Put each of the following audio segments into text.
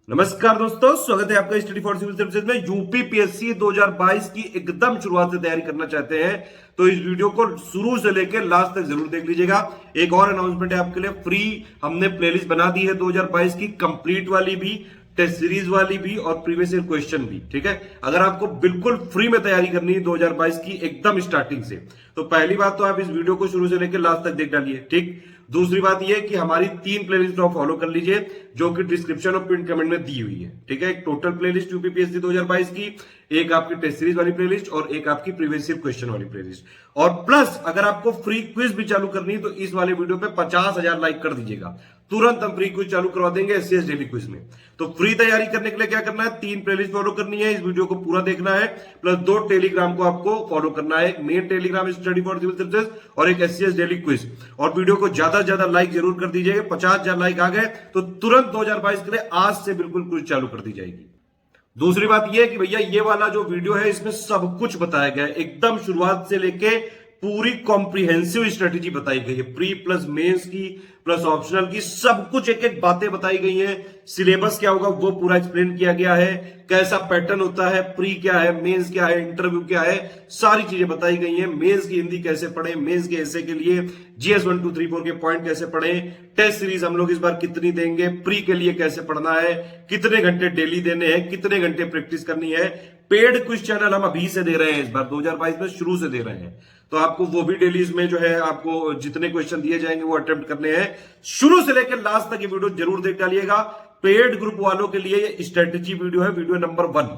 नमस्कार दोस्तों, स्वागत है आपका स्टडी फॉर सिविल सर्विसेज में। यूपीपीएससी 2022 की एकदम शुरुआत से तैयारी करना चाहते हैं तो इस वीडियो को शुरू से लेकर लास्ट तक जरूर देख लीजिएगा। एक और अनाउंसमेंट है आपके लिए, फ्री हमने प्लेलिस्ट बना दी है 2022 की, कंप्लीट वाली भी, टेस्ट सीरीज वाली भी और प्रीवियस ईयर क्वेश्चन भी। ठीक है, अगर आपको बिल्कुल फ्री में तैयारी करनी है 2022 की एकदम स्टार्टिंग से, तो पहली बात तो आप इस वीडियो को शुरू से लेकर लास्ट तक देख डालिए। ठीक, दूसरी बात यह कि हमारी 3 प्लेलिस्ट आप फॉलो कर लीजिए जो कि डिस्क्रिप्शन और पिन कमेंट में दी हुई है। ठीक है, एक टोटल प्लेलिस्ट यूपीपीएससी 2022 की, एक आपकी टेस्ट सीरीज वाली प्लेलिस्ट और एक आपकी प्रीवियस ईयर क्वेश्चन वाली प्लेलिस्ट। और प्लस अगर आपको फ्री क्विज भी चालू करनी है तो इस वाले वीडियो पे 50,000 लाइक कर दीजिएगा, तुरंत हम फ्री क्विज चालू करवा देंगे एससीएस डेली क्विज में। तो फ्री तैयारी करने के लिए क्या करना है, 3 प्लेलिस्ट फॉलो करनी है, इस वीडियो को पूरा देखना है, प्लस 2 टेलीग्राम को आपको फॉलो करना है, एक main Telegram study for civil services और एक एससीएस डेली क्विज। और वीडियो को ज्यादा से ज्यादा लाइक जरूर कर दीजिएगा। 50,000 लाइक आ गए तो तुरंत 2022 के लिए आज से बिल्कुल क्विज चालू कर दी जाएगी। दूसरी बात यह है कि भैया ये वाला जो वीडियो है इसमें सब कुछ बताया गया है, एकदम शुरुआत से लेके पूरी कॉम्प्रिहेंसिव स्ट्रेटेजी बताई गई है, प्री प्लस मेंस की प्लस ऑप्शनल की, सब कुछ एक एक बातें बताई गई हैं। सिलेबस क्या होगा वो पूरा एक्सप्लेन किया गया है, कैसा पैटर्न होता है, प्री क्या है, मेंस क्या है, इंटरव्यू क्या है, सारी चीजें बताई गई हैं। मेंस की हिंदी कैसे पढ़े, मेंस के ऐसे के लिए जीएस 1 2 3 4 के पॉइंट कैसे पढ़े, टेस्ट सीरीज हम लोग इस बार कितनी देंगे, प्री के लिए कैसे पढ़ना है, कितने घंटे डेली देने हैं, कितने घंटे प्रैक्टिस करनी है। पेड क्विज चैनल हम अभी से दे रहे हैं, इस बार 2022 में शुरू से दे रहे हैं, तो आपको वो भी डेली इसमें जो है आपको जितने क्वेश्चन दिए जाएंगे वो अटेम्प्ट करने हैं। शुरू से लेकर लास्ट तक ये वीडियो जरूर देख डालिएगा। पेड ग्रुप वालों के लिए ये स्ट्रेटेजी वीडियो है, वीडियो नंबर 1।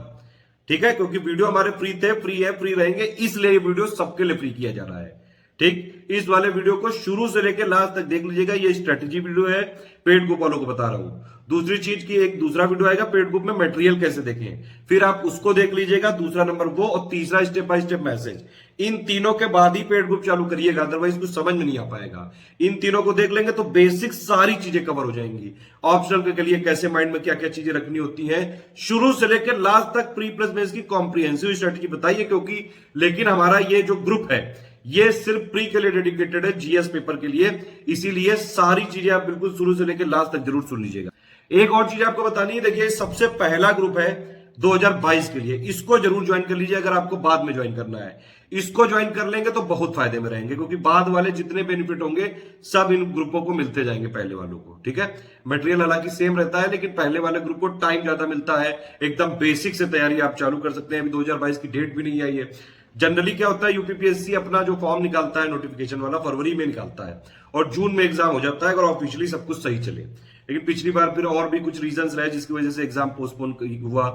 ठीक है, क्योंकि वीडियो हमारे फ्री थे, फ्री है, फ्री रहेंगे, इसलिए ये वीडियो सबके लिए फ्री किया जा रहा है। ठीक, इस वाले वीडियो को शुरू से लेकर लास्ट तक देख लीजिएगा, ये स्ट्रेटेजी वीडियो है, पेड ग्रुप वालों को बता रहा हूं। दूसरी चीज की एक दूसरा वीडियो आएगा पेड ग्रुप में मटेरियल कैसे देखें, फिर आप उसको देख लीजिएगा, दूसरा नंबर वो, और तीसरा स्टेप बाय स्टेप मैसेज। इन तीनों के बाद ही पेड ग्रुप चालू करिएगा, अदरवाइज कुछ समझ में नहीं आ पाएगा। इन तीनों को देख लेंगे तो बेसिक सारी चीजें कवर हो जाएंगी। ऑप्शनल के लिए कैसे माइंड में क्या क्या चीजें रखनी होती हैं, शुरू से लेकर लास्ट तक प्री प्लस मेंस की कॉम्प्रिहेंसिव स्ट्रेटेजी बताइए। क्योंकि लेकिन हमारा ये जो ग्रुप है ये सिर्फ प्री के लिए डेडिकेटेड है, जीएस पेपर के लिए, इसीलिए सारी चीजें आप बिल्कुल शुरू से लेकर लास्ट तक जरूर सुन लीजिएगा। एक और चीज आपको बतानी है, देखिए सबसे पहला ग्रुप है 2022 के लिए, इसको जरूर ज्वाइन कर लीजिए अगर आपको बाद में ज्वाइन करना है। इसको ज्वाइन कर लेंगे तो बहुत फायदे में रहेंगे, क्योंकि बाद वाले जितने बेनिफिट होंगे सब इन ग्रुपों को मिलते जाएंगे पहले वालों को। ठीक है, मटेरियल हालांकि सेम रहता है, लेकिन पहले वाले ग्रुप को टाइम ज्यादा मिलता है, एकदम बेसिक से तैयारी आप चालू कर सकते हैं। अभी 2022 की डेट भी नहीं आई है। जनरली क्या होता है, यूपीपीएससी अपना जो फॉर्म निकालता है नोटिफिकेशन वाला फरवरी में निकालता है और जून में एग्जाम हो जाता है अगर ऑफिशियली सब कुछ सही चले। लेकिन पिछली बार फिर और भी कुछ रीजंस रहे जिसकी वजह से एग्जाम पोस्टपोन हुआ।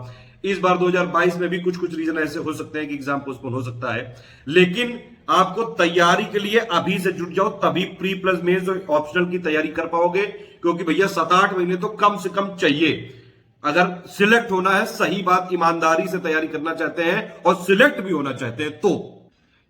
इस बार 2022 में भी कुछ कुछ रीजन ऐसे हो सकते हैं कि एग्जाम पोस्टपोन हो सकता है। लेकिन आपको तैयारी के लिए अभी से जुट जाओ, तभी प्री प्लस मेंस और ऑप्शनल की तैयारी कर पाओगे। क्योंकि भैया 7-8 महीने तो कम से कम चाहिए अगर सिलेक्ट होना है। सही बात, ईमानदारी से तैयारी करना चाहते हैं और सिलेक्ट भी होना चाहते हैं तो।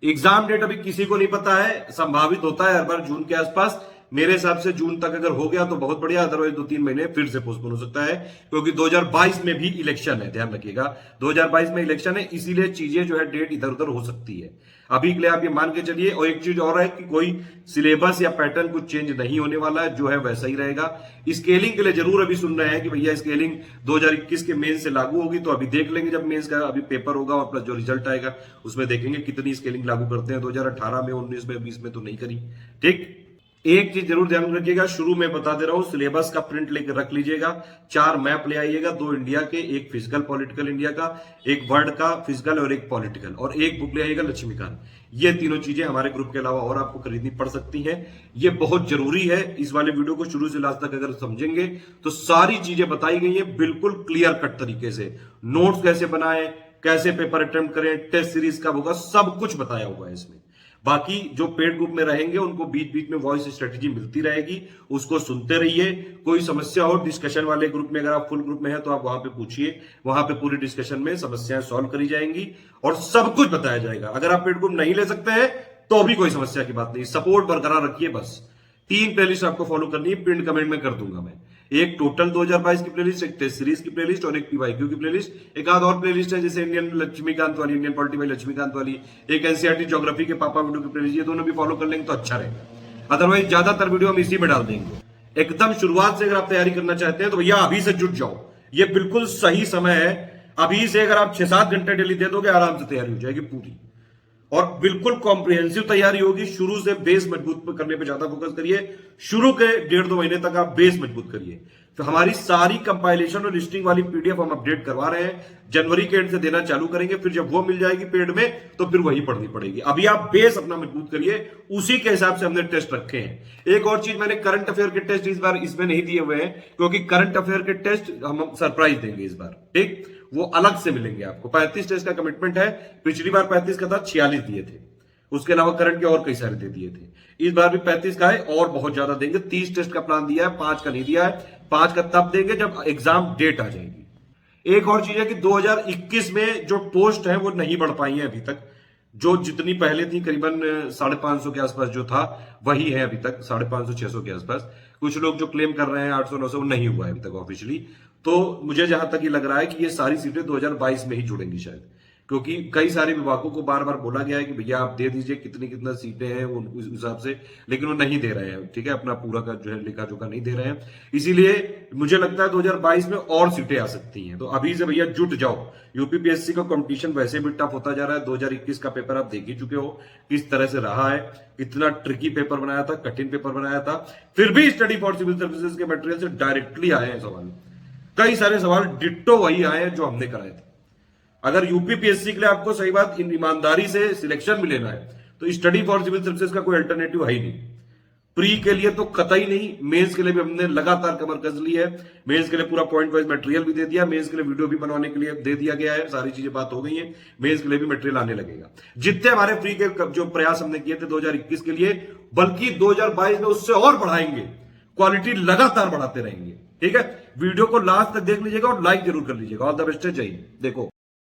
एग्जाम डेट अभी किसी को नहीं पता है, संभावित होता है हर बार जून के आसपास। मेरे हिसाब से जून तक अगर हो गया तो बहुत बढ़िया, अदरवाइज 2-3 महीने फिर से पोस्टपोन हो सकता है, क्योंकि 2022 में भी इलेक्शन है, ध्यान रखिएगा 2022 में इलेक्शन है, इसीलिए चीजें जो है डेट इधर उधर हो सकती है। अभी के लिए आप ये मान के चलिए। और एक चीज और है कि कोई सिलेबस या पैटर्न कुछ चेंज नहीं होने वाला है, जो है वैसा ही रहेगा। स्केलिंग के लिए जरूर अभी सुन रहे हैं कि भैया स्केलिंग 2021 के मेंस से लागू होगी, तो अभी देख लेंगे जब मेंस का अभी पेपर होगा और प्लस जो रिजल्ट आएगा उसमें देखेंगे कितनी स्केलिंग लागू करते हैं। 2018 में, 19 में, 20 में तो नहीं करी। ठीक, एक चीज जरूर ध्यान रखिएगा, शुरू में बता दे रहा हूं, सिलेबस का प्रिंट लेकर रख लीजिएगा, 4 मैप ले आइएगा, 2 इंडिया के, एक फिजिकल पॉलिटिकल इंडिया का, एक वर्ल्ड का फिजिकल और एक पॉलिटिकल, और एक बुक ले आइएगा लक्ष्मीकांत। ये तीनों चीजें हमारे ग्रुप के अलावा और आपको खरीदनी पड़ सकती हैं, ये बहुत जरूरी है। इस वाले वीडियो को शुरू से लास्ट तक अगर समझेंगे तो सारी चीजें बताई गई है बिल्कुल क्लियर कट तरीके से। नोट्स कैसे बनाएं, कैसे पेपर अटेम्प्ट करें, टेस्ट सीरीज कब होगा, सब कुछ बताया हुआ है इसमें। बाकी जो पेड ग्रुप में रहेंगे उनको बीच बीच में वॉइस स्ट्रेटेजी मिलती रहेगी, उसको सुनते रहिए। कोई समस्या हो डिस्कशन वाले ग्रुप में, अगर आप फुल ग्रुप में हैं तो आप वहां पे पूछिए, वहां पे पूरी डिस्कशन में समस्याएं सॉल्व करी जाएंगी और सब कुछ बताया जाएगा। अगर आप पेड ग्रुप नहीं ले सकते हैं तो भी कोई समस्या की बात नहीं, सपोर्ट बरकरार रखिए बस। 3 प्लेलिस्ट आपको फॉलो करनी है, पिन कमेंट में कर दूंगा मैं। एक टोटल 2022 की प्लेलिस्ट, एक टेस्ट सीरीज की प्लेलिस्ट और एक पीवाईक्यू की प्लेलिस्ट। एक आध और प्लेलिस्ट है जैसे इंडियन लक्ष्मीकांत वाली, इंडियन पॉलिटी बाई लक्ष्मीकांत वाली, एक एनसीईआरटी ज्योग्राफी के पापा वीडियो की प्लेलिस्ट। ये दोनों भी फॉलो कर लेंगे तो अच्छा रहेगा, अदरवाइज ज्यादातर वीडियो हम इसी में डाल देंगे। एकदम शुरुआत से अगर आप तैयारी करना चाहते हैं तो भैया अभी से जुट जाओ, ये बिल्कुल सही समय है। अभी से अगर आप 6-7 घंटे डेली दे दोगे, आराम से तैयारी हो जाएगी पूरी, और बिल्कुल कॉम्प्रिहेंसिव तैयारी होगी। शुरू से बेस मजबूत करने पे ज्यादा फोकस करिए। शुरू के 1.5-2 महीने तक आप बेस मजबूत करिए। तो हमारी सारी कंपाइलेशन और लिस्टिंग वाली पीडीएफ हम अपडेट करवा रहे हैं, जनवरी के एंड से देना चालू करेंगे। फिर जब वो मिल जाएगी पेड में, तो फिर वही पढ़नी पड़ेगी। अभी आप बेस अपना मजबूत करिए, उसी के हिसाब से हमने टेस्ट रखे हैं। एक और चीज, मैंने करंट अफेयर के टेस्ट इस बार इसमें नहीं दिए हुए हैं, क्योंकि करंट अफेयर के टेस्ट हम सरप्राइज देंगे इस बार, ठीक, वो अलग से मिलेंगे आपको। 35 टेस्ट का कमिटमेंट है। पिछली बार 35 का था, 46 दिए थे। उसके अलावा करंट के और कई सारे दे दिए थे। इस बार भी 35 का है और बहुत ज्यादा देंगे। 30 टेस्ट का प्लान दिया है, 5 का नहीं दिया है। 5 का तब देंगे जब एग्जाम डेट आ जाएगी। एक और चीज है कि 2021 में जो पोस्ट है वो नहीं बढ़ पाई है अभी तक। जो जितनी पहले थी, करीबन 550 के आसपास जो था, वही है अभी तक, 550-600 के आसपास। कुछ लोग जो क्लेम कर रहे हैं 800-900, वो नहीं हुआ है अभी तक ऑफिशियली। तो मुझे जहां तक ये लग रहा है कि ये सारी सीटें 2022 में ही जुड़ेंगी शायद, क्योंकि कई सारे विभागों को बार बार बोला गया है कि भैया आप दे दीजिए कितनी कितना सीटें हैं उस हिसाब से, लेकिन वो नहीं दे रहे हैं, ठीक है, अपना पूरा का जो है लेखा जोखा नहीं दे रहे हैं। इसीलिए मुझे लगता है 2022 में और सीटें आ सकती हैं। तो अभी से भैया जुट जाओ। यूपीपीएससी का कंपटीशन वैसे भी टफ होता जा रहा है। 2021 का पेपर आप देख ही चुके हो किस तरह से रहा है, कितना ट्रिकी पेपर बनाया था, कठिन पेपर बनाया था। फिर भी स्टडी फॉर सिविल सर्विसेज के मटेरियल से डायरेक्टली आए हैं सवाल। कई सारे सवाल डिट्टो वही आए हैं जो हमने कराए थे। अगर यूपीपीएससी के लिए आपको सही बात ईमानदारी से सिलेक्शन में लेना है, तो स्टडी फॉर सिविल सर्विसेज का कोई अल्टरनेटिव है ही नहीं। प्री के लिए तो कतई नहीं, मेंस के लिए भी हमने लगातार कमर कस ली है। मेंस के लिए पूरा पॉइंट वाइज मटेरियल भी दे दिया, मेंस के लिए वीडियो भी बनवाने के लिए दे दिया गया है। सारी चीजें बात हो गई हैं, मेंस के लिए भी मटेरियल आने लगेगा। जितने हमारे फ्री के जो प्रयास हमने किए थे 2021 के लिए, बल्कि 2022 में उससे और बढ़ाएंगे, क्वालिटी लगातार बढ़ाते रहेंगे, ठीक है। वीडियो को लास्ट तक देख लीजिएगा और लाइक जरूर कर लीजिएगा। ऑल द बेस्ट है, चाहिए देखो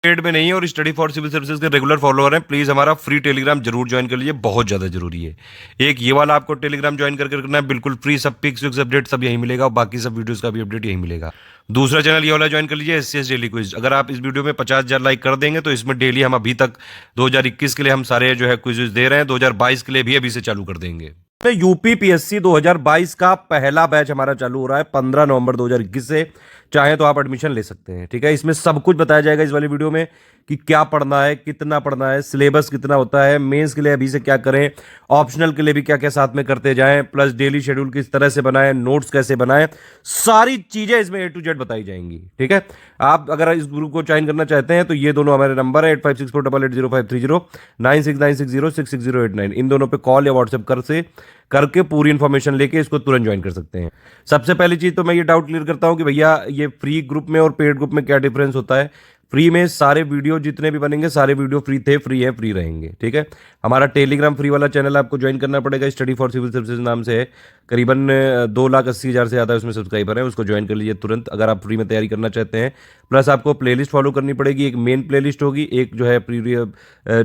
पेड में नहीं है और स्टडी फॉर सिविल सर्विसेज के रेगुलर फॉलोअर हैं, प्लीज हमारा फ्री टेलीग्राम जरूर ज्वाइन कर लीजिए, बहुत ज्यादा जरूरी है। एक ये वाला आपको टेलीग्राम ज्वाइन करके रखना है, बिल्कुल फ्री। सब पिक्स विक्स अपडेट सब यही मिलेगा और बाकी सब वीडियोस का भी अपडेट यही मिलेगा। दूसरा चैनल ये वाला ज्वाइन कर लीजिए, एससीएस डेली क्विज। अगर आप इस वीडियो में 50,000 लाइक कर देंगे तो इसमें डेली हम अभी तक 2021 के लिए हम सारे जो है क्विज दे रहे हैं, 2022 के लिए भी अभी से चालू कर देंगे। यूपीपीएससी 2022 का पहला बैच हमारा चालू हो रहा है 15 नवंबर 2021 से। चाहे तो आप एडमिशन ले सकते हैं, ठीक है। इसमें सब कुछ बताया जाएगा इस वाली वीडियो में कि क्या पढ़ना है, कितना पढ़ना है, सिलेबस कितना होता है, मेंस के लिए अभी से क्या करें, ऑप्शनल के लिए भी क्या क्या साथ में करते जाएं, प्लस डेली शेड्यूल किस तरह से बनाएं, नोट्स कैसे बनाएं, सारी चीजें इसमें A to Z बताई जाएंगी, ठीक है। आप अगर इस ग्रुप को ज्वाइन करना चाहते हैं तो ये दोनों हमारे नंबर है 8564880530, 9696066089। इन दोनों पे कॉल या व्हाट्सएप करके पूरी इंफॉर्मेशन लेके इसको तुरंत ज्वाइन कर सकते हैं। सबसे पहली चीज तो मैं ये डाउट क्लियर करता हूं कि भैया ये फ्री ग्रुप में और पेड ग्रुप में क्या डिफरेंस होता है। फ्री में सारे वीडियो जितने भी बनेंगे सारे वीडियो फ्री थे, फ्री है, फ्री रहेंगे, ठीक है। हमारा टेलीग्राम फ्री वाला चैनल आपको ज्वाइन करना पड़ेगा, स्टडी फॉर सिविल सर्विसेज नाम से है। करीबन 2,80,000 से ज़्यादा उसमें सब्सक्राइबर हैं, उसको ज्वाइन कर लीजिए तुरंत अगर आप फ्री में तैयारी करना चाहते हैं। प्लस आपको प्लेलिस्ट फॉलो करनी पड़ेगी। एक मेन प्लेलिस्ट होगी, एक जो है प्रीवियस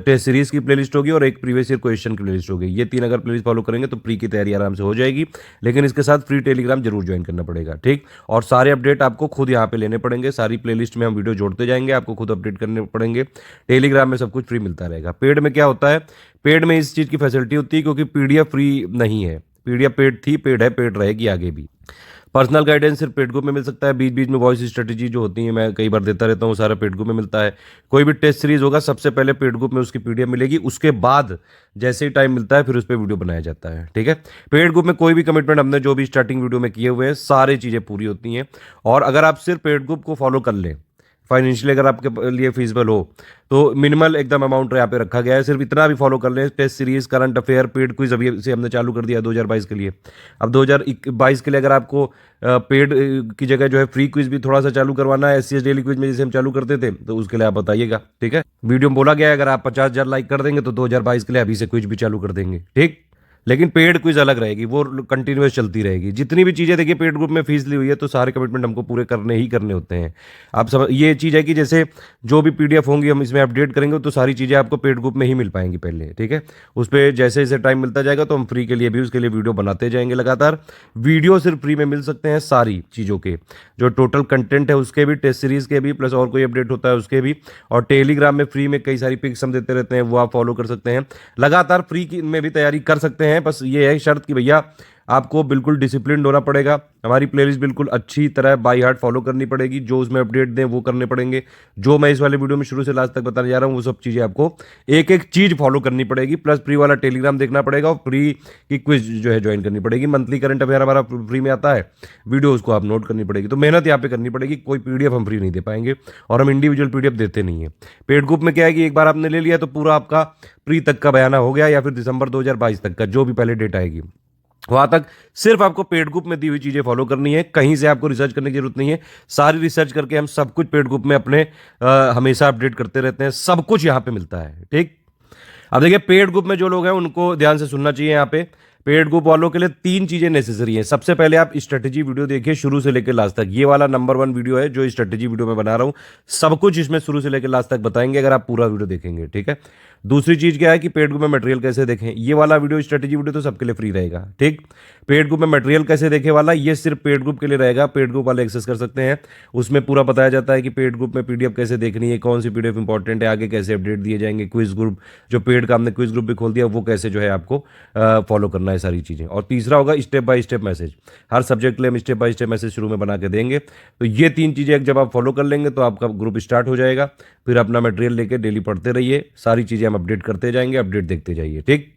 टेस्ट सीरीज की प्लेलिस्ट होगी और एक प्रीवियस ईयर क्वेश्चन की प्लेलिस्ट होगी। ये 3 अगर प्लेलिस्ट फॉलो करेंगे तो प्री की तैयारी आराम से हो जाएगी, लेकिन इसके साथ फ्री टेलीग्राम जरूर ज्वाइन करना पड़ेगा, ठीक। और सारे अपडेट आपको खुद यहाँ पे लेने पड़ेंगे। सारी प्लेलिस्ट में हम वीडियो जोड़ते जाएंगे, आपको खुद अपडेट करने पड़ेंगे। टेलीग्राम में सब कुछ फ्री मिलता रहेगा। पेड में क्या होता है, पेड में इस चीज़ की फैसिलिटी होती है क्योंकि पीडीएफ फ्री नहीं है। पीडीएफ पेड थी, पेड है, पेड रहेगी आगे भी। पर्सनल गाइडेंस सिर्फ पेड ग्रुप में मिल सकता है। बीच बीच में वॉइस स्ट्रेटेजी जो होती है मैं कई बार देता रहता हूँ, सारा पेड ग्रुप में मिलता है। कोई भी टेस्ट सीरीज होगा सबसे पहले पेड ग्रुप में उसकी पीडीएफ मिलेगी, उसके बाद जैसे ही टाइम मिलता है फिर उस पर वीडियो बनाया जाता है, ठीक है। पेड ग्रुप में कोई भी कमिटमेंट हमने जो भी स्टार्टिंग वीडियो में किए हुए हैं सारी चीज़ें पूरी होती हैं। और अगर आप सिर्फ पेड ग्रुप को फॉलो कर लें, फाइनेंशियली अगर आपके लिए फीसिबल हो तो मिनिमल एकदम अमाउंट यहाँ पे रखा गया है, सिर्फ इतना भी फॉलो कर लें। Test series, current affair, paid quiz अभी से हमने चालू कर दिया 2022 के लिए। अब 2022 के लिए अगर आपको पेड की जगह जो है फ्री क्विज भी थोड़ा सा चालू करवाना है, एससीएस डेली क्विज में जैसे हम चालू करते थे, तो उसके लिए आप बताइएगा, ठीक है। वीडियो में बोला गया है अगर आप 50,000 लाइक कर देंगे तो 2022 के लिए अभी से क्विज भी चालू कर देंगे, ठीक। लेकिन पेड क्विज अलग रहेगी, वो कंटिन्यूस चलती रहेगी। जितनी भी चीज़ें देखिए पेड ग्रुप में फीस ली हुई है तो सारे कमिटमेंट हमको पूरे करने ही करने होते हैं। आप समझ, ये चीज़ है कि जैसे जो भी पीडीएफ होंगी हम इसमें अपडेट करेंगे तो सारी चीज़ें आपको पेड ग्रुप में ही मिल पाएंगी पहले, ठीक है। उस पर जैसे जैसे टाइम मिलता जाएगा तो हम फ्री के लिए भी उसके लिए वीडियो बनाते जाएंगे लगातार। वीडियो सिर्फ फ्री में मिल सकते हैं सारी चीज़ों के, जो टोटल कंटेंट है उसके भी, टेस्ट सीरीज़ के भी, प्लस और कोई अपडेट होता है उसके भी। और टेलीग्राम में फ्री में कई सारी पिक्स हम देते रहते हैं, वो आप फॉलो कर सकते हैं। लगातार फ्री की में भी तैयारी कर सकते हैं। बस ये है शर्त कि भैया आपको बिल्कुल डिसिप्लिन होना पड़ेगा। हमारी प्लेलिस्ट बिल्कुल अच्छी तरह बाई हार्ट फॉलो करनी पड़ेगी, जो उसमें अपडेट दें वो करने पड़ेंगे। जो मैं इस वाले वीडियो में शुरू से लास्ट तक बताने जा रहा हूँ वो सब चीज़ें आपको एक एक चीज़ फॉलो करनी पड़ेगी। प्लस फ्री वाला टेलीग्राम देखना पड़ेगा और फ्री की क्विज जो है ज्वाइन करनी पड़ेगी। मंथली करंट अफेयर हमारा फ्री में आता है, वीडियो उसको आप नोट करनी पड़ेगी। तो मेहनत यहाँ पे करनी पड़ेगी। कोई पीडीएफ हम फ्री नहीं दे पाएंगे और हम इंडिविजुअल पीडीएफ देते नहीं है। पेड ग्रुप में क्या है कि एक बार आपने ले लिया तो पूरा आपका प्री तक का बयाना हो गया, या फिर दिसंबर 2022 तक का जो भी पहले डेट आएगी वहां तक सिर्फ आपको पेड ग्रुप में दी हुई चीजें फॉलो करनी है। कहीं से आपको रिसर्च करने की जरूरत नहीं है। सारी रिसर्च करके हम सब कुछ पेड ग्रुप में अपने हमेशा अपडेट करते रहते हैं। सब कुछ यहां पे मिलता है। ठीक, अब देखिए पेड ग्रुप में जो लोग हैं उनको ध्यान से सुनना चाहिए। यहाँ पे पेड ग्रुप वालों के लिए 3 चीजें नेसेसरी हैं। सबसे पहले आप स्ट्रेटेजी वीडियो देखिए शुरू से लेकर लास्ट तक। ये वाला नंबर 1 वीडियो है जो स्ट्रेटेजी वीडियो में बना रहा हूं। सब कुछ इसमें शुरू से लेकर लास्ट तक बताएंगे अगर आप पूरा वीडियो देखेंगे। ठीक है, दूसरी चीज क्या है कि पेड ग्रुप में मटेरियल कैसे देखें। ये वाला वीडियो स्ट्रेटेजी वीडियो तो सबके लिए फ्री रहेगा। ठीक, पेड ग्रुप में मटेरियल कैसे देखे वाला ये सिर्फ पेड ग्रुप के लिए रहेगा। पेड ग्रुप वाले एक्सेस कर सकते हैं। उसमें पूरा बताया जाता है कि पेड ग्रुप में पीडीएफ कैसे देखनी है, कौन सी पीडीएफ इंपॉर्टेंट है, आगे कैसे अपडेट दिए जाएंगे, क्विज ग्रुप जो पेड का हमने क्विज ग्रुप भी खोल दिया वो कैसे जो है आपको फॉलो करना है सारी चीजें। और तीसरा होगा step by step message. Her subject के लिए हम स्टेप बाय स्टेप मैसेज शुरू में बना के देंगे। तो ये 3 चीजें जब आप फॉलो कर लेंगे तो आपका ग्रुप स्टार्ट हो जाएगा। फिर अपना मटेरियल लेके डेली पढ़ते रहिए। सारी चीजें हम अपडेट करते जाएंगे, अपडेट देखते जाइए। ठीक,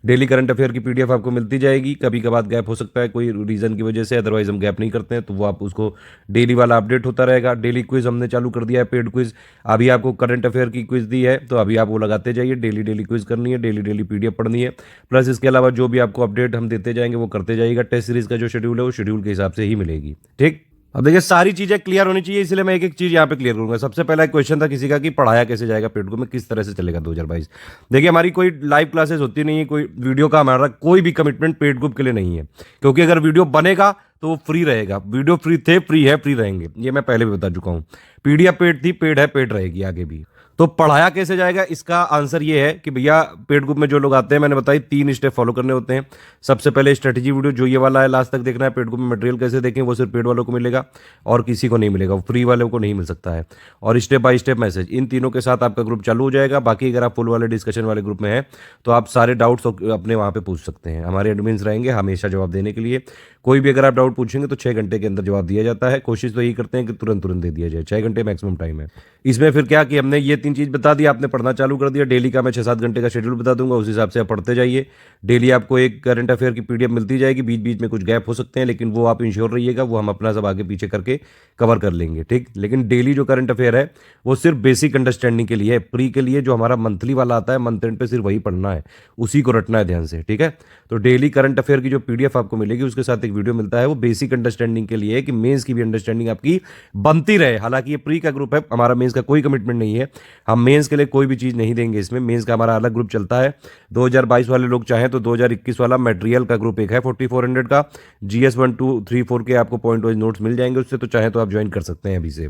डेली करंट अफेयर की पीडीएफ आपको मिलती जाएगी। कभी कभार गैप हो सकता है कोई रीजन की वजह से, अदरवाइज हम गैप नहीं करते हैं तो वो आप उसको डेली वाला अपडेट होता रहेगा। डेली क्विज हमने चालू कर दिया है, पेड क्विज। अभी आपको करंट अफेयर की क्विज दी है तो अभी आप वो लगाते जाइए। डेली डेली क्विज करनी है, डेली डेली पीडीएफ पढ़नी है। प्लस इसके अलावा जो भी आपको अपडेट हम देते जाएंगे वो करते जाइएगा। टेस्ट सीरीज का जो शेड्यूल है वो शेड्यूल के हिसाब से ही मिलेगी। ठीक, अब देखिए सारी चीजें क्लियर होनी चाहिए, इसलिए मैं एक एक चीज यहाँ पे क्लियर करूंगा। सबसे पहला एक क्वेश्चन था किसी का कि पढ़ाया कैसे जाएगा पेड ग्रुप में, किस तरह से चलेगा 2022। देखिए हमारी कोई लाइव क्लासेस होती नहीं है, कोई वीडियो का हमारा कोई भी कमिटमेंट पेड ग्रुप के लिए नहीं है। क्योंकि अगर वीडियो बनेगा तो वो फ्री रहेगा। वीडियो फ्री थे, फ्री है, फ्री रहेंगे, ये मैं पहले भी बता चुका हूँ। पीडीएफ पेड थी, पेड है, पेड रहेगी आगे भी। तो पढ़ाया कैसे जाएगा इसका आंसर ये है कि भैया पेड ग्रुप में जो लोग आते हैं मैंने बताई 3 स्टेप फॉलो करने होते हैं। सबसे पहले स्ट्रेटेजी वीडियो जो ये वाला है लास्ट तक देखना है। पेड ग्रुप में मटेरियल कैसे देखें वो सिर्फ पेड वालों को मिलेगा और किसी को नहीं मिलेगा, वो फ्री वालों को नहीं मिल सकता है। और स्टेप बाय स्टेप मैसेज, इन तीनों के साथ आपका ग्रुप चालू हो जाएगा। बाकी अगर आप फुल वाले डिस्कशन वाले ग्रुप में हैं तो आप सारे डाउट्स अपने वहाँ पे पूछ सकते हैं। हमारे एडमिन्स रहेंगे हमेशा जवाब देने के लिए। कोई भी अगर आप डाउट पूछेंगे तो 6 घंटे के अंदर जवाब दिया जाता है। कोशिश तो यही करते हैं कि तुरंत तुरंत दे दिया जाए। 6 घंटे मैक्सिमम टाइम है इसमें। फिर क्या कि हमने ये 3 चीज़ बता दी, आपने पढ़ना चालू कर दिया। डेली का मैं 6-7 घंटे का शेड्यूल बता दूंगा, उस हिसाब से आप पढ़ते जाइए। डेली आपको एक करंट अफेयर की पीडीएफ मिलती जाएगी। बीच बीच में कुछ गैप हो सकते हैं लेकिन वो आप इंश्योर रहिएगा, वो हम अपना सब आगे पीछे करके कवर कर लेंगे। ठीक, लेकिन डेली जो करंट अफेयर है वो सिर्फ बेसिक अंडरस्टैंडिंग के लिए है। प्री के लिए जो हमारा मंथली वाला आता है मंथ एंड पे सिर्फ वही पढ़ना है, उसी को रटना है ध्यान से। ठीक है, तो डेली करंट अफेयर की जो पीडीएफ आपको मिलेगी उसके साथ एक वीडियो मिलता है, वो बेसिक अंडरस्टैंडिंग के लिए है कि मेंस की भी अंडरस्टैंडिंग आपकी बनती रहे। हालांकि ये प्री का ग्रुप है, हमारा मेंस का कोई कमिटमेंट नहीं है। हम मेंस के लिए कोई भी चीज़ नहीं देंगे इसमें। मेंस का हमारा अलग ग्रुप चलता है। 2022 वाले लोग चाहें तो 2021 वाला मटेरियल का ग्रुप एक है 4400 का। GS 1 2 3 4 के आपको पॉइंट वाइज नोट्स मिल जाएंगे उससे, तो चाहे तो आप ज्वाइन कर सकते हैं अभी से।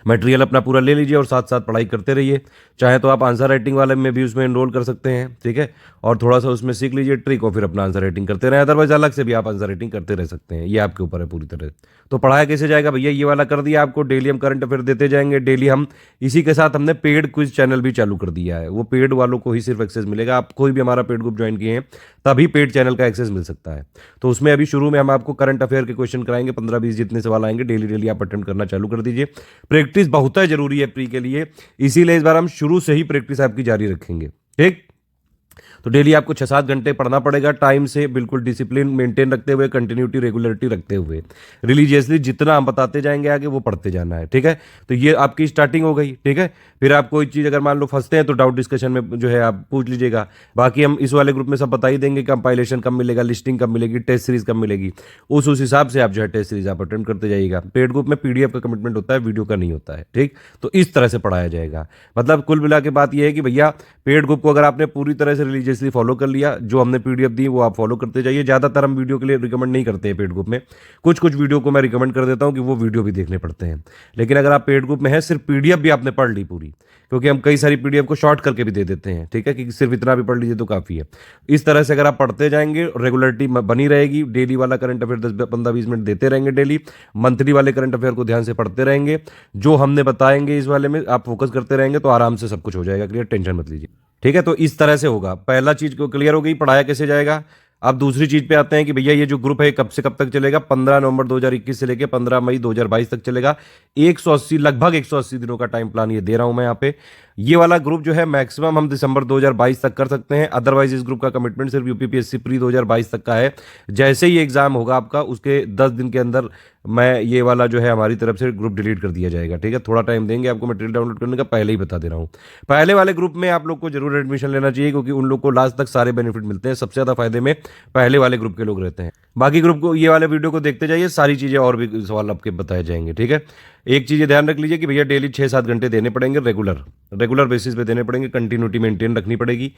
मटेरियल अपना पूरा ले लीजिए और साथ साथ पढ़ाई करते रहिए। चाहे तो आप आंसर राइटिंग वाले में भी उसमें एनरोल कर सकते हैं। ठीक है, और थोड़ा सा उसमें सीख लीजिए ट्रिक और फिर अपना आंसर राइटिंग करते रहें। अदरवाइज अलग से भी आप आंसर राइटिंग करते रह सकते हैं, ये आपके ऊपर है पूरी तरह। तो पढ़ाया कैसे जाएगा भैया, ये वाला कर दिया आपको। डेली हम करंट अफेयर देते जाएंगे। डेली हम इसी के साथ हमने पेड क्विज चैनल भी चालू कर दिया है। वो पेड वालों को ही सिर्फ एक्सेस मिलेगा। आप कोई भी हमारा पेड ग्रुप ज्वाइन किए हैं तभी पेड चैनल का एक्सेस मिल सकता है। तो उसमें अभी शुरू में हम आपको करंट अफेयर के क्वेश्चन कराएंगे, 15-20 जितने सवाल आएंगे डेली डेली आप अटेम्प्ट करना चालू कर दीजिए। प्रैक्टिस बहुत है जरूरी है प्री के लिए, इसीलिए इस बार हम शुरू से ही प्रैक्टिस आपकी जारी रखेंगे। ठीक, तो डेली आपको 6-7 घंटे पढ़ना पड़ेगा टाइम से, बिल्कुल डिसिप्लिन मेंटेन रखते हुए, कंटिन्यूटी रेगुलरिटी रखते हुए। रिलीजियसली जितना हम बताते जाएंगे आगे वो पढ़ते जाना है। ठीक है, तो ये आपकी स्टार्टिंग हो गई। ठीक है, फिर आप कोई चीज़ अगर मान लो फंसते हैं तो डाउट डिस्कशन में जो है आप पूछ लीजिएगा। बाकी हम इस वाले ग्रुप में सब बता ही देंगे, कंपाइलेशन कब मिलेगा, लिस्टिंग कब मिलेगी, टेस्ट सीरीज कब मिलेगी। उस हिसाब से आप जो है टेस्ट सीरीज आप अटेंड करते जाइएगा। पेड ग्रुप में पीडीएफ का कमिटमेंट होता है, वीडियो का नहीं होता है। ठीक, तो इस तरह से पढ़ाया जाएगा। मतलब कुल मिला के बात यह है कि भैया पेड ग्रुप को अगर आपने पूरी तरह से रिलीजियसली फॉलो कर लिया, जो हमने पीडीएफ दी वो आप फॉलो करते जाइए। ज़्यादातर हम वीडियो के लिए रिकमेंड नहीं करते हैं पेड ग्रुप में। कुछ कुछ वीडियो को मैं रिकमेंड कर देता हूं कि वो वीडियो भी देखने पड़ते हैं। लेकिन अगर आप पेड ग्रुप में हैं सिर्फ पीडीएफ भी आपने पढ़ ली पूरी, क्योंकि हम कई सारी पीडीएफ को शॉर्ट करके भी दे देते हैं। ठीक है, कि सिर्फ इतना भी पढ़ लीजिए तो काफ़ी है। इस तरह से अगर आप पढ़ते जाएंगे रेगुलरिटी बनी रहेगी। डेली वाला करंट अफेयर 10-15-20 मिनट देते रहेंगे डेली। मंथली वाले करंट अफेयर को ध्यान से पढ़ते रहेंगे। जो हमने बताएंगे इस वाले में आप फोकस करते रहेंगे तो आराम से सब कुछ हो जाएगा क्लियर, टेंशन मत लीजिए। ठीक है, तो इस तरह से होगा। पहला चीज को क्लियर हो गई, पढ़ाया कैसे जाएगा। अब दूसरी चीज पे आते हैं कि भैया ये जो ग्रुप है कब से कब तक चलेगा। 15 नवंबर 2021 से लेकर 15 मई 2022 तक चलेगा। 180 लगभग 180 दिनों का टाइम प्लान ये दे रहा हूं मैं यहाँ पे। ये वाला ग्रुप जो है मैक्सिमम हम दिसंबर 2022 तक कर सकते हैं। अदरवाइज इस ग्रुप का कमिटमेंट सिर्फ यूपीपीएससी प्री 2022 तक का है। जैसे ही एग्जाम होगा आपका उसके 10 दिन के अंदर मैं ये वाला जो है हमारी तरफ से ग्रुप डिलीट कर दिया जाएगा। ठीक है, थोड़ा टाइम देंगे आपको मटेरियल डाउनलोड करने का, पहले ही बता दे रहा हूँ। पहले वाले ग्रुप में आप लोग को जरूर एडमिशन लेना चाहिए क्योंकि उन लोग को लास्ट तक सारे बेनिफिट मिलते हैं। सबसे ज्यादा फायदे में पहले वाले ग्रुप के लोग रहते हैं। बाकी ग्रुप को ये वाले वीडियो को देखते जाइए, सारी चीजें और भी सवाल आपके बताए जाएंगे। ठीक है, एक चीज ध्यान रख लीजिए कि भैया डेली 6-7 घंटे देने पड़ेंगे, रेगुलर बेसिस पे देने पड़ेंगे, कंटिन्यूटी मेंटेन रखनी पड़ेगी।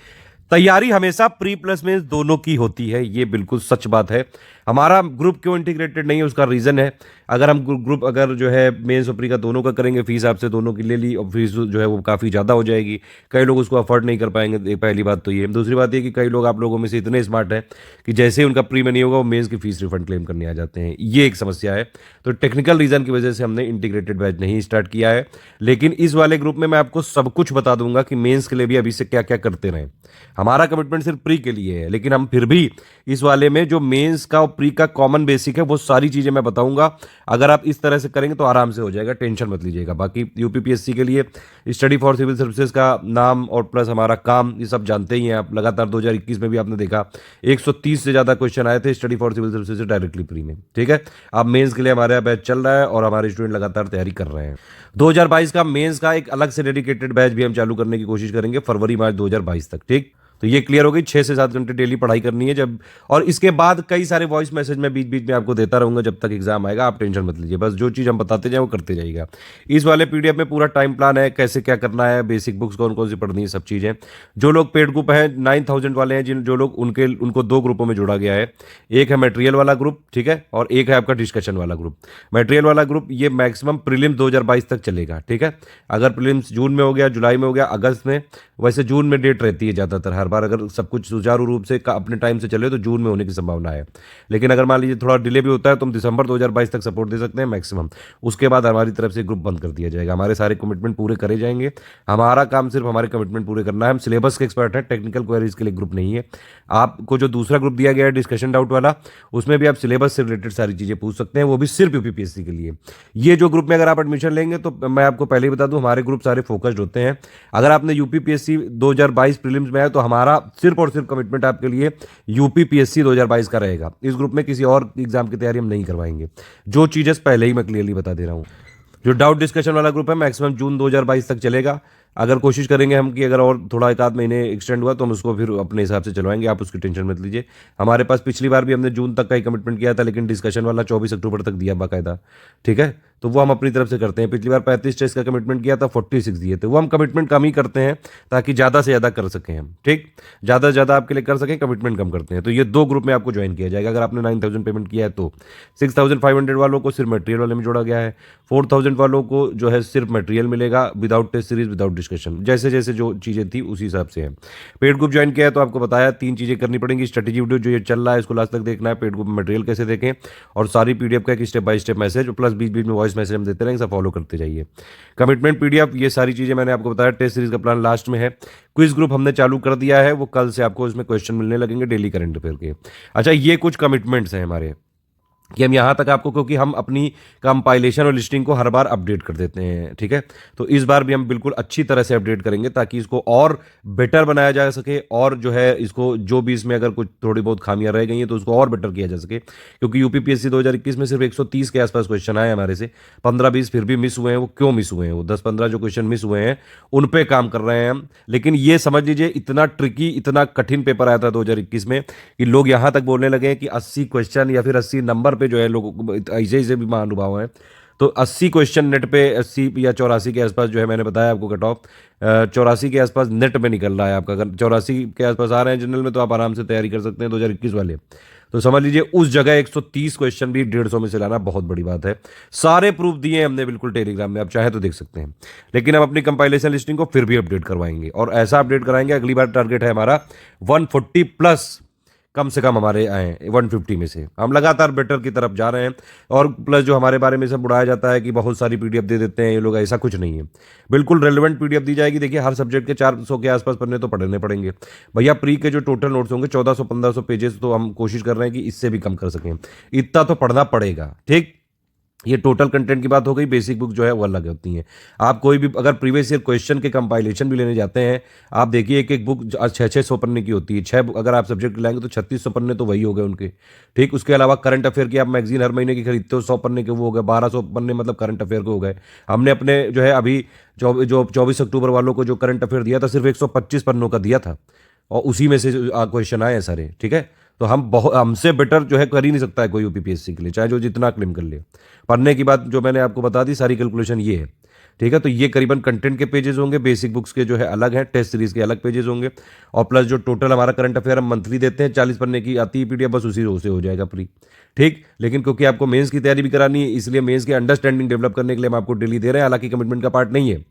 तैयारी हमेशा प्री प्लस मेंस दोनों की होती है, ये बिल्कुल सच बात है। हमारा ग्रुप क्यों इंटीग्रेटेड नहीं है उसका रीजन है, अगर हम ग्रुप अगर जो है मेंस और प्री का दोनों का करेंगे, फीस आपसे दोनों की ले ली और फीस जो है वो काफ़ी ज़्यादा हो जाएगी। कई लोग उसको अफोर्ड नहीं कर पाएंगे, पहली बात तो ये। दूसरी बात ये कि कई लोग आप लोगों में से इतने स्मार्ट हैं कि जैसे ही उनका प्री में नहीं होगा वो मेंस की फीस रिफंड क्लेम करने आ जाते हैं, ये एक समस्या है। तो टेक्निकल रीजन की वजह से हमने इंटीग्रेटेड बैच नहीं स्टार्ट किया है। लेकिन इस वाले ग्रुप में मैं आपको सब कुछ बता दूंगा कि मेंस के लिए भी अभी से क्या क्या करते रहें। हमारा कमिटमेंट सिर्फ प्री के लिए है, लेकिन हम फिर भी इस वाले में जो मेंस का और प्री का कॉमन बेसिक है वो सारी चीजें मैं बताऊंगा। अगर आप इस तरह से करेंगे तो आराम से हो जाएगा, टेंशन मत लीजिएगा। बाकी यूपीपीएससी के लिए स्टडी फॉर सिविल सर्विसेज का नाम और प्लस हमारा काम ये सब जानते ही हैं आप। लगातार 2021 में भी आपने देखा 130 से ज्यादा क्वेश्चन आए थे स्टडी फॉर सिविल सर्विसेज से डायरेक्टली प्री में। ठीक है, अब मेंस के लिए हमारे बैच चल रहा है और हमारे स्टूडेंट लगातार तैयारी कर रहे हैं। 2022 का मेंस का एक अलग से डेडिकेटेड बैच भी हम चालू करने की कोशिश करेंगे फरवरी मार्च 2022 तक। ठीक, तो ये क्लियर हो गई। 6 से 7 घंटे डेली पढ़ाई करनी है जब, और इसके बाद कई सारे वॉइस मैसेज मैं बीच बीच में आपको देता रहूंगा जब तक एग्जाम आएगा। आप टेंशन मत लीजिए, बस जो चीज़ हम बताते जाए वो करते जाइएगा। इस वाले पीडीएफ में पूरा टाइम प्लान है, कैसे क्या करना है, बेसिक बुक्स कौन कौन सी पढ़नी है, सब चीज़ें। जो लोग पेड ग्रुप हैं 9000 वाले हैं, जो लोग उनको 2 ग्रुपों में जोड़ा गया है। एक है मटेरियल वाला ग्रुप, ठीक है, और एक है आपका डिस्कशन वाला ग्रुप। मटेरियल वाला ग्रुप ये मैक्सिमम प्रीलिम्स 2022 तक चलेगा। ठीक है, अगर प्रीलिम्स जून में हो गया, जुलाई में हो गया, अगस्त में, वैसे जून में डेट रहती है ज़्यादातर हर बार। अगर सब कुछ सुचारू रूप से अपने टाइम से चले तो जून में होने की संभावना है। लेकिन अगर मान लीजिए थोड़ा डिले भी होता है तो हम दिसंबर 2022 तक सपोर्ट दे सकते हैं मैक्सिमम। उसके बाद हमारी तरफ से ग्रुप बंद कर दिया जाएगा। हमारे सारे कमिटमेंट पूरे करे जाएंगे। हमारा काम सिर्फ हमारे कमिटमेंट पूरे करना है। हम सिलेबस के एक्सपर्ट हैं, टेक्निकल क्वेरीज के लिए ग्रुप नहीं है। आपको जो दूसरा ग्रुप दिया गया है डिस्कशन डाउट वाला, उसमें भी आप सिलेबस से रिलेटेड सारी चीज़ें पूछ सकते हैं, वो भी सिर्फ यूपीपीएससी के लिए। ये जो ग्रुप में अगर आप एडमिशन लेंगे तो मैं आपको पहले ही बता दूं हमारे ग्रुप सारे फोकस्ड होते हैं। अगर आपने यूपीपीएससी 2022 प्रीलिम्स में है तो हमारा सिर्फ और सिर्फ कमिटमेंट आपके लिए यूपीपीएससी 2022 का रहेगा। इस ग्रुप में किसी और एग्जाम की तैयारी हम नहीं करवाएंगे। जो चीजें पहले ही मैं क्लियरली बता दे रहा हूं। जो डाउट डिस्कशन वाला ग्रुप है मैक्सिमम जून 2022 तक चलेगा। अगर कोशिश करेंगे हम कि अगर और थोड़ा 1-8 महीने एक्सटेंड हुआ तो हम उसको फिर अपने हिसाब से चलवाएंगे, आप उसकी टेंशन मत लीजिए। हमारे पास पिछली बार भी हमने जून तक का ही कमिटमेंट किया था, लेकिन डिस्कशन वाला 24 अक्टूबर तक दिया बाकायदा। ठीक है, तो वो हम अपनी तरफ से करते हैं। पिछली बार 35 टेस्ट का कमिटमेंट किया था, 46 दिए थे। वो हम कमिटमेंट कम ही करते हैं ताकि ज़्यादा से ज़्यादा कर सकें हम। ठीक, ज़्यादा से ज़्यादा आपके लिए कर सकें, कमिटमेंट कम करते हैं। तो ये 2 ग्रुप में आपको ज्वाइन किया जाएगा। अगर आपने 9000 पेमेंट किया है तो 6500 वालों को सिर्फ मटेरियल वाले में जोड़ा गया है। 4000 वालों को जो है सिर्फ मटेरियल मिलेगा without test series, without discussion. जैसे जैसे जो चीज़ें थी उसी हिसाब से है। पेड ग्रुप ज्वाइन किया है तो आपको बताया 3 चीज़ें करनी पड़ेंगी। स्ट्रेटेजी वीडियो जो ये चल रहा है इसको लास्ट तक देखना है, पेड ग्रुप में मटेरियल कैसे देखें, और सारी पीडीएफ का एक step by step message, plus बीच बीच में वॉइस मैसेज हम देते रहेंगे, सब फॉलो करते जाइए। कमिटमेंट पीडीएफ ये सारी चीज़ें मैंने आपको बताया। टेस्ट सीरीज का प्लान लास्ट में है। क्विज ग्रुप हमने चालू कर दिया है, वो कल से आपको उसमें क्वेश्चन मिलने लगेंगे डेली करंट अफेयर के। अच्छा, ये कुछ कमिटमेंट्स हैं हमारे कि हम यहाँ तक आपको, क्योंकि हम अपनी कंपाइलेशन और लिस्टिंग को हर बार अपडेट कर देते हैं। ठीक है, तो इस बार भी हम बिल्कुल अच्छी तरह से अपडेट करेंगे ताकि इसको और बेटर बनाया जा सके, और जो है इसको जो भी इसमें अगर कुछ थोड़ी बहुत खामियां रह गई हैं तो उसको और बेटर किया जा सके। क्योंकि यूपीपीएससी 2021 में सिर्फ 130 के आसपास क्वेश्चन आए हमारे से, 15-20 फिर भी मिस हुए हैं। वो क्यों मिस हुए हैं? वो 10-15 जो क्वेश्चन मिस हुए हैं उन पे काम कर रहे हैं हम। लेकिन ये समझ लीजिए इतना ट्रिकी, इतना कठिन पेपर आया था 2021 में कि लोग यहाँ तक बोलने लगे हैं कि 80 क्वेश्चन या फिर 80 नंबर पे जो है लोग ऐसे भी महानुभाव हैं। तो 80 क्वेश्चन नेट पे, 80 या 84 के आसपास जो है, मैंने बताया आपको कट ऑफ 84 के आसपास नेट में निकल रहा है आपका। अगर 84 के आसपास आ रहे हैं जनरल में तो आप आराम से तैयारी कर सकते हैं 2021 वाले। तो समझ लीजिए उस जगह 130 क्वेश्चन भी 150 में से लाना बहुत बड़ी बात है। सारे प्रूफ दिए हैं हमने बिल्कुल टेलीग्राम में, आप चाहे तो देख सकते हैं। लेकिन हम अपनी कंपाइलेशन लिस्टिंग को फिर भी अपडेट करवाएंगे, और ऐसा अपडेट कराएंगे। अगली बार टारगेट है हमारा 140 प्लस कम से कम हमारे आए 150 में से। हम लगातार बेटर की तरफ जा रहे हैं। और प्लस जो हमारे बारे में सब उड़ाया जाता है कि बहुत सारी पीडीएफ दे देते हैं ये लोग, ऐसा कुछ नहीं है। बिल्कुल रेलेवेंट पीडीएफ दी जाएगी। देखिए हर सब्जेक्ट के 400 के आसपास पन्ने तो पढ़ने पड़ेंगे भैया। प्री के जो टोटल नोट्स होंगे 1400-1500 पेजेस, तो हम कोशिश कर रहे हैं कि इससे भी कम कर सकें। इतना तो पढ़ना पड़ेगा, ठीक। ये टोटल कंटेंट की बात हो गई। बेसिक बुक जो है वो अलग होती हैं। आप कोई भी अगर प्रीवियस ईयर क्वेश्चन के कंपाइलेशन भी लेने जाते हैं, आप देखिए एक एक बुक 600 पन्ने की होती है। अगर आप सब्जेक्ट लाएंगे तो 3600 पन्ने तो वही हो गए उनके, ठीक। उसके अलावा करंट अफेयर की आप मैगजीन हर महीने की खरीदते हो, 100 पन्ने के वो हो गए, 1200 पन्ने मतलब करंट अफेयर के हो गए। हमने अपने जो है अभी जो 24 अक्टूबर वालों को जो करंट अफेयर दिया था सिर्फ 125 पन्नों का दिया था, और उसी में से क्वेश्चन आए हैं सारे, ठीक है। तो हमसे बेटर जो है कर ही नहीं सकता है कोई यूपीपीएससी के लिए, चाहे जो जितना क्लेम कर ले। पढ़ने की बात जो मैंने आपको बता दी, सारी कैलकुलेशन ये है, ठीक है। तो ये करीबन कंटेंट के पेजेस होंगे, बेसिक बुक्स के जो है अलग हैं, टेस्ट सीरीज के अलग पेजेस होंगे, और प्लस जो टोटल हमारा करंट अफेयर हम मंथली देते हैं 40 पन्ने की आती है पीडीएफ, बस उसी से हो जाएगा फ्री, ठीक। लेकिन क्योंकि आपको मेंस की तैयारी भी करानी है, इसलिए मेंस के अंडरस्टैंडिंग डेवलप करने के लिए हम आपको डेली दे रहे हैं। हालांकि कमिटमेंट का पार्ट नहीं है।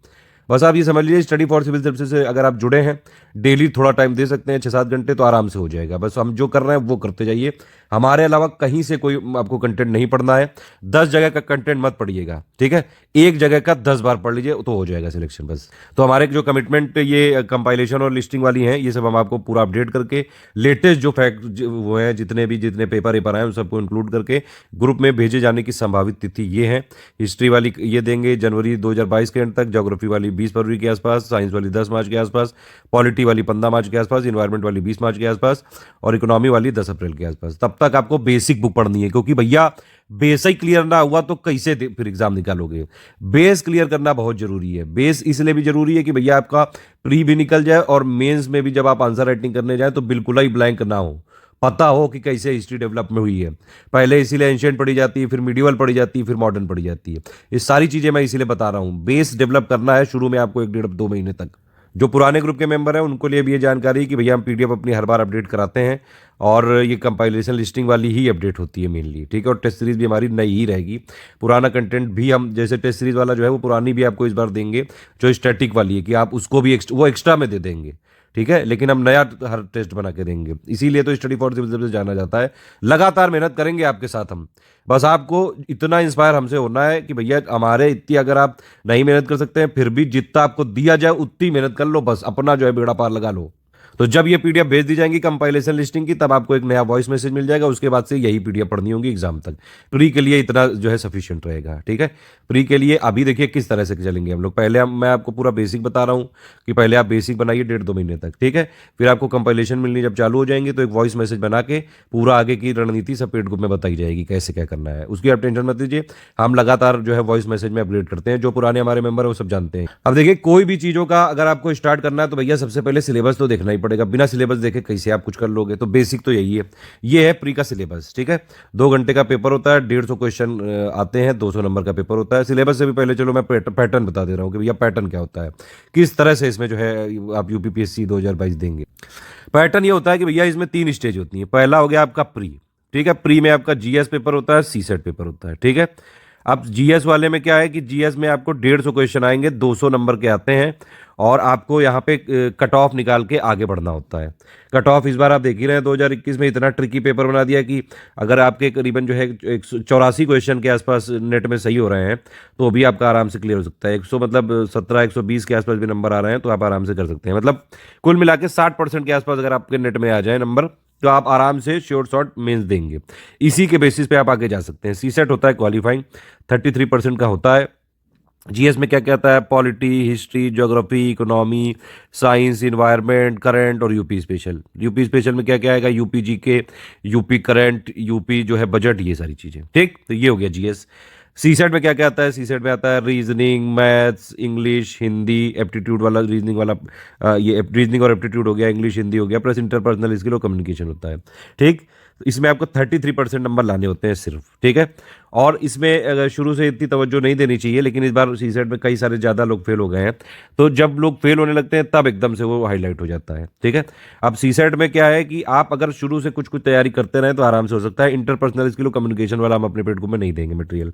बस आप ये समझ लीजिए स्टडी फॉर सिविल सर्विसेज से अगर आप जुड़े हैं, डेली थोड़ा टाइम दे सकते हैं 6-7 घंटे, तो आराम से हो जाएगा। बस हम जो कर रहे हैं वो करते जाइए। हमारे अलावा कहीं से कोई आपको कंटेंट नहीं पढ़ना है। 10 जगह का कंटेंट मत पढ़िएगा, ठीक है। एक जगह का 10 बार पढ़ लीजिए तो हो जाएगा सिलेक्शन बस। तो हमारे जो कमिटमेंट ये कंपाइलेशन और लिस्टिंग वाली हैं, ये सब हम आपको पूरा अपडेट करके लेटेस्ट जो फैक्ट वो हैं, जितने पेपर आए उन सबको इंक्लूड करके ग्रुप में भेजे जाने की संभावित तिथि ये है। हिस्ट्री वाली ये देंगे जनवरी 2022 के एंड तक, ज्योग्राफी वाली 20 फरवरी के आसपास, साइंस वाली 10 मार्च के आसपास, पॉलिटी वाली 15 मार्च के आसपास, इन्वायरमेंट वाली 20 मार्च के आसपास, और इकोनॉमी वाली 10 अप्रैल के आसपास। तब तक आपको बेसिक बुक पढ़नी है, क्योंकि भैया बेस ही क्लियर ना हुआ तो कैसे फिर एग्जाम निकालोगे। बेस क्लियर करना बहुत जरूरी है। बेस इसलिए भी जरूरी है कि भैया आपका प्री भी निकल जाए और मेंस में भी जब आप आंसर राइटिंग करने जाए तो बिल्कुल ही ब्लैंक ना हो, पता हो कि कैसे हिस्ट्री डेवलप में हुई है। पहले इसीलिए एंशिएंट पढ़ी जाती है, फिर मिडिवल पढ़ी जाती है, फिर मॉडर्न पढ़ी जाती है। ये सारी चीजें मैं इसीलिए बता रहा हूं। बेस डेवलप करना है शुरू में आपको 1-1.5-2 महीने तक। जो पुराने ग्रुप के मेंबर हैं उनको लिए भी ये जानकारी कि भैया हम पीडीएफ अपनी हर बार अपडेट कराते हैं, और ये कंपाइलेशन लिस्टिंग वाली ही अपडेट होती है मेनली, ठीक है। और टेस्ट सीरीज भी हमारी नई ही रहेगी। पुराना कंटेंट भी हम जैसे टेस्ट सीरीज वाला जो है वो पुरानी भी आपको इस बार देंगे, जो स्टैटिक वाली है कि आप उसको भी वो एक्स्ट्रा में दे देंगे, ठीक है। लेकिन हम नया हर टेस्ट बना के देंगे। इसीलिए तो स्टडी फॉर सिविल सर्विस जाना जाता है। लगातार मेहनत करेंगे आपके साथ हम। बस आपको इतना इंस्पायर हमसे होना है कि भैया हमारे इतनी अगर आप नहीं मेहनत कर सकते हैं, फिर भी जितना आपको दिया जाए उतनी मेहनत कर लो, बस अपना जो है बेड़ा पार लगा लो। तो जब ये पीडीएफ भेज दी जाएंगी कंपाइलेशन लिस्टिंग की, तब आपको एक नया वॉइस मैसेज मिल जाएगा। उसके बाद से यही पीडीएफ पढ़नी होगी एग्जाम तक। प्री के लिए इतना जो है सफिशिएंट रहेगा, ठीक है। प्री के लिए अभी देखिए किस तरह से चलेंगे हम लोग। पहले मैं आपको पूरा बेसिक बता रहा हूँ कि पहले आप बेसिक बनाइए 1.5-2 महीने तक, ठीक है। फिर आपको कंपाइलेशन मिलनी जब चालू हो जाएंगे तो एक वॉइस मैसेज बना के पूरा आगे की रणनीति सब पेड ग्रुप में बताई जाएगी कैसे क्या करना है। उसकी आप टेंशन मत लीजिए, हम लगातार जो है वॉइस मैसेज में अपडेट करते हैं। जो पुराने हमारे मेंबर है वो सब जानते हैं। अब देखिए कोई भी चीज़ों का अगर आपको स्टार्ट करना है तो भैया सबसे पहले सिलेबस तो देखना ही पड़ेगा। बिना सिलेबस देखे कैसे आप कुछ कर लोगे। तो बेसिक तो यही है। ये है प्री का सिलेबस, ठीक है। 2 घंटे का पेपर होता है, 150 क्वेश्चन आते हैं, 200 नंबर का पेपर होता है। सिलेबस से भी पहले चलो मैं पैटर्न बता दे रहा हूँ कि भैया पैटर्न क्या होता है, किस तरह से इसमें जो है आप यूपीपीएससी 2022 देंगे। पैटर्न ये होता है कि भैया इसमें 3 स्टेज होती है। पहला हो गया आपका प्री, ठीक है। प्री में आपका जीएस पेपर होता है, सीसेट पेपर होता है, ठीक है। अब जीएस वाले में क्या है कि जीएस में आपको 150 क्वेश्चन आएंगे, 200 नंबर के आते हैं, और आपको यहाँ पे कट ऑफ निकाल के आगे बढ़ना होता है। कट ऑफ इस बार आप देख ही रहे हैं 2021 में इतना ट्रिकी पेपर बना दिया कि अगर आपके करीबन जो है 184 क्वेश्चन के आसपास नेट में सही हो रहे हैं तो भी आपका आराम से क्लियर हो सकता है। 117-120 के आसपास भी नंबर आ रहे हैं तो आप आराम से कर सकते हैं। मतलब कुल मिला के 60% के आसपास अगर आपके नेट में आ जाए नंबर तो आप आराम से शॉर्ट मेंस देंगे। इसी के बेसिस पे आप आगे जा सकते हैं। सीसेट होता है क्वालिफाइंग, 33% का होता है। जीएस में क्या क्या आता है, polity, history, geography, economy, science, environment, current और यूपी स्पेशल। यूपी स्पेशल में क्या क्या आएगा, UP GK, UP current, UP जो है बजट, ये सारी चीजें, ठीक। तो ये हो गया जीएस। सीसेट में क्या क्या आता है, सीसेट में आता है reasoning, maths, English, Hindi, aptitude वाला रीजनिंग वाला, ये रीजनिंग और एप्टीट्यूड हो गया, इंग्लिश हिंदी हो गया, प्लस इंटरपर्सनल स्किल और कम्युनिकेशन होता है, ठीक। इसमें आपको 33% नंबर लाने होते हैं सिर्फ, ठीक है। और इसमें अगर शुरू से इतनी तवज्जो नहीं देनी चाहिए, लेकिन इस बार सीसेट में कई सारे ज़्यादा लोग फेल हो गए हैं, तो जब लोग फेल होने लगते हैं तब एकदम से वो हाईलाइट हो जाता है। ठीक है, अब सीसेट में क्या है कि आप अगर शुरू से कुछ कुछ तैयारी करते रहें तो आराम से हो सकता है। इंटरपर्सनल स्किल और कम्युनिकेशन वाला हम अपने पेट को में नहीं देंगे मटेरियल।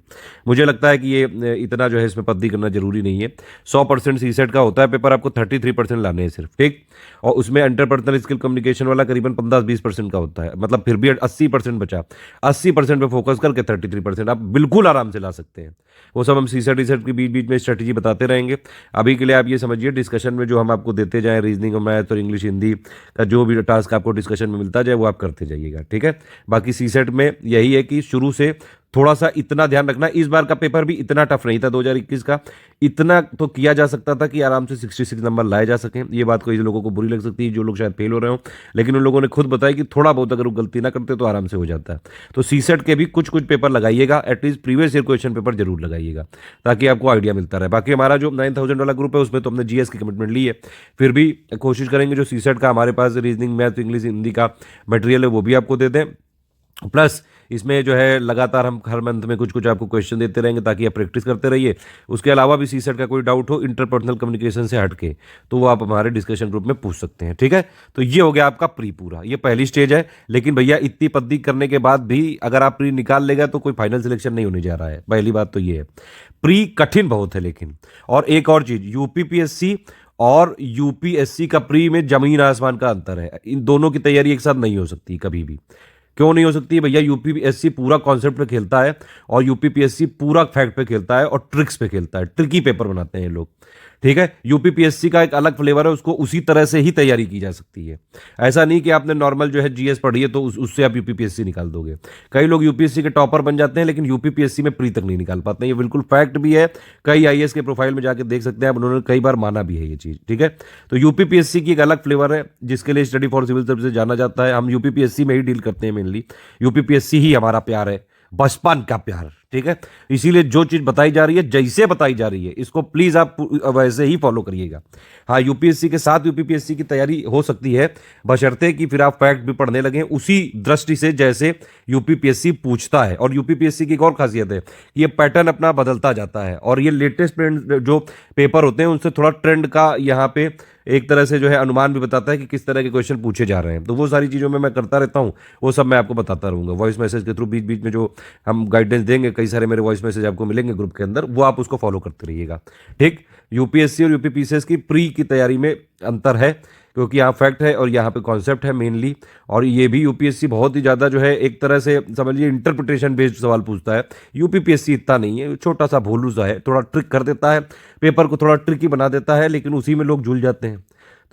मुझे लगता है कि ये इतना जो है इसमें पद्दी करना जरूरी नहीं है। 100% सीसेट का होता है पेपर, आपको 33% लाने हैं सिर्फ। ठीक, और उसमें इंटरपर्सनल स्किल कम्युनिकेशन वाला करीबन 15-20% का होता है, मतलब फिर भी 80% बचा। 80% पे फोकस करके 33% आप बिल्कुल आराम से ला सकते हैं। वो सब हम सीसेट रीसेट के बीच बीच में स्ट्रेटेजी बताते रहेंगे। अभी के लिए आप ये समझिए, डिस्कशन में जो हम आपको देते जाएं, रीजनिंग और मैथ और इंग्लिश हिंदी का जो भी टास्क आपको डिस्कशन में मिलता जाए वो आप करते जाइएगा। ठीक है, बाकी सीसेट में यही है कि शुरू से थोड़ा सा इतना ध्यान रखना। इस बार का पेपर भी इतना टफ नहीं था 2021 का, इतना तो किया जा सकता था कि आराम से 66 नंबर लाए जा सकें। ये बात कोई लोगों को बुरी लग सकती है, जो लोग शायद फेल हो रहे हो, लेकिन उन लोगों ने खुद बताया कि थोड़ा बहुत अगर वो गलती ना करते तो आराम से हो जाता है। तो सीसेट के भी कुछ कुछ पेपर लगाइएगा, at least previous year question paper जरूर लगाइएगा, ताकि आपको आइडिया मिलता रहे। बाकी हमारा जो 9000 वाला ग्रुप है उसमें तो हमने जीएस की कमिटमेंट ली है, फिर भी कोशिश करेंगे जो सीसेट का हमारे पास रीजनिंग मैथ इंग्लिश हिंदी का मटेरियल है वो भी आपको दे दें। प्लस इसमें जो है लगातार हम हर मंथ में कुछ कुछ आपको क्वेश्चन देते रहेंगे ताकि आप प्रैक्टिस करते रहिए। उसके अलावा भी सीसेट का कोई डाउट हो इंटरपर्सनल कम्युनिकेशन से हटके, तो वो आप हमारे डिस्कशन ग्रुप में पूछ सकते हैं। ठीक है, तो ये हो गया आपका प्री पूरा, ये पहली स्टेज है। लेकिन भैया इतनी पद्दी करने के बाद भी अगर आप प्री निकाल लेगा तो कोई फाइनल सिलेक्शन नहीं होने जा रहा है। पहली बात तो ये है, प्री कठिन बहुत है। लेकिन और एक और चीज, यूपीपीएससी और यूपीएससी का प्री में जमीन आसमान का अंतर है। इन दोनों की तैयारी एक साथ नहीं हो सकती कभी भी। क्यों नहीं हो सकती भैया? यूपीपीएससी पूरा कॉन्सेप्ट पे खेलता है और यूपीपीएससी पूरा फैक्ट पे खेलता है और ट्रिक्स पे खेलता है। ट्रिकी पेपर बनाते हैं ये लोग। ठीक है, यूपीपीएससी का एक अलग फ्लेवर है, उसको उसी तरह से ही तैयारी की जा सकती है। ऐसा नहीं कि आपने नॉर्मल जो है जीएस पढ़ी है तो उससे आप यूपीपीएससी निकाल दोगे। कई लोग यूपीएससी के टॉपर बन जाते हैं लेकिन यूपीपीएससी में प्री तक नहीं निकाल पाते हैं। ये बिल्कुल फैक्ट भी है, कई आईएएस के प्रोफाइल में जाके देख सकते हैं आप, उन्होंने कई बार माना भी है ये चीज। ठीक है, तो यूपीपीएससी की एक अलग फ्लेवर है जिसके लिए स्टडी फॉर सिविल सर्विसेज जाना जाता है। हम यूपीपीएससी में ही डील करते हैं मेनली। यूपीपीएससी ही हमारा प्यार है, बचपन का प्यार। ठीक है, इसीलिए जो चीज बताई जा रही है, जैसे बताई जा रही है, इसको प्लीज आप वैसे ही फॉलो करिएगा। हाँ, यूपीएससी के साथ यूपीपीएससी की तैयारी हो सकती है, बशर्ते कि फिर आप फैक्ट भी पढ़ने लगे उसी दृष्टि से जैसे यूपीपीएससी पूछता है। और यूपीपीएससी की एक और खासियत है, ये पैटर्न अपना बदलता जाता है और ये लेटेस्ट जो पेपर होते हैं उनसे थोड़ा ट्रेंड का यहाँ पे एक तरह से जो है अनुमान भी बताता है कि किस तरह के क्वेश्चन पूछे जा रहे हैं। तो वो सारी चीज़ों में मैं करता रहता हूँ, वो सब मैं आपको बताता रहूँगा वॉइस मैसेज के थ्रू। बीच बीच में जो हम गाइडेंस देंगे, कई सारे मेरे वॉइस मैसेज आपको मिलेंगे ग्रुप के अंदर, वो आप उसको फॉलो करते रहिएगा। ठीक, यूपीएससी और यूपीपीसीएस की प्री की तैयारी में अंतर है, क्योंकि यहाँ फैक्ट है और यहाँ पे कॉन्सेप्ट है मेनली। और ये भी यूपीएससी बहुत ही ज़्यादा जो है एक तरह से समझिए इंटरप्रिटेशन बेस्ड सवाल पूछता है। यूपीपीएससी इतना नहीं है, छोटा सा भोलू सा है, थोड़ा ट्रिक कर देता है, पेपर को थोड़ा ट्रिकी बना देता है, लेकिन उसी में लोग झूल जाते हैं।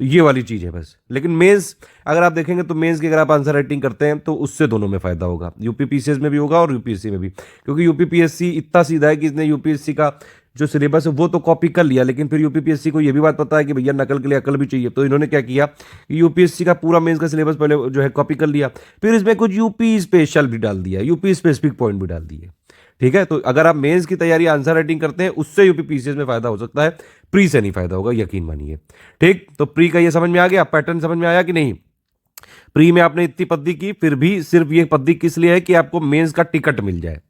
तो ये वाली चीज़ है बस। लेकिन मेंस अगर आप देखेंगे तो मेंस की अगर आप आंसर राइटिंग करते हैं तो उससे दोनों में फ़ायदा होगा, यूपीपीसीएस में भी होगा और यूपीएससी में भी। क्योंकि यूपीपीएससी इतना सीधा है कि इसने यूपीएससी का जो सिलेबस है वो तो कॉपी कर लिया, लेकिन फिर यूपीपीएससी को ये भी बात पता है कि भैया नकल के लिए अकल भी चाहिए। तो इन्होंने क्या किया कि यूपीएससी का पूरा मेंस का सिलेबस पहले जो है कॉपी कर लिया, फिर इसमें कुछ यूपी स्पेशल भी डाल दिया, यूपी स्पेसिफिक पॉइंट भी डाल दिए। ठीक है, तो अगर आप मेंस की तैयारी आंसर राइटिंग करते हैं उससे यूपीपीसीएस में फायदा हो सकता है, प्री से नहीं फायदा होगा, यकीन मानिए। ठीक, तो प्री का ये समझ में आ गया, पैटर्न समझ में आया कि नहीं? प्री में आपने इतनी पद्दी की, फिर भी सिर्फ ये पद्दी किस लिए है कि आपको मेंस का टिकट मिल जाए।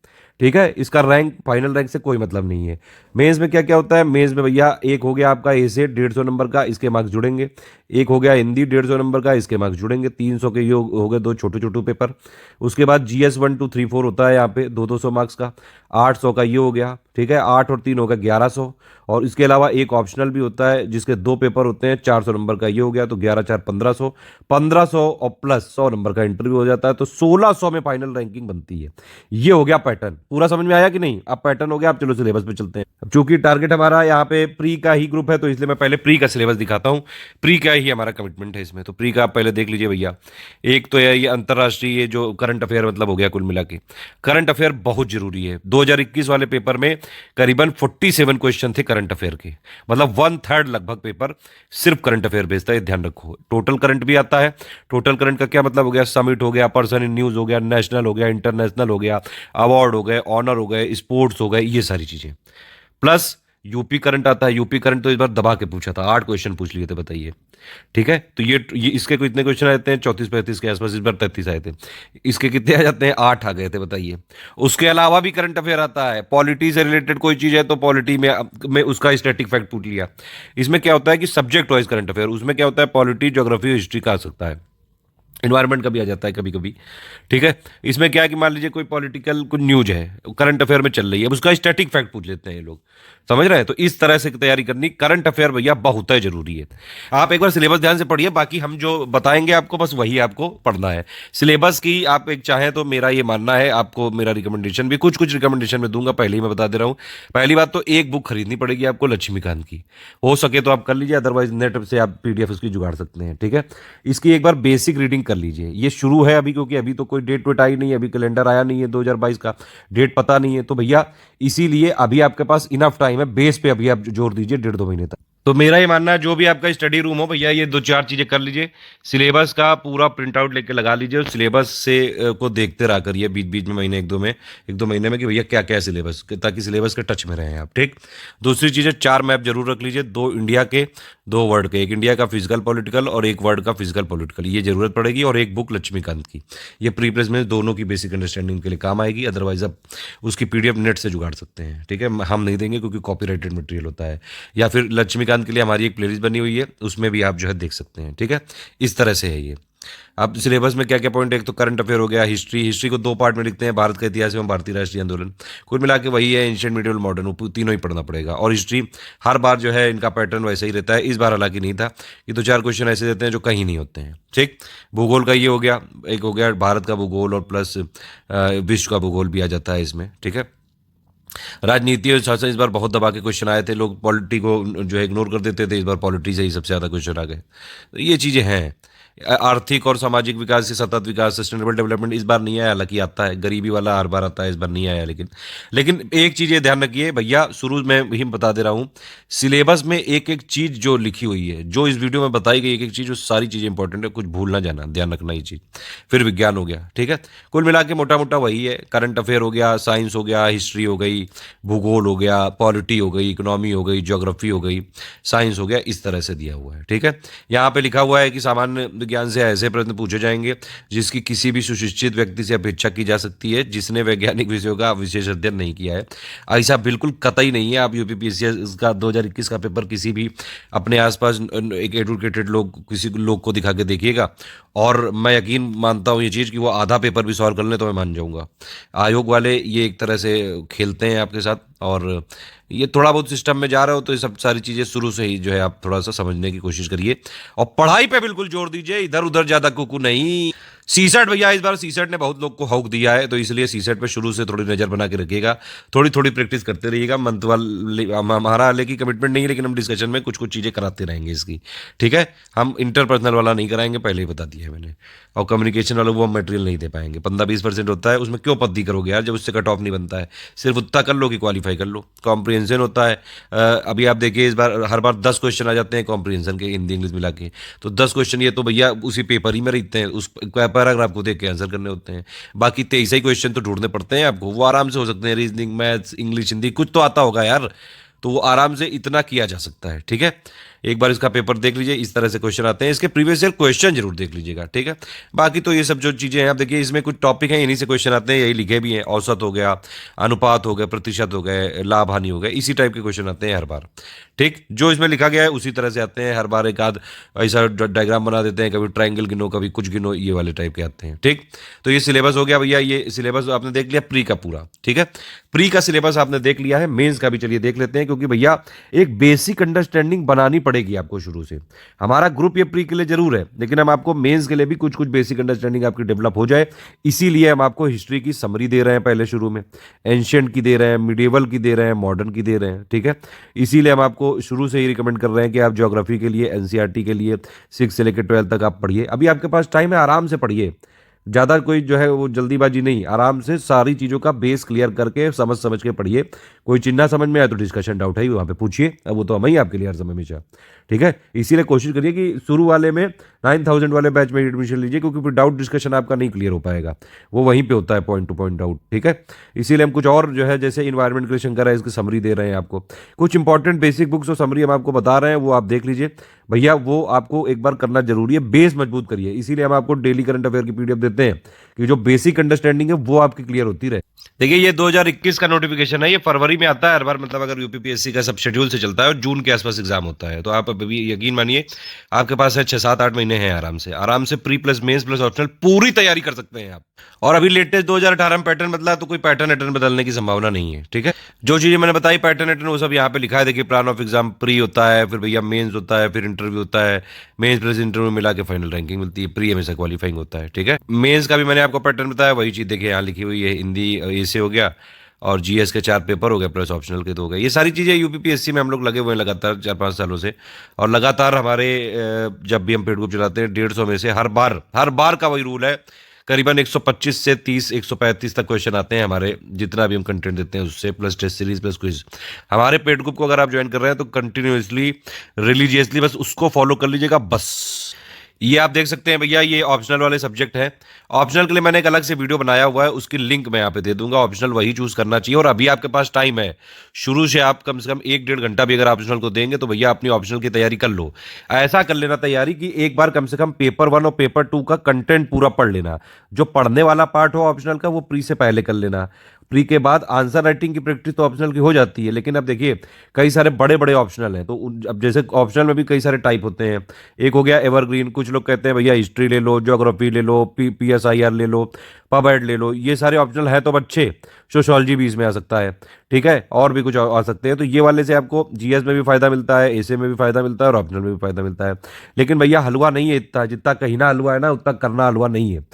ठीक है, इसका रैंक फाइनल रैंक से कोई मतलब नहीं है। मेंस में क्या क्या होता है? मेंस में भैया एक हो गया आपका ए से 150 नंबर का, इसके मार्क्स जुड़ेंगे। एक हो गया हिंदी 150 नंबर का, इसके मार्क्स जुड़ेंगे। 300 के ये हो गए दो छोटे छोटे पेपर। उसके बाद जीएस 1 2 3 4 होता है यहाँ पे 200 मार्क्स का। 800 का ये हो गया। ठीक है, 8 और 3 होगा 1100। और इसके अलावा एक ऑप्शनल भी होता है जिसके 2 पेपर होते हैं, 400 नंबर का ये हो गया, तो 11 4 1500। 1500 और प्लस 100 नंबर का इंटरव्यू हो जाता है, तो 1600 में फाइनल रैंकिंग बनती है। ये हो गया पैटर्न। पूरा समझ में आया कि नहीं? अब पैटर्न हो गया, आप चलो सिलेबस पे चलते हैं। अब चूंकि टारगेट हमारा यहाँ पे प्री का ही ग्रुप है तो इसलिए मैं पहले प्री का सिलेबस दिखाता हूँ। प्री का ही हमारा कमिटमेंट है इसमें, तो प्री का आप पहले देख लीजिए भैया। एक तो ये अंतर्राष्ट्रीय ये जो करंट अफेयर मतलब हो गया, कुल मिला के करंट अफेयर बहुत जरूरी है। 2021 वाले पेपर में करीबन 47 क्वेश्चन थे करंट अफेयर के, मतलब 1/3 लगभग पेपर सिर्फ करंट अफेयर बेस्ड है, ध्यान रखो। टोटल करंट भी आता है। टोटल करंट का क्या मतलब हो गया? समिट हो गया, पर्सन इन न्यूज हो गया, नेशनल हो गया, इंटरनेशनल हो गया, अवार्ड हो गए, ऑनर हो गए, स्पोर्ट्स हो गए, ये सारी चीजें। प्लस यूपी करंट आता है, यूपी करंट तो इस बार दबा के पूछा था, 8 क्वेश्चन पूछ लिए थे, बताइए। ठीक है, तो ये इसके कितने क्वेश्चन आते हैं, 34-35 के आसपास, इस बार 33 आए थे। इसके कितने आ जाते हैं, 8 आ गए थे, बताइए। उसके अलावा भी करंट अफेयर आता है, पॉलिटी से रिलेटेड कोई चीज है तो पॉलिटी में उसका स्टैटिक फैक्ट पूछ लिया। इसमें क्या होता है कि सब्जेक्ट वाइज करंट अफेयर, उसमें क्या होता है, पॉलिटी, ज्योग्राफी, हिस्ट्री का आ सकता है, इन्वायरमेंट का भी आ जाता है कभी कभी। ठीक है, इसमें क्या है कि मान लीजिए कोई पॉलिटिकल कुछ न्यूज है, करंट अफेयर में चल रही है, अब उसका स्टैटिक फैक्ट पूछ लेते हैं ये लोग, समझ रहे हैं। तो इस तरह से तैयारी करनी, करंट अफेयर भैया बहुत है जरूरी है। आप एक बार सिलेबस ध्यान से पढ़िए, बाकी हम जो बताएंगे आपको बस वही आपको पढ़ना है। सिलेबस की आप एक चाहें तो मेरा ये मानना है, आपको मेरा रिकमेंडेशन भी कुछ कुछ रिकमेंडेशन में दूंगा, पहले ही मैं बता दे रहा हूं। पहली बात तो एक बुक खरीदनी पड़ेगी आपको लक्ष्मीकांत की, हो सके तो आप कर लीजिए, अदरवाइज नेट से आप पीडीएफ उसकी जुगाड़ सकते हैं। ठीक है, इसकी एक बार बेसिक रीडिंग कर लीजिए, ये शुरू है अभी, क्योंकि अभी तो कोई डेट वेट आई नहीं है, अभी कैलेंडर आया नहीं है 2022 का, डेट पता नहीं है, तो भैया इसीलिए अभी आपके पास इनफ टाइम है, बेस पे अभी आप जोर दीजिए 1.5-2 महीने तक। तो मेरा ये मानना है, जो भी आपका स्टडी रूम हो भैया, ये 2-4 चीजें कर लीजिए, सिलेबस का पूरा प्रिंट आउट लेके लगा लीजिए, और सिलेबस से को देखते रहा करिए बीच बीच में, महीने 1-2 महीने में कि भैया क्या क्या है सिलेबस, ताकि सिलेबस के टच में रहें आप। ठीक, दूसरी चीज़ है 4 मैप जरूर रख लीजिए, 2 इंडिया के, 2 वर्ल्ड के, एक इंडिया का फिजिकल पॉलिटिकल और एक वर्ल्ड का फिजिकल पॉलिटिकल, ये जरूरत पड़ेगी, और एक बुक लक्ष्मीकांत की, ये प्री प्रेस में दोनों की बेसिक अंडरस्टैंडिंग के लिए काम आएगी, अदरवाइज आप उसकी पीडीएफ नेट से जुगाड़ सकते हैं। ठीक है, हम नहीं देंगे क्योंकि कॉपीराइटेड मटेरियल होता है, या फिर लक्ष्मीकांत के लिए हमारी एक प्लेलिस्ट बनी हुई है, उसमें भी आप जो है देख सकते हैं। ठीक है, इस तरह से है ये। अब सिलेबस में क्या क्या पॉइंट है, एक तो करंट अफेयर हो गया, हिस्ट्री को 2 पार्ट में लिखते हैं, भारत का इतिहास एवं भारतीय राष्ट्रीय आंदोलन, कुल मिला के वही है, एंशिएंट, मिडिवल, मॉडर्न, तीनों ही पढ़ना पड़ेगा। और हिस्ट्री हर बार जो है इनका पैटर्न वैसे ही रहता है, इस बार हालांकि नहीं था, ये 2-4 क्वेश्चन ऐसे देते हैं जो कहीं नहीं होते हैं। ठीक, भूगोल का ये हो गया, एक हो गया भारत का भूगोल, और प्लस विश्व का भूगोल भी आ जाता है इसमें। ठीक है, राजनीति और शासन इस बार बहुत दबा के क्वेश्चन आए थे, लोग पॉलिटी को जो है इग्नोर कर देते थे, इस बार पॉलिटी से ही सबसे ज़्यादा क्वेश्चन आ गए, तो ये चीज़ें हैं। आर्थिक और सामाजिक विकास से सतत विकास, सस्टेनेबल डेवलपमेंट इस बार नहीं आया, हालांकि आता है, गरीबी वाला हर बार आता है, इस बार नहीं आया। लेकिन एक चीज़ ये ध्यान रखिए भैया, शुरू में ही बता दे रहा हूँ, सिलेबस में एक एक चीज़ जो लिखी हुई है, जो इस वीडियो में बताई गई एक एक चीज़, वो सारी चीज़ें इंपॉर्टेंट है, कुछ भूल ना जाना, ध्यान रखना ये चीज़। फिर विज्ञान हो गया। ठीक है, कुल मिला के मोटा मोटा वही है, करंट अफेयर हो गया, साइंस हो गया, हिस्ट्री हो गई, भूगोल हो गया, पॉलिटी हो गई, इकोनॉमी हो गई, ज्योग्राफी हो गई, साइंस हो गया, इस तरह से दिया हुआ है। ठीक है, यहाँ पे लिखा हुआ है कि सामान्य विज्ञान से ऐसे प्रश्न पूछे जाएंगे जिसकी किसी भी सुशिक्षित व्यक्ति से अपेक्षा की जा सकती है जिसने वैज्ञानिक विषयों का विशेष अध्ययन नहीं किया है। ऐसा बिल्कुल कतई नहीं है। आप यूपीपीएससी का 2021 का पेपर किसी भी अपने आसपास एक एडुकेटेड लोग, किसी लोग को दिखा के देखिएगा, और मैं यकीन मानता हूँ ये चीज़ कि वो आधा पेपर भी सॉल्व कर लें तो मैं मान जाऊँगा। आयोग वाले ये एक तरह से खेलते हैं आपके साथ, और ये थोड़ा बहुत सिस्टम में जा रहे हो तो ये सब सारी चीज़ें शुरू से ही जो है आप थोड़ा सा समझने की कोशिश करिए, और पढ़ाई पे बिल्कुल जोर दीजिए, इधर उधर ज़्यादा कुकू नहीं। सीसेट भैया, इस बार सीसेट ने बहुत लोग को हौक दिया है, तो इसलिए सीसेट पे शुरू से थोड़ी नज़र बना के रखिएगा, थोड़ी थोड़ी प्रैक्टिस करते रहिएगा। मंथ वाले हमारा हाले की कमिटमेंट नहीं है, लेकिन हम डिस्कशन में कुछ कुछ चीज़ें कराते रहेंगे इसकी। ठीक है, हम इंटरपर्सनल वाला नहीं कराएंगे, पहले ही बता दिया है मैंने। और कम्युनिकेशन वाला वो हम मटेरियल नहीं दे पाएंगे, 15-20% होता है, उसमें क्यों पद्दी करोगे यार, जब उससे कट ऑफ नहीं बनता है। सिर्फ उतना कर लो कि क्वालिफाई कर लो। कॉम्प्रिहेंशन होता है, अभी आप देखिए इस बार हर बार 10 क्वेश्चन आ जाते हैं कॉम्प्रिहेंशन के, हिंदी इंग्लिश मिला के, तो 10 क्वेश्चन ये तो भैया उसी पेपर ही में रहते हैं, उस पैराग्राफ को देख के आंसर करने होते हैं। बाकी 23 ही क्वेश्चन तो ढूंढने पड़ते हैं आपको, वो आराम से हो सकते हैं, रीजनिंग, मैथ्स, इंग्लिश, हिंदी, कुछ तो आता होगा यार, तो वो आराम से इतना किया जा सकता है। ठीक है, एक बार इसका पेपर देख लीजिए, इस तरह से क्वेश्चन आते हैं, इसके प्रीवियस ईयर क्वेश्चन जरूर देख लीजिएगा। ठीक है, बाकी तो ये सब जो चीज़ें हैं आप देखिए, इसमें कुछ टॉपिक हैं, इन्हीं से क्वेश्चन आते हैं, यही लिखे भी हैं, औसत हो गया, अनुपात हो गया, प्रतिशत हो गए, लाभ हानि हो गया, इसी टाइप के क्वेश्चन आते हैं हर बार। ठीक, जो इसमें लिखा गया है उसी तरह से आते हैं हर बार, एक आध ऐसा डायग्राम बना देते हैं, कभी ट्राइंगल गिनो, कभी कुछ गिनो, ये वाले टाइप के आते हैं। ठीक, तो ये सिलेबस हो गया भैया, ये सिलेबस आपने देख लिया प्री का पूरा। ठीक है, प्री का सिलेबस आपने देख लिया है, मेंस का भी चलिए देख लेते हैं, क्योंकि भैया एक बेसिक अंडरस्टैंडिंग बनानी पड़ेगी आपको शुरू से। हमारा ग्रुप ये प्री के लिए जरूर है, लेकिन हम आपको मेंस के लिए भी कुछ कुछ बेसिक अंडरस्टैंडिंग आपकी डेवलप हो जाए, इसीलिए हम आपको हिस्ट्री की समरी दे रहे हैं पहले शुरू में, एंशिएंट की दे रहे हैं, मिडिवल की दे रहे हैं, मॉडर्न की दे रहे हैं। ठीक है, इसीलिए हम आपको शुरू से ही रिकमेंड कर रहे हैं कि आप ज्योग्राफी के लिए, एनसीईआरटी के लिए 6 से लेकर 12 तक आप पढ़िए। अभी आपके पास टाइम है, आराम से पढ़िए, ज़्यादा कोई जो है वो जल्दीबाजी नहीं, आराम से सारी चीज़ों का बेस क्लियर करके समझ समझ के पढ़िए। कोई चीज़ ना समझ में आए तो डिस्कशन डाउट है वहाँ पे पूछिए, अब वो तो हम ही आपके लिए हर समय हमेशा। ठीक है, इसीलिए कोशिश करिए कि शुरू वाले में 9000 वाले बैच में एडमिशन लीजिए, क्योंकि फिर डाउट डिस्कशन आपका नहीं क्लियर हो पाएगा, वो वहीं पे होता है पॉइंट टू पॉइंट डाउट। ठीक है, इसीलिए हम कुछ और जो है जैसे इन्वायरमेंट क्रिएशन करा है इसकी समरी दे रहे हैं आपको, कुछ इंपॉर्टेंट बेसिक बुक्स और समरी हम आपको बता रहे हैं, वो आप देख लीजिए भैया, वो आपको एक बार करना जरूरी है, बेस मजबूत करिए। इसीलिए हम आपको डेली करंट अफेयर की पीडीएफ देते हैं कि जो बेसिक अंडरस्टैंडिंग है वो आपकी क्लियर होती रहे। देखिए ये 2021 का नोटिफिकेशन है, ये फरवरी में आता है हर बार, मतलब अगर यूपीपीएससी का सब शेड्यूल से चलता है और जून के आसपास एग्जाम होता है, तो आप अभी यकीन मानिए आपके पास है 6-7-8 महीने हैं, आराम से pre plus mains plus optional पूरी तैयारी कर सकते हैं आप। और अभी लेटेस्ट 2018 में पैटर्न बदला है, तो कोई पैटर्न बदलने की संभावना नहीं है। ठीक है, जो चीजें मैंने बताई पैटर्न वो सब यहाँ पे लिखा है, देखिए प्लान ऑफ एग्जाम प्री होता है, फिर भैया मेंस होता है, फिर इंटरव्यू होता है, मेंस प्लस इंटरव्यू मिला के फाइनल रैंकिंग मिलती है, प्री हमेशा क्वालिफाइंग होता है। ठीक है, मेंस का भी मैंने आपको पैटर्न बताया, वही चीज देखिए यहाँ लिखी हुई है, हिंदी ए से हो गया और जीएस के 4 पेपर हो गए प्लस ऑप्शनल के 2 हो गए। ये सारी चीज़ें यूपीपीएससी में हम लोग लगे हुए हैं लगातार 4-5 सालों से, और लगातार हमारे जब भी हम पेड ग्रुप चलाते हैं 150 में से हर बार का वही रूल है, करीबन 125 से 30 135 तक क्वेश्चन आते हैं हमारे, जितना भी हम कंटेंट देते हैं उससे, plus test series plus quiz. हमारे पेड ग्रुप को अगर आप ज्वाइन कर रहे हैं तो कंटिन्यूसली रिलीजियसली बस उसको फॉलो कर लीजिएगा बस। ये आप देख सकते हैं भैया, ये ऑप्शनल वाले सब्जेक्ट है, ऑप्शनल के लिए मैंने एक अलग से वीडियो बनाया हुआ है, उसकी लिंक मैं यहाँ पे दे दूंगा, ऑप्शनल वही चूज करना चाहिए। और अभी आपके पास टाइम है, शुरू से आप कम से कम 1-1.5 घंटा भी अगर ऑप्शनल को देंगे तो भैया अपनी ऑप्शनल की तैयारी कर लो। ऐसा कर लेना तैयारी कि एक बार कम से कम पेपर 1 और पेपर 2 का कंटेंट पूरा पढ़ लेना, जो पढ़ने वाला पार्ट हो ऑप्शनल का वो प्री से पहले कर लेना। प्री के बाद आंसर राइटिंग की प्रैक्टिस तो ऑप्शनल की हो जाती है, लेकिन अब देखिए कई सारे बड़े बड़े ऑप्शनल हैं, तो अब जैसे ऑप्शनल में भी कई सारे टाइप होते हैं। एक हो गया एवरग्रीन, कुछ लोग कहते हैं भैया हिस्ट्री ले लो, ज्योग्राफी ले लो, PSIR ले लो, पबएड ले लो, ये सारे ऑप्शनल है तो अच्छे। सोशोलॉजी भी इसमें आ सकता है, ठीक है, और भी कुछ आ सकते हैं। तो ये वाले से आपको जीएस में भी फायदा मिलता है, एसे में भी फायदा मिलता है और ऑप्शनल में भी फायदा मिलता है। लेकिन भैया हलवा नहीं है इतना, जितना कहना हलवा है ना उतना करना हलवा नहीं है।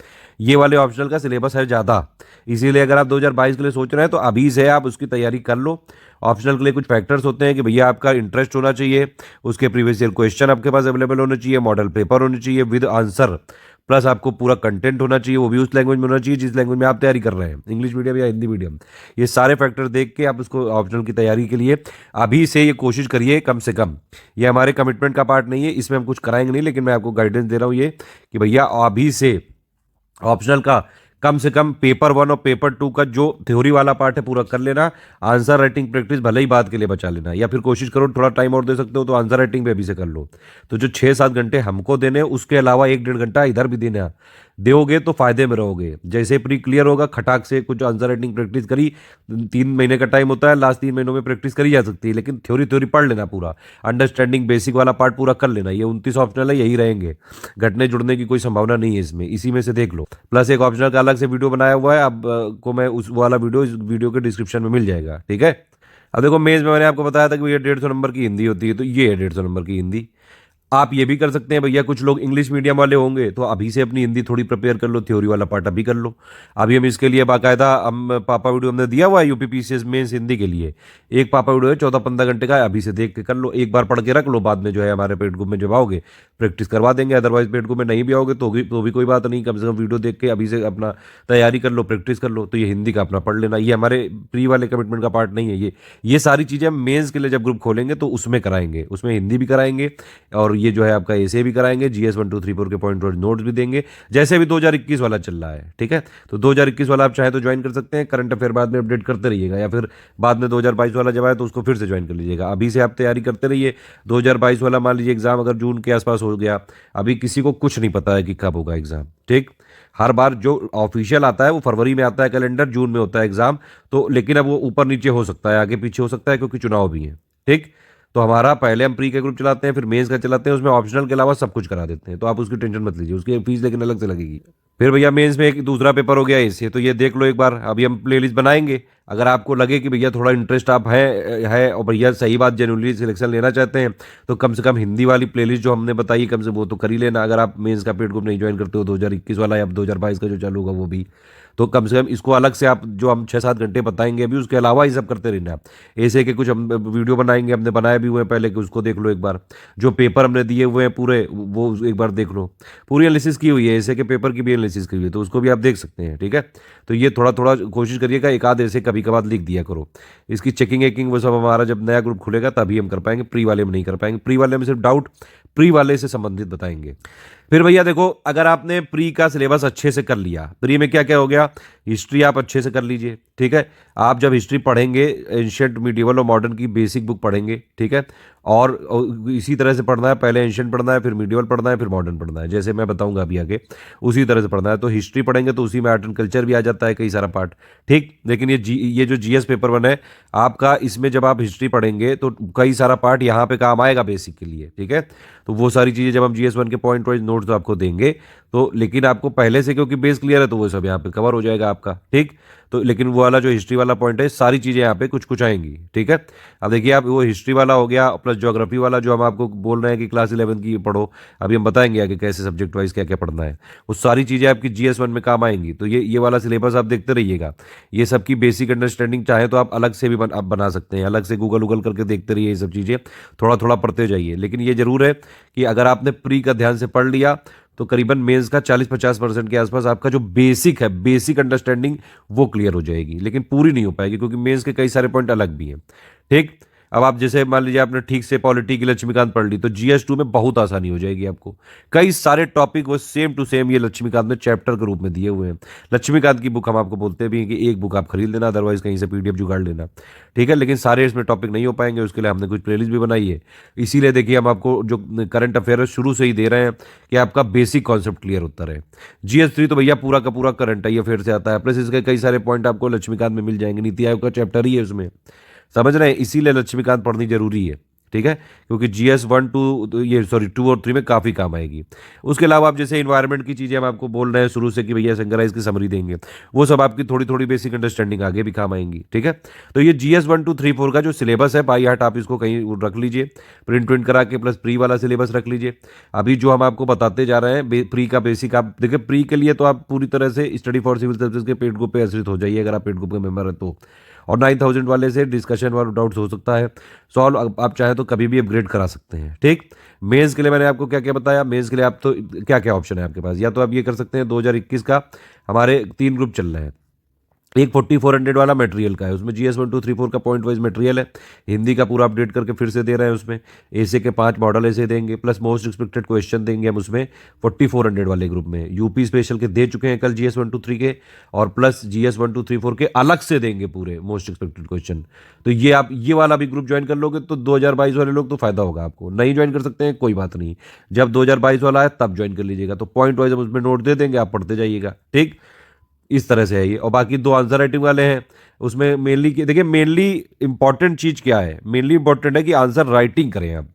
ये वाले ऑप्शनल का सिलेबस है ज़्यादा, इसीलिए अगर आप 2022 के लिए सोच रहे हैं तो अभी से आप उसकी तैयारी कर लो। ऑप्शनल के लिए कुछ फैक्टर्स होते हैं कि भैया आपका इंटरेस्ट होना चाहिए, उसके प्रीवियस ईयर क्वेश्चन आपके पास अवेलेबल होने चाहिए, मॉडल पेपर होने चाहिए विद आंसर, प्लस आपको पूरा कंटेंट होना चाहिए, वो भी उस लैंग्वेज में होना चाहिए जिस लैंग्वेज में आप तैयारी कर रहे हैं, इंग्लिश मीडियम या हिंदी मीडियम। ये सारे फैक्टर देख के आप उसको ऑप्शनल की तैयारी के लिए अभी से ये कोशिश करिए कम से कम। ये हमारे कमिटमेंट का पार्ट नहीं है, इसमें हम कुछ कराएंगे नहीं, लेकिन मैं आपको गाइडेंस दे रहा हूँ ये कि भैया अभी से ऑप्शनल का कम से कम पेपर 1 और पेपर 2 का जो थ्योरी वाला पार्ट है पूरा कर लेना। आंसर राइटिंग प्रैक्टिस भले ही बाद के लिए बचा लेना, या फिर कोशिश करो थोड़ा टाइम और दे सकते हो तो आंसर राइटिंग भी अभी से कर लो। तो जो 6-7 घंटे हमको देने, उसके अलावा 1-1.5 घंटा इधर भी देना, दोगे तो फायदे में रहोगे। जैसे प्री क्लियर होगा खटाक से कुछ आंसर राइटिंग प्रैक्टिस करी, 3 महीने का टाइम होता है, लास्ट 3 महीनों में प्रैक्टिस करी जा सकती है, लेकिन थ्योरी पढ़ लेना, पूरा अंडरस्टैंडिंग बेसिक वाला पार्ट पूरा कर लेना। ये 29 ऑप्शनल है, यही रहेंगे, घटने जुड़ने की कोई संभावना नहीं है इसमें, इसी में से देख लो। प्लस एक ऑप्शनल का अलग से वीडियो बनाया हुआ है, अब को मैं उस वाला वीडियो इस वीडियो के डिस्क्रिप्शन में मिल जाएगा। ठीक है, अब देखो मेंस में मैंने आपको बताया था कि ये 150 नंबर की हिंदी होती है, तो ये है 150 नंबर की हिंदी। आप ये भी कर सकते हैं भैया, कुछ लोग इंग्लिश मीडियम वाले होंगे तो अभी से अपनी हिंदी थोड़ी प्रिपेयर कर लो, थ्योरी वाला पार्ट अभी कर लो। अभी हम इसके लिए बाकायदा हम पापा वीडियो हमने दिया हुआ है यूपीपीसीएस मेंस हिंदी के लिए, एक पापा वीडियो है 14-15 घंटे का है, अभी से देख के कर लो, एक बार पढ़ के रख लो, बाद में जो है हमारे पेड ग्रुप में जब आओगे प्रैक्टिस करवा देंगे। अदरवाइज पेड ग्रुप में नहीं भी आओगे तो भी कोई बात नहीं, कम से कम वीडियो देख के अभी से अपना तैयारी कर लो, प्रैक्टिस कर लो। तो ये हिंदी का अपना पढ़ लेना, ये हमारे प्री वाले कमिटमेंट का पार्ट नहीं है। ये सारी चीज़ें हम मेंस के लिए जब ग्रुप खोलेंगे तो उसमें कराएंगे, उसमें हिंदी भी कराएंगे और ये जो है आपका ऐसे भी कराएंगे, जीएस 1 2 3 4 के पॉइंट नोट्स भी देंगे, जैसे भी 2021 वाला चल रहा है। ठीक है, तो 2021 वाला आप चाहे तो ज्वाइन कर सकते हैं, करंट अफेयर बाद में अपडेट करते रहिएगा, या फिर बाद में 2022 वाला जब आए तो उसको फिर से ज्वाइन कर लीजिएगा। अभी से आप तैयारी करते रहिए। 2022 वाला मान लीजिए एग्जाम अगर जून के आसपास हो गया, अभी किसी को कुछ नहीं पता है कि कब होगा एग्जाम। ठीक, हर बार जो ऑफिशियल आता है वो फरवरी में आता है कैलेंडर, जून में होता है एग्जाम, तो लेकिन अब वो ऊपर नीचे हो सकता है, आगे पीछे हो सकता है, क्योंकि चुनाव भी है। ठीक, तो हमारा पहले हम प्री के ग्रुप चलाते हैं, फिर मेंस का चलाते हैं, उसमें ऑप्शनल के अलावा सब कुछ करा देते हैं, तो आप उसकी टेंशन मत लीजिए, उसकी फीस लेकिन अलग से लगेगी। फिर भैया मेंस में एक दूसरा पेपर हो गया इससे, तो ये देख लो एक बार, अभी हम प्लेलिस्ट बनाएंगे। अगर आपको लगे कि भैया थोड़ा इंटरेस्ट आप है और भैया सही बात जेन्युइनली सिलेक्शन लेना चाहते हैं, तो कम से कम हिंदी वाली प्लेलिस्ट जो हमने बताई कम से वो तो कर ही लेना। अगर आप मेंस का पेड ग्रुप नहीं ज्वाइन करते हो 2021 वाला या 2022 का जो चालू होगा वो भी, तो कम से कम इसको अलग से आप जो हम 6-7 घंटे बताएंगे अभी, उसके अलावा ये सब करते रहना। ऐसे के कुछ हम वीडियो बनाएंगे, हमने बनाए भी हुए हैं पहले, कि उसको देख लो एक बार। जो पेपर हमने दिए हुए हैं पूरे वो एक बार देख लो, पूरी एनालिसिस की हुई है, ऐसे के पेपर की भी एनालिसिस एनालिसिस करी हुई है, तो उसको भी आप देख सकते हैं। ठीक है, तो ये थोड़ा थोड़ा कोशिश करिएगा, एक आध ऐसे कभी कभार लिख दिया करो। इसकी चेकिंग वेकिंग वो सब हमारा जब नया ग्रुप खुलेगा तभी हम कर पाएंगे, प्री वाले में नहीं कर पाएंगे। प्री वाले में सिर्फ डाउट प्री वाले से संबंधित बताएंगे। फिर भैया देखो, अगर आपने प्री का सिलेबस अच्छे से कर लिया, प्री में क्या क्या हो गया, हिस्ट्री आप अच्छे से कर लीजिए। ठीक है, आप जब हिस्ट्री पढ़ेंगे, एंशियंट, मिडिवल और मॉडर्न की बेसिक बुक पढ़ेंगे। ठीक है, और इसी तरह से पढ़ना है, पहले एंशियंट पढ़ना है, फिर मिडिवल पढ़ना है, फिर मॉडर्न पढ़ना है, जैसे मैं बताऊंगा अभी आगे उसी तरह से पढ़ना है। तो हिस्ट्री पढ़ेंगे तो उसी में आर्ट एंड कल्चर भी आ जाता है, कई सारा पार्ट। ठीक, लेकिन ये जो जीएस पेपर 1 है आपका, इसमें जब आप हिस्ट्री पढ़ेंगे तो कई सारा पार्ट यहाँ पे काम आएगा बेसिक के लिए। ठीक है, तो वो सारी चीज़ें जब हम GS1 के पॉइंट वाइज नोट्स तो आपको देंगे, तो लेकिन आपको पहले से क्योंकि बेस क्लियर है तो वो सब यहाँ पे कवर हो जाएगा आपका। ठीक, तो लेकिन वो वाला जो हिस्ट्री वाला पॉइंट है, सारी चीज़ें यहाँ पे कुछ कुछ आएंगी। ठीक है, अब देखिए आप, वो हिस्ट्री वाला हो गया, प्लस ज्योग्राफी वाला जो हम आपको बोल रहे हैं कि क्लास 11 की पढ़ो, अभी हम बताएंगे आगे कैसे सब्जेक्ट वाइज क्या क्या पढ़ना है, वो सारी चीज़ें आपकी GS1 में काम आएंगी। तो ये वाला सिलेबस आप देखते रहिएगा। ये सबकी बेसिक अंडरस्टैंडिंग चाहे तो आप अलग से भी आप बना सकते हैं, अलग से गूगल वूगल करके देखते रहिए, ये सब चीज़ें थोड़ा थोड़ा पढ़ते जाइए। लेकिन ये जरूर है कि अगर आपने प्री का ध्यान से पढ़ लिया तो करीबन मेंस का 40-50% के आसपास आपका जो बेसिक है, बेसिक अंडरस्टैंडिंग वो क्लियर हो जाएगी। लेकिन पूरी नहीं हो पाएगी क्योंकि मेंस के कई सारे पॉइंट अलग भी हैं। ठीक, अब आप जैसे मान लीजिए आपने ठीक से पॉलिटी की लक्ष्मीकांत पढ़ ली तो GS2 में बहुत आसानी हो जाएगी आपको। कई सारे टॉपिक वो सेम टू सेम ये लक्ष्मीकांत में चैप्टर के रूप में दिए हुए हैं। लक्ष्मीकांत की बुक हम आपको बोलते भी हैं कि एक बुक आप खरीद लेना, अदरवाइज कहीं से PDF जुगाड़ लेना। ठीक है, लेकिन सारे इसमें टॉपिक नहीं हो पाएंगे, उसके लिए हमने कुछ प्लेलिस्ट भी बनाई है। इसीलिए देखिए हम आपको जो करंट अफेयर है शुरू से ही दे रहे हैं कि आपका बेसिक कॉन्सेप्ट क्लियर होता रहे। GS3 तो भैया पूरा का पूरा करंट अफेयर से आता है, प्लस इसके कई सारे पॉइंट आपको लक्ष्मीकांत में मिल जाएंगे, नीति आयोग का चैप्टर ही है उसमें, समझ रहे हैं, इसीलिए लक्ष्मीकांत पढ़नी जरूरी है। ठीक है, क्योंकि GS1 2 ये सॉरी 2 और 3 में काफ़ी काम आएगी। उसके अलावा आप जैसे इन्वायरमेंट की चीज़ें हम आपको बोल रहे हैं शुरू से कि भैया संगराइज की समरी देंगे, वो सब आपकी थोड़ी थोड़ी बेसिक अंडरस्टैंडिंग आगे भी काम आएंगी। ठीक है, तो ये GS1 2 3 4 का जो सिलेबस है बाई हार्ट आप इसको कहीं रख लीजिए, प्रिंट करा के, प्लस प्री वाला सिलेबस रख लीजिए। अभी जो हम आपको बताते जा रहे हैं प्री का बेसिक, आप देखिए प्री के लिए तो आप पूरी तरह से स्टडी फॉर सिविल सर्विसेज के पेड ग्रुप पे आश्रित हो जाइए अगर आप पेड ग्रुप के मेंबर है तो। और 9000 वाले से डिस्कशन और डाउट्स हो सकता है सॉल्व, आप चाहे तो कभी भी अपग्रेड करा सकते हैं। ठीक, मेंस के लिए मैंने आपको क्या क्या बताया, मेंस के लिए आप तो क्या क्या ऑप्शन है आपके पास, या तो आप ये कर सकते हैं 2021 का हमारे 3 ग्रुप चल रहे हैं। एक 4400 वाला मटेरियल का है, उसमें GS1 2 3 4 का पॉइंट वाइज मटेरियल है, हिंदी का पूरा अपडेट करके फिर से दे रहे हैं। उसमें ऐसे के 5 मॉडल ऐसे देंगे, प्लस मोस्ट एक्सपेक्टेड क्वेश्चन देंगे हम उसमें 4400 वाले ग्रुप में। यूपी स्पेशल के दे चुके हैं कल GS1 2 3 के, और प्लस GS1 2 3 4 के अलग से देंगे पूरे मोस्ट एक्सपेक्टेड क्वेश्चन। तो ये आप ये वाला भी ग्रुप ज्वाइन कर लोगे तो 2022 वाले लोग तो फायदा होगा आपको। नहीं ज्वाइन कर सकते हैं कोई बात नहीं, जब 2022 वाला है तब ज्वाइन कर लीजिएगा। तो पॉइंट वाइज हम उसमें नोट दे देंगे, आप पढ़ते जाइएगा। ठीक, इस तरह से है ये। और बाकी 2 आंसर राइटिंग वाले हैं, उसमें मेनली देखिए, मेनली इंपॉर्टेंट चीज़ क्या है, मेनली इंपॉर्टेंट है कि आंसर राइटिंग करें आप।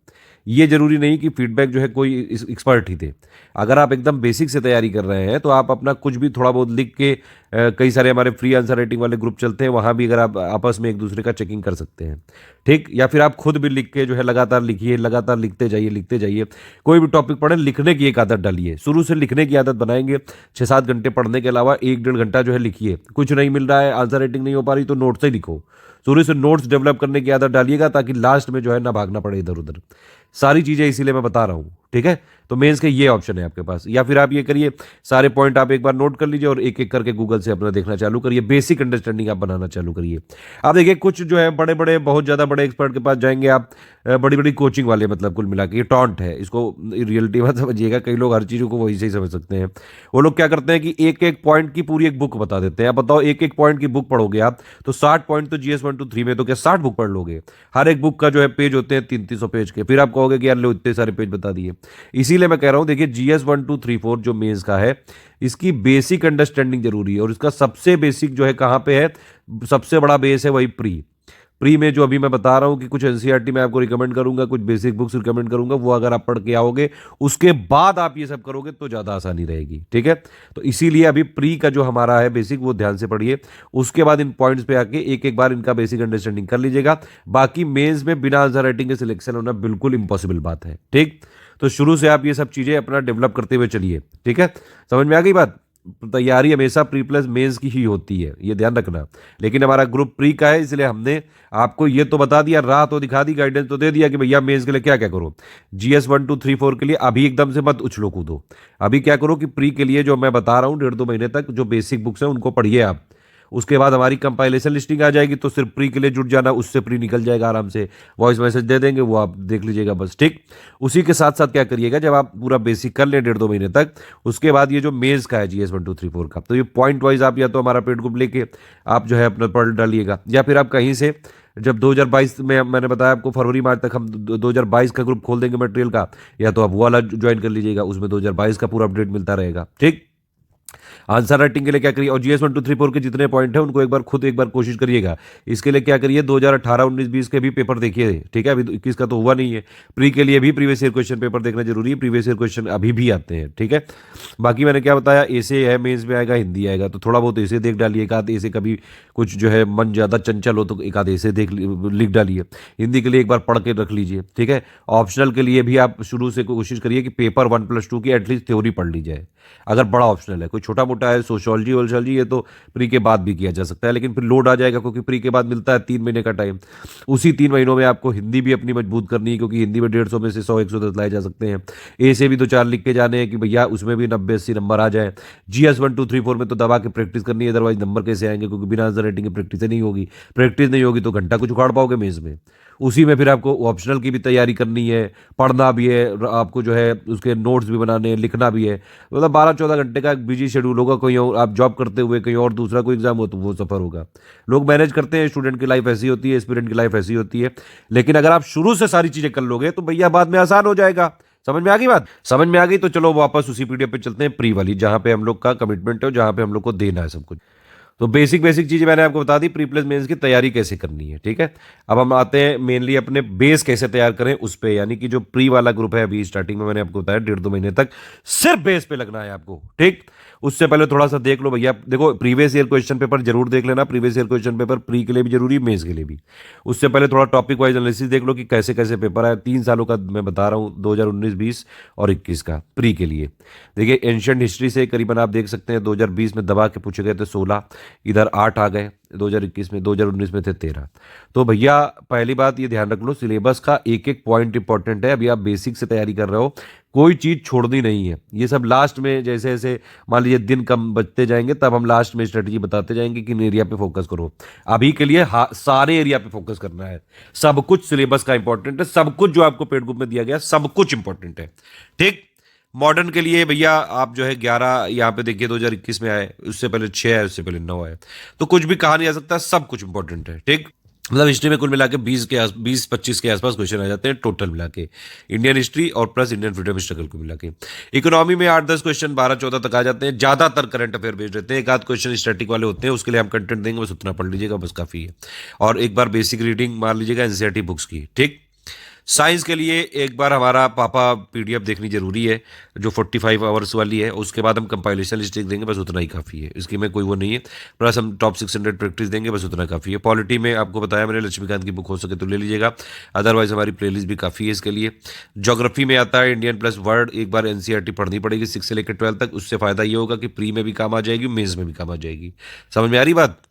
ये जरूरी नहीं कि फीडबैक जो है कोई एक्सपर्ट ही दे। अगर आप एकदम बेसिक से तैयारी कर रहे हैं तो आप अपना कुछ भी थोड़ा बहुत लिख के, कई सारे हमारे फ्री आंसर राइटिंग वाले ग्रुप चलते हैं, वहाँ भी अगर आप आपस में एक दूसरे का चेकिंग कर सकते हैं। ठीक, या फिर आप खुद भी लिख के जो है लगातार लिखिए, लगातार लिखते जाइए, लिखते जाइए। कोई भी टॉपिक पढ़ें, लिखने की एक आदत डालिए, शुरू से लिखने की आदत बनाएंगे। 6-7 घंटे पढ़ने के अलावा 1-1.5 घंटा जो है लिखिए। कुछ नहीं मिल रहा है, आंसर राइटिंग नहीं हो पा रही तो नोट से लिखो, शुरू से नोट्स डेवलप करने की आदत डालिएगा ताकि लास्ट में जो है ना भागना पड़े इधर उधर। सारी चीज़ें इसीलिए मैं बता रहा हूँ। ठीक है, तो मेंस के ये ऑप्शन है आपके पास, या फिर आप ये करिए, सारे पॉइंट आप एक बार नोट कर लीजिए और एक एक करके गूगल से अपना देखना चालू करिए, बेसिक अंडरस्टैंडिंग आप बनाना चालू करिए। आप देखिए कुछ जो है बड़े बड़े, बहुत ज़्यादा बड़े एक्सपर्ट के पास जाएंगे आप, बड़ी बड़ी कोचिंग वाले, मतलब कुल मिला के ये टॉन्ट है, इसको रियलिटी मत समझिएगा। कई लोग हर चीज़ों को वही से ही समझ सकते हैं। वो लोग क्या करते हैं कि एक एक पॉइंट की पूरी एक बुक बता देते हैं। आप बताओ, एक एक पॉइंट की बुक पढ़ोगे आप तो 60 पॉइंट तो GS1 2 3 में, तो क्या 60 बुक पढ़ लोगे? हर एक बुक का जो है पेज होते हैं 300-300 पेज के, फिर आप कहोगे कि यार लो इतने सारे पेज बता दिए। इसीलिए मैं कह रहा हूं, देखिए GS1 2 3 4 जो मेंस का है, इसकी बेसिक अंडरस्टैंडिंग जरूरी है। और इसका सबसे बेसिक जो है कहां पे है, सबसे बड़ा बेस है वही प्री में जो अभी मैं बता रहा हूं कि कुछ एनसीईआरटी में आपको रिकमेंड करूंगा, कुछ बेसिक बुक्स रिकमेंड करूंगा, वो अगर आप पढ़ के आओगे उसके बाद आप ये सब करोगे तो ज़्यादा आसानी रहेगी। ठीक है, तो इसीलिए अभी प्री का जो हमारा है बेसिक वो ध्यान से पढ़िए, उसके बाद इन पॉइंट्स पे आके एक एक बार इनका बेसिक अंडरस्टैंडिंग कर लीजिएगा। बाकी मेंस में बिना आंसर राइटिंग के सिलेक्शन होना बिल्कुल इंपॉसिबल बात है। ठीक, तो शुरू से आप ये सब चीज़ें अपना डेवलप करते हुए चलिए। ठीक है, समझ में आ गई बात? तैयारी हमेशा प्री प्लस मेंस की ही होती है, ये ध्यान रखना। लेकिन हमारा ग्रुप प्री का है, इसलिए हमने आपको ये तो बता दिया, राह तो दिखा दी, गाइडेंस तो दे दिया कि भैया मेंस के लिए क्या क्या करो। GS 1 2 3 4 के लिए अभी एकदम से मत उछलो कूदो। अभी क्या करो कि प्री के लिए जो मैं बता रहा हूँ 1.5-2 महीने तक जो बेसिक बुक्स हैं उनको पढ़िए आप। उसके बाद हमारी कंपाइलेशन लिस्टिंग आ जाएगी, तो सिर्फ प्री के लिए जुट जाना, उससे प्री निकल जाएगा आराम से। वॉइस मैसेज दे देंगे, वो आप देख लीजिएगा बस, ठीक। उसी के साथ साथ क्या करिएगा, जब आप पूरा बेसिक कर लें 1.5-2 महीने तक, उसके बाद ये जो मेंस का है GS 1 2 3 4 का, तो ये पॉइंट वाइज आप या तो हमारा पेड ग्रुप लेके आप जो है अपना पढ़ डालिएगा, या फिर आप कहीं से जब 2022 में मैंने बताया आपको फरवरी मार्च तक हम 2022 का ग्रुप खोल देंगे मटेरियल का, या तो आप वो वाला ज्वाइन कर लीजिएगा, उसमें 2022 का पूरा अपडेट मिलता रहेगा, ठीक। आंसर राइटिंग के लिए क्या करिए, और GS 1 2 3 4 के जितने पॉइंट हैं उनको एक बार कोशिश करिएगा। इसके लिए क्या करिए, 2018 19 20 के भी पेपर देखिए, ठीक है। अभी 21 का तो हुआ नहीं है। प्री के लिए भी प्रीवियस ईयर क्वेश्चन पेपर देखना जरूरी है, प्रीवियस ईयर क्वेश्चन अभी भी आते हैं, ठीक है। बाकी मैंने क्या बताया, ऐसे है, मेंस में आएगा, हिंदी आएगा, तो थोड़ा बहुत ऐसे देख डालिए, एक आध ऐसे, कभी कुछ जो है मन ज़्यादा चंचल हो तो एक आध ऐसे लिख डालिए। हिंदी के लिए एक बार पढ़ के रख लीजिए, ठीक है। ऑप्शनल के लिए भी आप शुरू से कोशिश करिए कि पेपर 1+2 की एटलीस्ट थ्योरी पढ़ ली जाए, अगर बड़ा ऑप्शनल है। कोई छोटा मोटा है सोशियोलॉजी वोशियोलॉजी, ये तो प्री के बाद भी किया जा सकता है, लेकिन फिर लोड आ जाएगा, क्योंकि प्री के बाद मिलता है 3 महीने का टाइम। उसी 3 महीनों में आपको हिंदी भी अपनी मजबूत करनी है, क्योंकि हिंदी में 150 में से 100 110 लाए जा सकते हैं। ए से भी 2-4 लिख के जाने हैं कि भैया उसमें भी 90-80 नंबर आ जाए। GS 1 2 3 4 में तो दबा के प्रैक्टिस करनी है, अदरवाइज नंबर कैसे आएंगे, क्योंकि बिना आंसर राइटिंग की प्रैक्टिस नहीं होगी। प्रैक्टिस नहीं होगी तो घंटा कुछ उखाड़ पाओगे मेज में। उसी में फिर आपको ऑप्शनल की भी तैयारी करनी है, पढ़ना भी है, आपको जो है उसके नोट्स भी बनाने हैं, लिखना भी है। मतलब 12-14 घंटे का एक बिजी शेड्यूल होगा। कोई और आप जॉब करते हुए कहीं और दूसरा कोई एग्जाम हो तो वो सफर होगा। लोग मैनेज करते हैं, स्टूडेंट की लाइफ ऐसी होती है, स्टूडेंट की लाइफ ऐसी होती है। लेकिन अगर आप शुरू से सारी चीजें कर लोगे तो भैया बाद में आसान हो जाएगा। समझ में आ गई बात? समझ में आ गई तो चलो वापस उसी पीडीएफ पे चलते हैं, प्री वाली, जहां पे हम लोग का कमिटमेंट है, जहां पे हम लोग को देना है सब कुछ। तो बेसिक बेसिक चीजें मैंने आपको बता दी, प्री प्लस मेंस की तैयारी कैसे करनी है, ठीक है। अब हम आते हैं मेनली अपने बेस कैसे तैयार करें उस पे, यानी कि जो प्री वाला ग्रुप है, अभी स्टार्टिंग में मैंने आपको बताया 1.5-2 महीने तक सिर्फ बेस पे लगना है आपको, ठीक। उससे पहले थोड़ा सा देख लो भैया, देखो प्रीवियस ईयर क्वेश्चन पेपर जरूर देख लेना। Previous year question paper pre के लिए भी जरूरी, मेंस के लिए भी। उससे पहले थोड़ा टॉपिक वाइज एनालिसिस देख लो कि कैसे कैसे पेपर आए। 3 सालों का मैं बता रहा हूँ, 2019 20 और 21 का प्री के लिए। देखिए एंशिएंट हिस्ट्री से करीबन आप देख सकते हैं 2020 में दबा के पूछे गए थे 16, इधर 8 आ गए 2021 में, 2019 में थे 13। तो भैया पहली बात ये ध्यान रख लो, सिलेबस का एक एक पॉइंट इंपॉर्टेंट है। अभी आप बेसिक से तैयारी कर रहे हो, कोई चीज छोड़नी नहीं है। ये सब लास्ट में, जैसे जैसे मान लीजिए दिन कम बचते जाएंगे तब हम लास्ट में स्ट्रेटजी बताते जाएंगे कि इन एरिया पे फोकस करो। अभी के लिए सारे एरिया पे फोकस करना है। सब कुछ सिलेबस का इंपॉर्टेंट है, सब कुछ जो आपको पेड ग्रुप में दिया गया सब कुछ इंपॉर्टेंट है, ठीक। मॉडर्न के लिए भैया आप जो है 11 यहाँ पे देखिए 2021 में आए, उससे पहले 6 आए, उससे पहले 9 आए, तो कुछ भी कहा नहीं जा सकता, सब कुछ इंपॉर्टेंट है, ठीक। मतलब हिस्ट्री में कुल मिला के 20-25 के आसपास क्वेश्चन आ जाते हैं टोटल मिला के, इंडियन हिस्ट्री और प्लस इंडियन फ्रीडम स्ट्रगल को मिला के। इकोनॉमी में 8-10 क्वेश्चन 12-14 तक आ जाते हैं, ज्यादातर करंट अफेयर बेस्ड रहते हैं। एक आध क्वेश्चन स्टैटिक वाले होते हैं, उसके लिए हम कंटेंट देंगे, बस उतना पढ़ लीजिएगा, बस काफी है। और एक बार बेसिक रीडिंग मार लीजिएगा एनसीईआरटी बुक्स की, ठीक। साइंस के लिए एक बार हमारा पापा पीडीएफ देखनी जरूरी है, जो 45 आवर्स वाली है। उसके बाद हम कंपाइलेशन लिस्ट देंगे, बस उतना ही काफ़ी है, इसकी में कोई वो नहीं है। प्लस हम टॉप 600 प्रैक्टिस देंगे, बस उतना काफ़ी है। पॉलिटी में आपको बताया मैंने, लक्ष्मीकांत की बुक हो सके तो ले लीजिएगा, अदरवाइज हमारी प्लेलिस्ट भी काफ़ी है इसके लिए। ज्योग्राफी में आता है इंडियन प्लस वर्ल्ड, एक बार एनसीईआरटी पढ़नी पड़ेगी 6 से लेकर 12 तक। उससे फ़ायदा ये होगा कि प्री में भी काम आ जाएगी, मेंस में भी काम आ जाएगी। समझ में आ रही बात?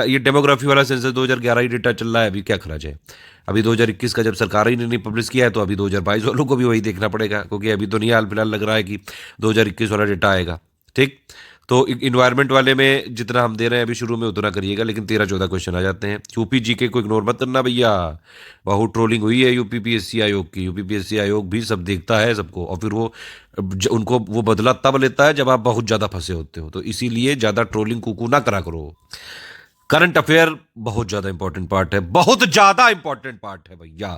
ये डेमोग्राफी वाला सेंसस 2011 ही डेटा चल रहा है, अभी क्या खराज है। अभी 2021 का जब सरकार ही ने पब्लिश किया है तो अभी 2022 वालों को भी वही देखना पड़ेगा, क्योंकि अभी तो नहीं हाल फिलहाल लग रहा है कि 2021 वाला डेटा आएगा, ठीक। तो इन्वायरमेंट वाले में जितना हम दे रहे हैं अभी शुरू में उतना करिएगा, लेकिन 13-14 क्वेश्चन आ जाते हैं। यूपी जीके को इग्नोर मत करना भैया, बहुत ट्रोलिंग हुई है यूपीपीएससी आयोग की। यूपीपीएससी आयोग भी सब देखता है सबको, और फिर वो उनको वो बदला तब लेता है जब आप बहुत ज़्यादा फंसे होते हो। तो इसीलिए ज़्यादा ट्रोलिंग कुकू ना करा करो। करंट अफेयर बहुत ज्यादा इंपॉर्टेंट पार्ट है, बहुत ज्यादा इंपॉर्टेंट पार्ट है भैया।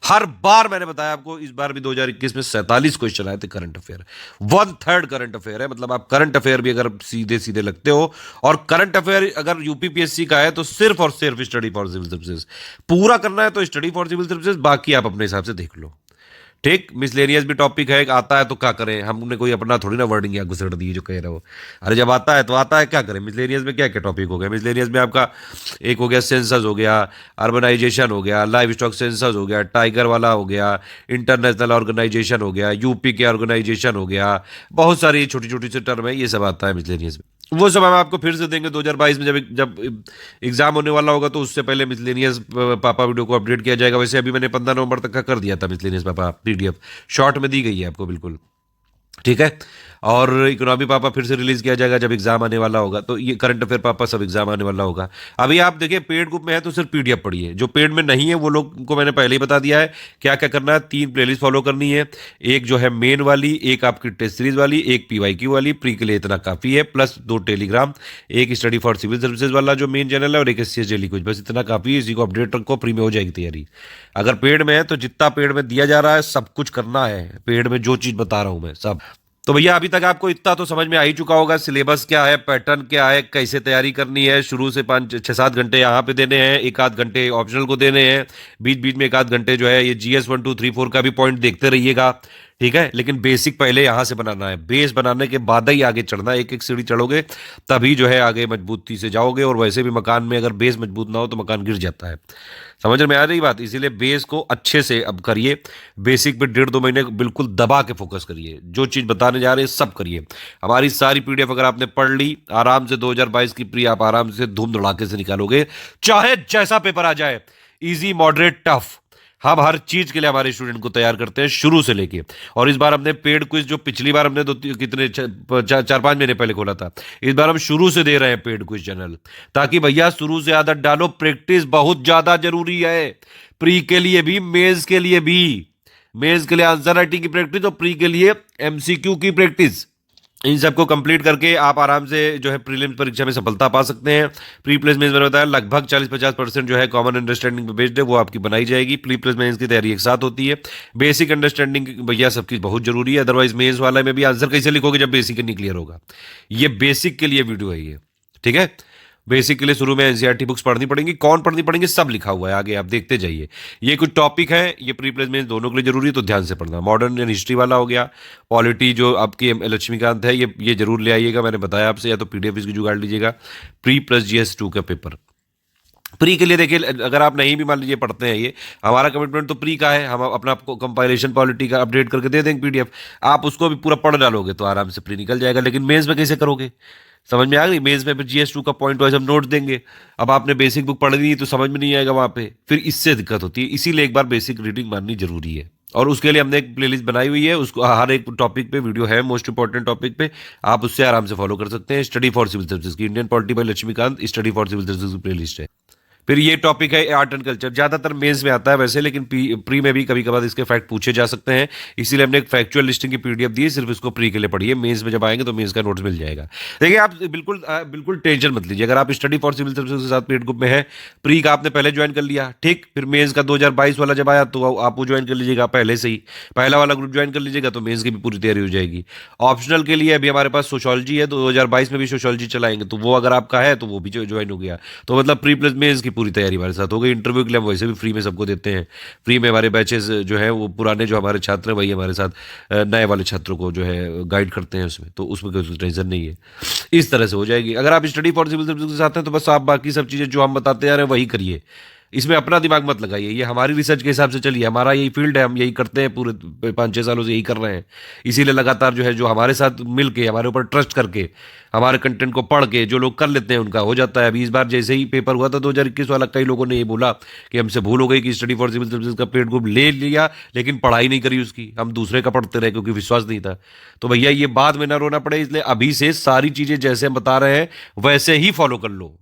हर बार मैंने बताया आपको, इस बार भी 2021 में 47 क्वेश्चन आए थे करंट अफेयर, 1/3 करंट अफेयर है। मतलब आप करंट अफेयर भी अगर सीधे सीधे लगते हो, और करंट अफेयर अगर यूपीपीएससी का है तो सिर्फ और सिर्फ स्टडी फॉर सिविल सर्विसेज पूरा करना है, तो स्टडी फॉर सिविल सर्विसेज, बाकी आप अपने हिसाब से देख लो, ठीक, मिसलेनियस भी टॉपिक है, आता है तो क्या करें, हमने कोई अपना थोड़ी ना वर्डिंग या घुसेड़ दी जो कह रहे हो। अरे जब आता है तो आता है, क्या करें। मिसलेनियस में क्या क्या टॉपिक हो गया, मिसलेनियस में आपका एक हो गया सेंसस हो गया, अर्बनाइजेशन हो गया, लाइव स्टॉक सेंसस हो गया, टाइगर वाला हो गया, इंटरनेशनल ऑर्गेनाइजेशन हो गया, यूपी के ऑर्गेनाइजेशन हो गया, बहुत सारी छोटी छोटी सी टर्म है, ये सब आता है मिसलेनियस में। वो सब हम आपको फिर से देंगे 2022 में, जब जब एग्जाम होने वाला होगा तो उससे पहले मिसलेनियस पापा वीडियो को अपडेट किया जाएगा। वैसे अभी मैंने 15 नवंबर तक का कर दिया था मिसलेनियस पापा पीडीएफ, शॉर्ट में दी गई है आपको बिल्कुल, ठीक है। और इकोनॉमी पापा फिर से रिलीज किया जाएगा जब एग्जाम आने वाला होगा, तो ये करंट अफेयर पापा सब एग्जाम आने वाला होगा। अभी आप देखिए पेड ग्रुप में है तो सिर्फ पीडीएफ पढ़िए, जो पेड में नहीं है वो लोग को मैंने पहले ही बता दिया है क्या क्या करना है। 3 प्लेलिस्ट फॉलो करनी है, एक जो है मेन वाली, एक आपकी टेस्ट सीरीज वाली, एक पीवाईक्यू वाली। प्री के लिए इतना काफी है, प्लस 2 टेलीग्राम, एक स्टडी फॉर सिविल सर्विसेज वाला जो मेन चैनल है, और एक एससीएस डेली कुछ, बस इतना काफी है। इसी को अपडेट रखो, फ्री में हो जाएगी तैयारी। अगर पेड में है तो जितना पेड में दिया जा रहा है सब कुछ करना है, पेड में जो चीज बता रहा हूं मैं सब। तो भैया अभी तक आपको इतना तो समझ में आ ही चुका होगा, सिलेबस क्या है, पैटर्न क्या है, कैसे तैयारी करनी है। शुरू से 5-6-7 घंटे यहाँ पे देने हैं, 1-8 घंटे ऑप्शनल को देने हैं, बीच बीच में 1-8 घंटे जो है ये जीएस 1 2 3 4 का भी पॉइंट देखते रहिएगा, ठीक है। लेकिन बेसिक पहले यहाँ से बनाना है, बेस बनाने के बाद ही आगे चढ़ना है। एक एक सीढ़ी चढ़ोगे तभी जो है आगे मजबूती से जाओगे। और वैसे भी मकान में अगर बेस मजबूत ना हो तो मकान गिर जाता है, समझ में आ रही बात। इसीलिए बेस को अच्छे से अब करिए, बेसिक पे 1.5-2 महीने बिल्कुल दबा के फोकस करिए, जो चीज बताने जा रहे हैं सब करिए। हमारी सारी पीडीएफ अगर आपने पढ़ ली आराम से 2022 की प्री आप आराम से धूम धड़ाके से निकालोगे, चाहे जैसा पेपर आ जाए, इजी मॉडरेट टफ। हम हर चीज के लिए हमारे स्टूडेंट को तैयार करते हैं शुरू से लेके। और इस बार हमने पेड क्विज जो पिछली बार हमने 4-5 महीने पहले खोला था, इस बार हम शुरू से दे रहे हैं पेड क्विज चैनल, ताकि भैया शुरू से आदत डालो। प्रैक्टिस बहुत ज्यादा जरूरी है, प्री के लिए भी, मेंस के लिए भी। मेंस के लिए आंसर राइटिंग की प्रैक्टिस और प्री के लिए एमसीक्यू की प्रैक्टिस। इन सबको कंप्लीट करके आप आराम से जो है प्रीलिम्स परीक्षा में सफलता पा सकते हैं। प्री प्लेस मेंस मैंने बताया लगभग 40-50% जो है कॉमन अंडरस्टैंडिंग पे बेस्ड है, वो आपकी बनाई जाएगी। प्री प्लेस मेंस की तैयारी एक साथ होती है। बेसिक अंडरस्टैंडिंग भैया सबकी बहुत जरूरी है, अदरवाइज मेंस वाला में भी आंसर कैसे लिखोगे जब बेसिक नहीं क्लियर होगा। ये बेसिक के लिए वीडियो है ये, ठीक है। बेसिक के लिए शुरू में एनसीईआरटी बुक्स पढ़नी पड़ेंगी, कौन पढ़नी पड़ेंगी सब लिखा हुआ है आगे, आप देखते जाइए। ये कुछ टॉपिक है, ये प्री प्लेस में दोनों के लिए जरूरी है, तो ध्यान से पढ़ना। मॉडर्न एंड हिस्ट्री वाला हो गया, पॉलिटी जो आपकी लक्ष्मीकांत है ये जरूर ले आइएगा, मैंने बताया आपसे, या तो पीडीएफ इसकी जुगाड़ लीजिएगा। प्री प्लस जीएस 2 का पेपर प्री के लिए देखिए, अगर आप नहीं भी मान लीजिए पढ़ते हैं, ये हमारा कमिटमेंट तो प्री का है, हम अपना आपको कंपाइलेशन पॉलिटी का अपडेट करके दे देंगे पीडीएफ, आप उसको भी पूरा पढ़ डालोगे तो आराम से प्री निकल जाएगा। लेकिन मेंस में कैसे करोगे, समझ में आ गई। मेंस में फिर जीएस 2 का पॉइंट वाइज हम नोट देंगे। अब आपने बेसिक बुक पढ़ ली तो समझ में नहीं आएगा वहां पे, फिर इससे दिक्कत होती है। इसीलिए एक बार बेसिक रीडिंग माननी जरूरी है, और उसके लिए हमने एक प्लेलिस्ट बनाई हुई है, उसको हर एक टॉपिक पे वीडियो है, मोस्ट इंपॉर्टेंट टॉपिक पे आप उससे आराम से फॉलो कर सकते हैं। स्टडी फॉर सिविल सर्विसेज की Indian polity by Laxmikanth, study for civil services की प्लेलिस्ट है। फिर ये टॉपिक है आर्ट एंड कल्चर, ज्यादातर मेंस में आता है वैसे, लेकिन प्री में भी कभी कभार इसके फैक्ट पूछे जा सकते हैं, इसीलिए हमने एक फैक्चुअल लिस्टिंग की पीडीएफ दी है, सिर्फ इसको प्री के लिए पढ़िए। मेंस में जब आएंगे तो मेंस का नोट्स मिल जाएगा। देखिए आप बिल्कुल टेंशन मत लीजिए, अगर आप स्टडी फॉर सिविल सर्विसेज के साथ पेड ग्रुप में है, प्री का आपने पहले ज्वाइन कर लिया, ठीक, फिर मेंस का 2022 वाला जब आया तो आप वो ज्वाइन कर लीजिएगा पहले से ही, पहला वाला ग्रुप ज्वाइन कर लीजिएगा तो मेंस की भी पूरी तैयारी हो जाएगी। ऑप्शनल के लिए अभी हमारे पास सोशोलॉजी है, 2022 में भी सोशोलॉजी चलाएंगे, तो वो अगर आपका है तो वो भी ज्वाइन हो गया, तो मतलब प्री प्लस मेंस की पूरी तैयारी हमारे साथ हो गई। इंटरव्यू के लिए हम वैसे भी फ्री में सबको देते हैं, फ्री में हमारे बैचेस जो है वो पुराने जो हमारे छात्र हैं वही हमारे साथ नए वाले छात्रों को जो है गाइड करते हैं उसमें, तो उसमें कोई टेंशन नहीं है, इस तरह से हो जाएगी। अगर आप स्टडी फॉर सिविल सर्विसेज के साथ हैं तो बस आप बाकी सब चीज़ें जो हम बताते आ रहे हैं वही करिए, इसमें अपना दिमाग मत लगाइए। ये हमारी रिसर्च के हिसाब से चलिए, हमारा यही फील्ड है, हम यही करते हैं, पूरे 5-6 सालों से यही कर रहे हैं। इसीलिए लगातार जो है जो हमारे साथ मिल के, हमारे ऊपर ट्रस्ट करके, हमारे कंटेंट को पढ़ के जो लोग कर लेते हैं उनका हो जाता है। अभी इस बार जैसे ही पेपर हुआ था 2021 वाला, कई लोगों ने ये बोला कि हमसे भूल हो गई कि स्टडी फॉर सिविल सर्विसेज का पेड ग्रुप ले लिया लेकिन पढ़ाई नहीं करी उसकी, हम दूसरे का पढ़ते रहे क्योंकि विश्वास नहीं था। तो भैया ये बाद में ना रोना पड़े, इसलिए अभी से सारी चीजें जैसे हम बता रहे हैं वैसे ही फॉलो कर लो।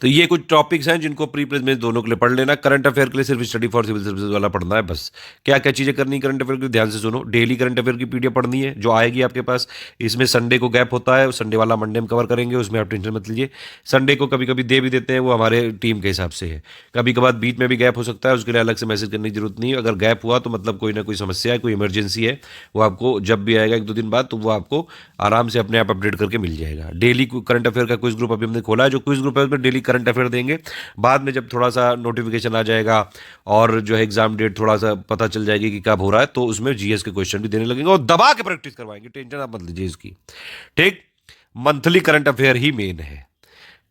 तो ये कुछ टॉपिक्स हैं जिनको प्री प्लेस में दोनों के लिए पढ़ लेना। करंट अफेयर के लिए सिर्फ स्टडी फॉर सिविल सर्विसेज वाला पढ़ना है बस। क्या क्या चीजें करनी करंट अफेयर के लिए, ध्यान से सुनो। डेली करंट अफेयर की पीडीएफ पढ़नी है जो आएगी आपके पास, इसमें संडे को गैप होता है, संडे वाला मंडे मंडे में कवर करेंगे, उसमें आप टेंशन मत लीजिए। संडे को कभी कभी दे भी देते हैं, वो हमारे टीम के हिसाब से है। कभी कभार बीच में भी गैप हो सकता है, उसके लिए अलग से मैसेज करने की जरूरत नहीं है। अगर गैप हुआ तो मतलब कोई ना कोई समस्या है, कोई इमरजेंसी है, वो आपको जब भी आएगा 1-2 दिन बाद, तो वो आपको आराम से अपने आप अपडेट करके मिल जाएगा। डेली करंट अफेयर का क्विज ग्रुप अभी हमने खोला है, जो क्विज ग्रुप है उसमें डेली करंट अफेयर देंगे। बाद में जब थोड़ा सा नोटिफिकेशन आ जाएगा और जो है एग्जाम डेट थोड़ा सा पता चल जाएगी कि कब हो रहा है, तो उसमें जीएस के क्वेश्चन भी देने लगेंगे और दबा के प्रैक्टिस करवाएंगे, टेंशन आप मत लीजिए इसकी। ठीक, मंथली करंट अफेयर ही मेन है।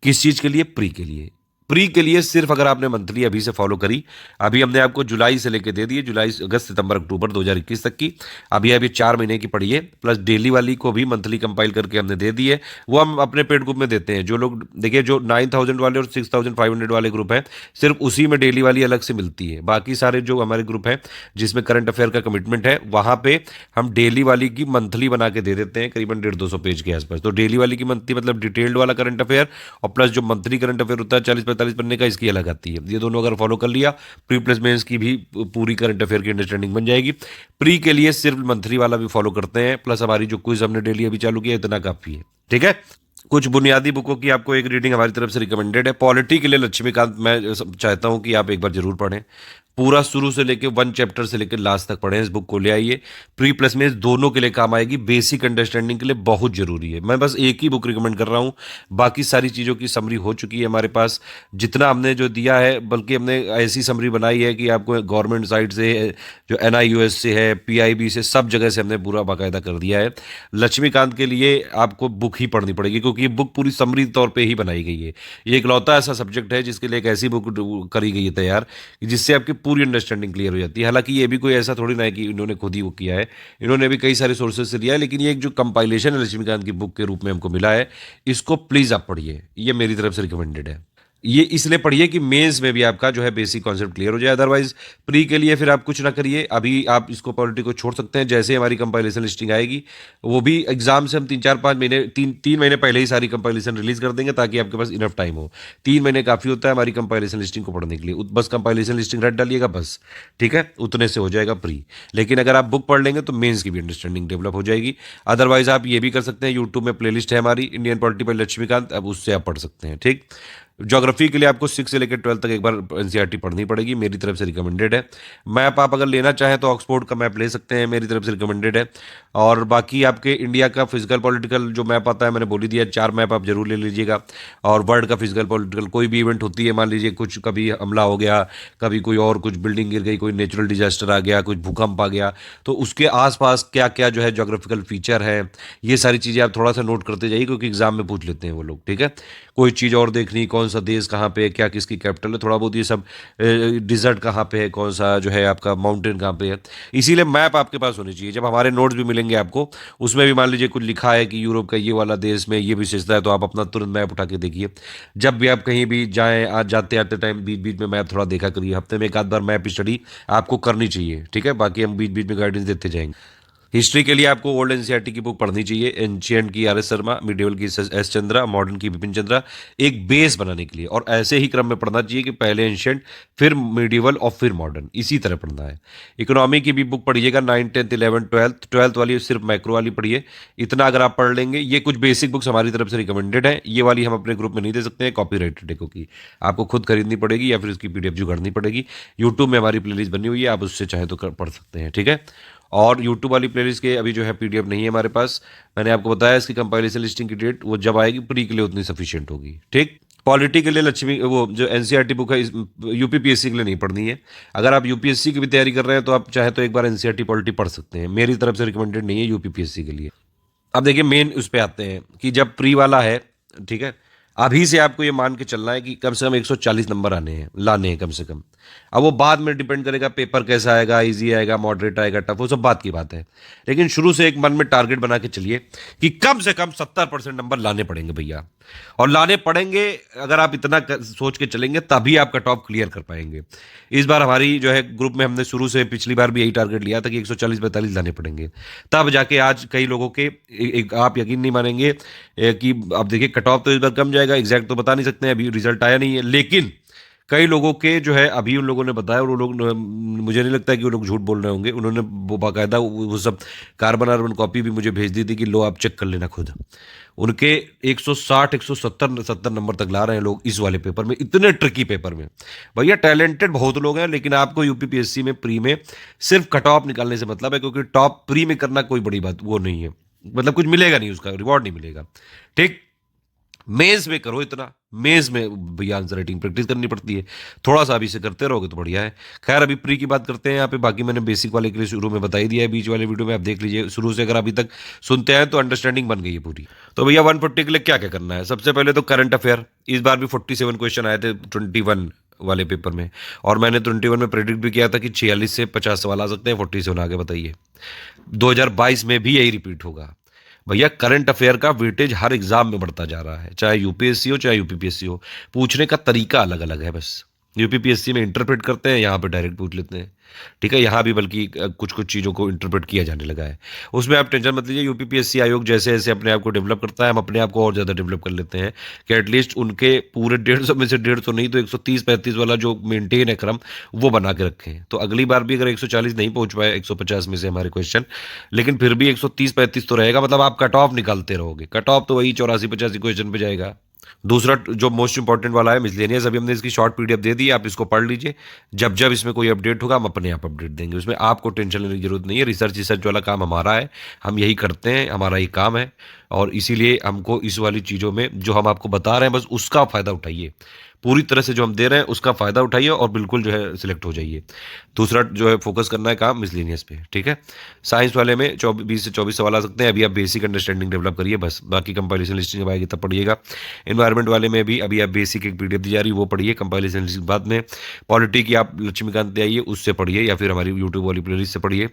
किस चीज के लिए? प्री के लिए। प्री के लिए सिर्फ अगर आपने मंथली अभी से फॉलो करी, अभी हमने आपको जुलाई से लेके दे दिए, जुलाई, अगस्त, सितंबर, अक्टूबर 2021 तक की, अभी 4 महीने की पड़ी है, प्लस डेली वाली को भी मंथली कंपाइल करके हमने दे दी है। वो हम अपने पेड ग्रुप में देते हैं। जो लोग देखिए, जो 9000 वाले और 6500 वाले ग्रुप हैं, सिर्फ उसी में डेली वाली अलग से मिलती है। बाकी सारे जो हमारे ग्रुप हैं जिसमें करंट अफेयर का कमिटमेंट है, वहां पे हम डेली वाली की मंथली बना के दे देते हैं, करीबन 150-200 पेज के आसपास। तो डेली वाली की मंथली मतलब डिटेल्ड वाला करंट अफेयर, और प्लस जो मंथली करंट अफेयर होता है 40-45 पन्ने का, इसकी अलग आती है। ये दोनों अगर फॉलो कर लिया, प्री प्लस मेंस की भी पूरी करंट अफेयर की अंडरस्टैंडिंग बन जाएगी। प्री के लिए सिर्फ मंथली वाला भी फॉलो करते हैं, प्लस हमारी जो क्विज हमने डेली अभी चालू किया, इतना काफी है। ठीक है, कुछ बुनियादी बुकों की आपको एक रीडिंग हमारी तरफ से रिकमेंडेड है। पॉलिटी के लिए लक्ष्मीकांत मैं चाहता हूं कि आप एक बार जरूर पढ़ें, पूरा शुरू से लेके 1 चैप्टर से लेकर लास्ट तक पढ़ें। इस बुक को ले आइए, प्री प्लस में दोनों के लिए काम आएगी, बेसिक अंडरस्टैंडिंग के लिए बहुत जरूरी है। मैं बस एक ही बुक रिकमेंड कर रहा हूं, बाकी सारी चीज़ों की समरी हो चुकी है हमारे पास, जितना हमने जो दिया है, बल्कि हमने ऐसी समरी बनाई है कि आपको गवर्नमेंट साइड से, जो NIUS से है, PIB से, सब जगह से हमने पूरा बाकायदा कर दिया है। लक्ष्मीकांत के लिए आपको बुक ही पढ़नी पड़ेगी, क्योंकि ये बुक पूरी समरी तौर पर ही बनाई गई है। ये इकलौता ऐसा सब्जेक्ट है जिसके लिए एक ऐसी बुक करी गई है तैयार, जिससे आपकी पूरी अंडरस्टैंडिंग क्लियर हो जाती है। हालांकि ये भी कोई ऐसा थोड़ी ना है कि इन्होंने खुद ही वो किया है, इन्होंने भी कई सारे सोर्सेज से लिया है, लेकिन ये एक जो कंपाइलेशन है लक्ष्मीकांत की बुक के रूप में हमको मिला है, इसको प्लीज आप पढ़िए, ये मेरी तरफ से रिकमेंडेड है। ये इसलिए पढ़िए कि मेंस में भी आपका जो है बेसिक कॉन्सेप्ट क्लियर हो जाए। अदरवाइज प्री के लिए फिर आप कुछ ना करिए, अभी आप इसको पॉलिटी को छोड़ सकते हैं। जैसे हमारी कंपाइलेशन लिस्टिंग आएगी, वो भी एग्जाम से हम 3-4-5 महीने, 3 महीने पहले ही सारी कंपाइलेशन रिलीज कर देंगे, ताकि आपके पास इनफ टाइम हो। 3 महीने काफी होता है हमारी कंपाइलेशन लिस्टिंग को पढ़ने के लिए। बस कंपाइलेशन लिस्टिंग रट डालिएगा बस, ठीक है, उतने से हो जाएगा प्री। लेकिन अगर आप बुक पढ़ लेंगे तो मेंस की भी अंडरस्टैंडिंग डेवलप हो जाएगी। अदरवाइज आप ये भी कर सकते हैं, यूट्यूब में प्लेलिस्ट है हमारी इंडियन पॉलिटी बाय लक्ष्मीकांत, अब उससे आप पढ़ सकते हैं। ठीक, ज्योग्राफी के लिए आपको 6 से लेकर 12 तक एक बार एनसीईआरटी पढ़नी पड़ेगी, मेरी तरफ से रिकमेंडेड है। मैप आप अगर लेना चाहें तो ऑक्सफोर्ड का मैप ले सकते हैं, मेरी तरफ से रिकमेंडेड है। और बाकी आपके इंडिया का फिजिकल पॉलिटिकल जो मैप आता है, मैंने बोली दिया, 4 मैप आप जरूर ले लीजिएगा। और वर्ल्ड का फिजिकल पॉलिटिकल, कोई भी इवेंट होती है, मान लीजिए कुछ कभी हमला हो गया, कभी कोई और कुछ बिल्डिंग गिर गई, कोई नेचुरल डिजास्टर आ गया, कुछ भूकंप आ गया, तो उसके आसपास क्या क्या जो है ज्योग्राफिकल फीचर है, ये सारी चीज़ें आप थोड़ा सा नोट करते जाइए, क्योंकि एग्जाम में पूछ लेते हैं वो लोग। ठीक है, कोई चीज़ और देखनी, कौन सा देश कहाँ पे है, क्या किसकी कैपिटल है, थोड़ा बहुत ये सब, डिजर्ट कहाँ पे है, कौन सा जो है आपका माउंटेन कहाँ पे है, इसीलिए मैप आपके पास होनी चाहिए। जब हमारे नोट्स भी मिलेंगे आपको, उसमें भी मान लीजिए कुछ लिखा है कि यूरोप का ये वाला देश में ये विशेषता है, तो आप अपना तुरंत मैप उठा के देखिए। जब भी आप कहीं भी जाएं, आज जाते आते टाइम बीच बीच में मैप थोड़ा देखा करिए, हफ्ते में एक आध बार मैप स्टडी आपको करनी चाहिए। ठीक है, बाकी हम बीच बीच में गाइडेंस देते जाएंगे। हिस्ट्री के लिए आपको ओल्ड एनसीईआरटी की बुक पढ़नी चाहिए, एंशिएंट की RS शर्मा, मिडिवल की एस चंद्रा, मॉडर्न की विपिन चंद्रा, एक बेस बनाने के लिए। और ऐसे ही क्रम में पढ़ना चाहिए कि पहले एंशिएंट, फिर मिडिवल और फिर मॉडर्न, इसी तरह पढ़ना है। इकोनॉमी की भी बुक पढ़िएगा, 9, 10, 11, 12 वाली सिर्फ मैक्रो वाली पढ़िए। इतना अगर आप पढ़ लेंगे, ये कुछ बेसिक बुक्स हमारी तरफ से रिकमेंडेड है, ये वाली हम अपने ग्रुप में नहीं दे सकते हैं, कॉपीराइटेड है, क्योंकि आपको खुद खरीदनी पड़ेगी या फिर उसकी PDF जुगाड़नी पड़ेगी। यूट्यूब में हमारी प्लेलिस्ट बनी हुई है, आप उससे चाहे तो पढ़ सकते हैं। ठीक है, और यूट्यूब वाली प्लेलिस्ट के अभी जो है PDF नहीं है हमारे पास। मैंने आपको बताया इसकी कंपाइलेशन लिस्टिंग की डेट वो जब आएगी, प्री के लिए उतनी सफिशिएंट होगी। ठीक, पॉलिटी के लिए लक्ष्मी, वो जो एनसीईआरटी बुक है, UPPSC के लिए नहीं पढ़नी है। अगर आप UPSC की भी तैयारी कर रहे हैं तो आप चाहे तो एक बार एनसीईआरटी पॉलिटी पढ़ सकते हैं, मेरी तरफ से रिकमेंडेड नहीं है UPPSC के लिए। अब देखिए, मेन उस पर आते हैं कि जब प्री वाला है, ठीक है, अभी से आपको ये मान के चलना है कि कम से कम 140 नंबर लाने हैं कम से कम। अब वो बाद में डिपेंड करेगा पेपर कैसा आएगा, इजी आएगा, मॉडरेट आएगा, टफ, वो सब बात की बात है। लेकिन शुरू से एक मन में टारगेट बना के चलिए कि कम से कम 70% नंबर लाने पड़ेंगे भैया, और लाने पड़ेंगे। अगर आप इतना सोच के चलेंगे तभी आप कट ऑफ क्लियर कर पाएंगे। इस बार हमारी जो है ग्रुप में हमने शुरू से, पिछली बार भी यही टारगेट लिया था कि 140-42 लाने पड़ेंगे, तब जाके आज कई लोगों के आप यकीन नहीं मानेंगे कि अब देखिए कट ऑफ तो इस बार कम जाएगा, एग्जैक्ट तो बता नहीं सकते हैं, अभी रिजल्ट आया नहीं है, लेकिन कई लोगों के जो है अभी उन लोगों ने बताया, और वो लोग मुझे नहीं लगता कि वो लोग झूठ बोल रहे होंगे, उन्होंने वो बाकायदा वो सब कार्बन कॉपी भी मुझे भेज दी थी कि लो आप चेक कर लेना खुद। उनके 160 170 नंबर तक ला रहे हैं लोग इस वाले पेपर में, इतने ट्रिकी पेपर में। भैया टैलेंटेड बहुत लोग हैं, लेकिन आपको यूपीपीएससी में प्री में सिर्फ कट ऑफ निकालने से मतलब है, क्योंकि टॉप प्री में करना कोई बड़ी बात वो नहीं है, मतलब कुछ मिलेगा नहीं, उसका रिवॉर्ड नहीं मिलेगा। ठीक, मेज में करो इतना, मेज में भैया आंसर राइटिंग प्रैक्टिस करनी पड़ती है, थोड़ा सा अभी से करते रहोगे तो बढ़िया है। खैर अभी प्री की बात करते हैं यहाँ पे, बाकी मैंने बेसिक वाले के लिए शुरू में बता ही दिया है, बीच वाले वीडियो में आप देख लीजिए शुरू से, अगर अभी तक सुनते हैं तो अंडरस्टैंडिंग बन गई है पूरी। तो भैया 140 के लिए क्या क्या करना है, सबसे पहले तो करंट अफेयर, इस बार भी 47 क्वेश्चन आए थे 21 वाले पेपर में, और मैंने 21 में प्रेडिक्ट भी किया था कि 46 से 50 सवाल आ सकते हैं, 47 आगे बताइए। 2022 में भी यही रिपीट होगा। भैया करंट अफेयर का वेटेज हर एग्जाम में बढ़ता जा रहा है, चाहे यूपीएससी हो चाहे यूपीपीएससी हो, पूछने का तरीका अलग अलग है बस। यूपीपीएससी में इंटरप्रेट करते हैं, यहाँ पे डायरेक्ट पूछ लेते हैं। ठीक है, यहाँ भी बल्कि कुछ कुछ चीज़ों को इंटरप्रेट किया जाने लगा है, उसमें आप टेंशन मत लीजिए। यूपीपीएससी आयोग जैसे जैसे अपने आप को डेवलप करता है, हम अपने आप को और ज़्यादा डेवलप कर लेते हैं कि एटलीस्ट उनके पूरे 150 में से 150 नहीं तो 130-35 वाला जो मेंटेन है क्रम, वो बना के रखें। तो अगली बार भी अगर 140 नहीं पहुंच पाए 150 में से हमारे क्वेश्चन, लेकिन फिर भी 130-35 तो रहेगा, मतलब आप कट ऑफ निकालते रहोगे। कट ऑफ तो वही 84-85 क्वेश्चन पे जाएगा। दूसरा जो मोस्ट इंपॉर्टेंट वाला है मिसलेनियस, अभी हमने इसकी शॉर्ट पीडीएफ दे दी, आप इसको पढ़ लीजिए। जब जब इसमें कोई अपडेट होगा हम अपने आप अपडेट देंगे, उसमें आपको टेंशन लेने की जरूरत नहीं है। रिसर्च वाला काम हमारा है, हम यही करते हैं, हमारा ये काम है, और इसीलिए हमको इस वाली चीज़ों में जो हम आपको बता रहे हैं बस उसका फ़ायदा उठाइए, पूरी तरह से जो हम दे रहे हैं उसका फ़ायदा उठाइए और बिल्कुल जो है सिलेक्ट हो जाइए। दूसरा जो है फोकस करना है काम मिसलेनियस पे। ठीक है, साइंस वाले में 20 से 24 सवाल आ सकते हैं, अभी आप बेसिक अंडरस्टैंडिंग डेवलप करिए बस, बाकी कंपाइलेशन लिस्टिंग जब आएगी तब पढ़िएगा। एनवायरमेंट वाले में भी अभी आप बेसिक एक पीडीएफ दी जा रही है वो पढ़िए, कंपाइलेशन लिस्टिंग बाद में। पॉलिटी की आप लक्ष्मीकांत दे आइए, उससे पढ़िए, या फिर हमारी यूट्यूब वाली प्लेलिस्ट से पढ़िए।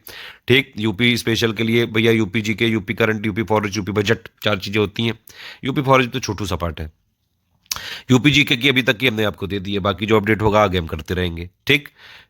ठीक, यूपी स्पेशल के लिए भैया UP GK, UP current, UP forest, UP budget, 4 चीज़ें होती हैं। यूपी फॉरेस्ट तो छोटू सा पार्ट है। यूपी जीके की अभी तक की हमने आपको दे दी है, बाकी जो अपडेट होगा आगे हम करते रहेंगे। ठीक,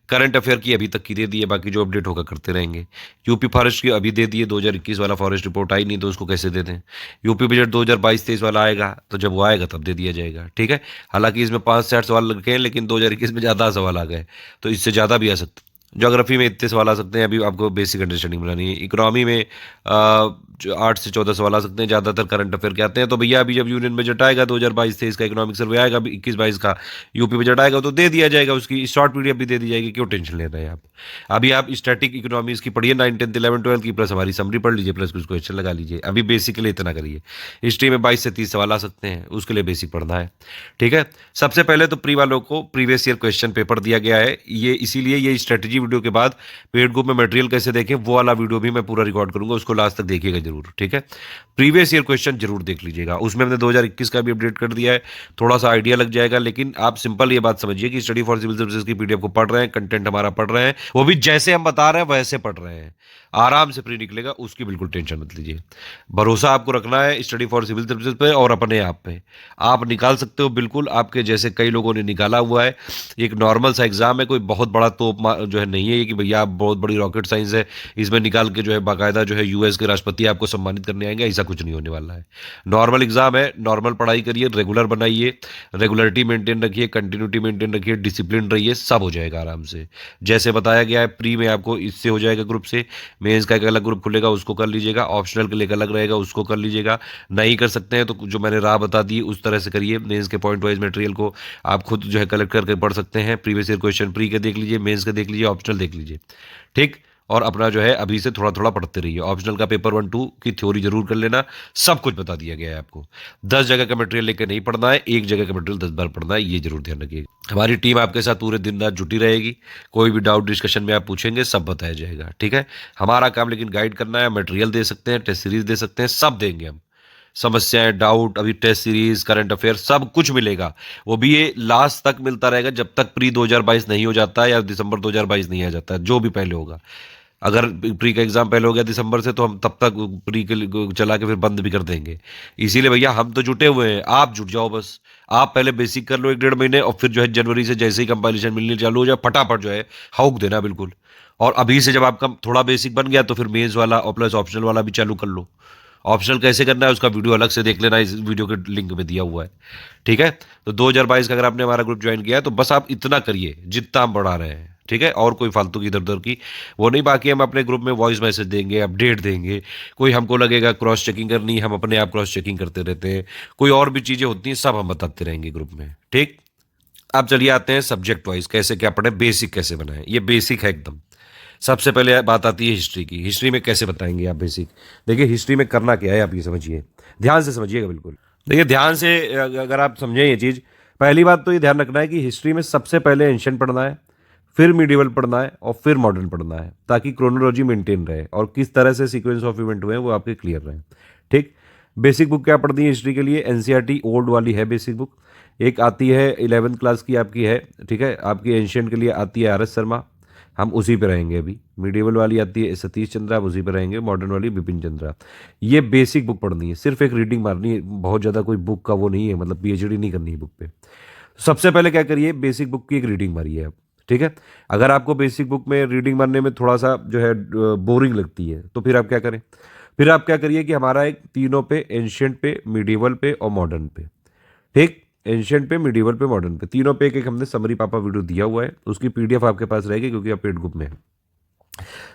करंट अफेयर की अभी तक की दे दी है, बाकी जो अपडेट होगा करते रहेंगे। यूपी फॉरेस्ट की अभी दे दी है, 2021 वाला फॉरेस्ट रिपोर्ट आई नहीं तो उसको कैसे दे दें। यूपी बजट 2022-23 वाला आएगा, तो जब वो आएगा तब दे दिया जाएगा। ठीक है, हालांकि इसमें 5 से 8 सवाल लगे हैं, लेकिन 2021 में ज़्यादा सवाल आ गए, तो इससे ज़्यादा भी आ सकते। ज्योग्राफी में इतने सवाल आ सकते हैं, अभी आपको बेसिक अंडरस्टैंडिंग बनानी है। इकोनॉमी में 8 से 14 सवाल आ सकते हैं, ज़्यादातर करंट अफेयर के आते हैं। तो भैया अभी जब यूनियन बजट आएगा 2022-23 का, इकोनॉमिक सर्वे आएगा 21-22 का, यूपी बजट आएगा तो दे दिया जाएगा, उसकी शॉर्ट पीडीएफ भी दे दी जाएगी, क्यों टेंशन ले रहे हैं आप। अभी आप स्टैटिक इकोनॉमिक्स की पढ़िए, 9, 10, 11, 12 की, प्लस हमारी समरी पढ़ लीजिए, प्लस कुछ क्वेश्चन लगा लीजिए। अभी बेसिक के लिए इतना करिए। हिस्ट्री में 22 से 30 सवाल आ सकते हैं, उसके लिए बेसिक पढ़ना है। ठीक है, सबसे पहले तो प्री वालों को प्रीवियस ईयर क्वेश्चन पेपर दिया गया है, ये इसीलिए ये स्ट्रेटेजी वीडियो के बाद पेड ग्रुप में मटेरियल कैसे देखें वो वाला वीडियो भी मैं पूरा रिकॉर्ड करूंगा, उसको लास्ट तक देखिएगा जरूर। ठीक है, प्रीवियस ईयर क्वेश्चन जरूर देख लीजिएगा, उसमें हमने 2021 का भी अपडेट कर दिया है, थोड़ा सा आइडिया लग जाएगा। लेकिन आप सिंपल ये बात समझिए कि स्टडी फॉर सिविल सर्विसेज की पीडीएफ को पढ़ रहे हैं, कंटेंट हमारा पढ़ रहे हैं, वो भी जैसे हम बता रहे हैं वैसे पढ़ रहे हैं, आराम से प्री निकलेगा, उसकी बिल्कुल टेंशन मत लीजिए। भरोसा आपको रखना है स्टडी फॉर सिविल सर्विसेज पे और अपने आप पे, आप निकाल सकते हो बिल्कुल, आपके जैसे कई लोगों ने निकाला हुआ है। एक नॉर्मल सा एग्जाम है, कोई बहुत बड़ा तोप जो है नहीं है कि भैया बहुत बड़ी रॉकेट साइंस है, इसमें निकाल के जो है बाकायदा जो है यूएस के राष्ट्रपति आपको सम्मानित करने आएंगे, ऐसा कुछ नहीं होने वाला है। नॉर्मल एग्जाम है, नॉर्मल पढ़ाई करिए, रेगुलर बनाइए, रेगुलरिटी मेंटेन रखिए, कंटिन्यूटी मेंटेन रखिए, डिसिप्लिन रहिए, सब हो जाएगा आराम से। जैसे बताया गया है प्री में आपको इससे हो जाएगा ग्रुप से, मेंस का एक अलग ग्रुप खुलेगा उसको कर लीजिएगा, ऑप्शनल के लिए अलग रहेगा उसको कर लीजिएगा। नहीं कर सकते हैं तो जो मैंने राह बता दी उस तरह से करिए। मेंस के पॉइंट वाइज मटेरियल को आप खुद जो है कलेक्ट करके पढ़ सकते हैं, प्रीवियस ईयर क्वेश्चन प्री के देख लीजिए, मेंस के देख लीजिए, ऑप्शनल देख लीजिए। ठीक, और अपना जो है अभी से थोड़ा थोड़ा पढ़ते रहिए। ऑप्शनल का पेपर 1, 2 की थ्योरी जरूर कर लेना, सब कुछ बता दिया गया है आपको। 10 जगह का मटेरियल लेकर नहीं पढ़ना है, एक जगह का मटेरियल 10 बार पढ़ना है, ये जरूर ध्यान रखिएगा। हमारी टीम आपके साथ पूरे दिन रात जुटी रहेगी, कोई भी डाउट डिस्कशन में आप पूछेंगे सब बताया जाएगा। ठीक है, हमारा काम लेकिन गाइड करना है, मटेरियल दे सकते हैं, टेस्ट सीरीज दे सकते हैं, सब देंगे हम। समस्याएं, डाउट, अभी टेस्ट सीरीज, करंट अफेयर सब कुछ मिलेगा, वो भी ये लास्ट तक मिलता रहेगा जब तक प्री 2022 नहीं हो जाता है या दिसंबर 2022 नहीं आ जाता है, जो भी पहले होगा। अगर प्री का एग्जाम पहले हो गया दिसंबर से तो हम तब तक प्री के चला के फिर बंद भी कर देंगे। इसीलिए भैया हम तो जुटे हुए हैं, आप जुट जाओ बस। आप पहले बेसिक कर लो 1-1.5 महीने, और फिर जो है जनवरी से जैसे ही कंपाइलेशन मिलनी चालू हो जाए फटाफट जो है हाउक देना बिल्कुल। और अभी से जब आपका थोड़ा बेसिक बन गया तो फिर मेंस वाला और प्लस ऑप्शनल वाला भी चालू कर लो, ऑप्शनल कैसे करना है उसका वीडियो अलग से देख लेना, इस वीडियो के लिंक में दिया हुआ है। ठीक है, तो 2022 का अगर आपने हमारा ग्रुप ज्वाइन किया है तो बस आप इतना करिए जितना हम बढ़ा रहे हैं। ठीक है, और कोई फालतू की इधर उधर की वो नहीं। बाकी हम अपने ग्रुप में वॉइस मैसेज देंगे, अपडेट देंगे, कोई हमको लगेगा क्रॉस चेकिंग करनी है हम अपने आप क्रॉस चेकिंग करते रहते हैं, कोई और भी चीज़ें होती हैं सब हम बताते रहेंगे ग्रुप में। ठीक, अब चलिए आते हैं सब्जेक्ट वाइज कैसे क्या पढ़े, बेसिक कैसे बनाएं। ये बेसिक है एकदम। सबसे पहले बात आती है हिस्ट्री की। हिस्ट्री में कैसे बताएंगे आप बेसिक? देखिए हिस्ट्री में करना क्या है आप ये समझिए, ध्यान से समझिएगा बिल्कुल। देखिए ध्यान से अगर आप समझें ये चीज़, पहली बात तो ये ध्यान रखना है कि हिस्ट्री में सबसे पहले एंशिएंट पढ़ना है, फिर मिडिवल पढ़ना है और फिर मॉडर्न पढ़ना है, ताकि क्रोनोलॉजी मेंटेन रहे और किस तरह से सीक्वेंस ऑफ इवेंट हुए हैं वो आपके क्लियर रहे। ठीक, बेसिक बुक क्या पढ़नी है हिस्ट्री के लिए? एनसीईआरटी ओल्ड वाली है बेसिक बुक। एक आती है 11th क्लास की आपकी है, ठीक है, आपकी एंशिएंट के लिए आती है आर एस शर्मा, हम उसी पे रहेंगे अभी। मिडिवल वाली आती है सतीश चंद्रा, हम उसी पे रहेंगे। मॉडर्न वाली बिपिन चंद्रा। ये बेसिक बुक पढ़नी है, सिर्फ एक रीडिंग मारनी है, बहुत ज़्यादा कोई बुक का वो नहीं है, मतलब पीएचडी नहीं करनी है बुक पे। सबसे पहले क्या करिए, बेसिक बुक की एक रीडिंग मारिए आप। ठीक है, अगर आपको बेसिक बुक में रीडिंग मारने में थोड़ा सा जो है बोरिंग लगती है तो फिर आप क्या करें, फिर आप क्या करिए कि हमारा एक तीनों पे, एंशिएंट पे, मिडिवल पे और मॉडर्न पे, ठीक, एंशिएंट पे, मिडिवल पे, मॉडर्न पे, तीनों पे एक एक हमने समरी पापा वीडियो दिया हुआ है, उसकी पीडीएफ आपके पास रहेगी क्योंकि आप पेड ग्रुप में है।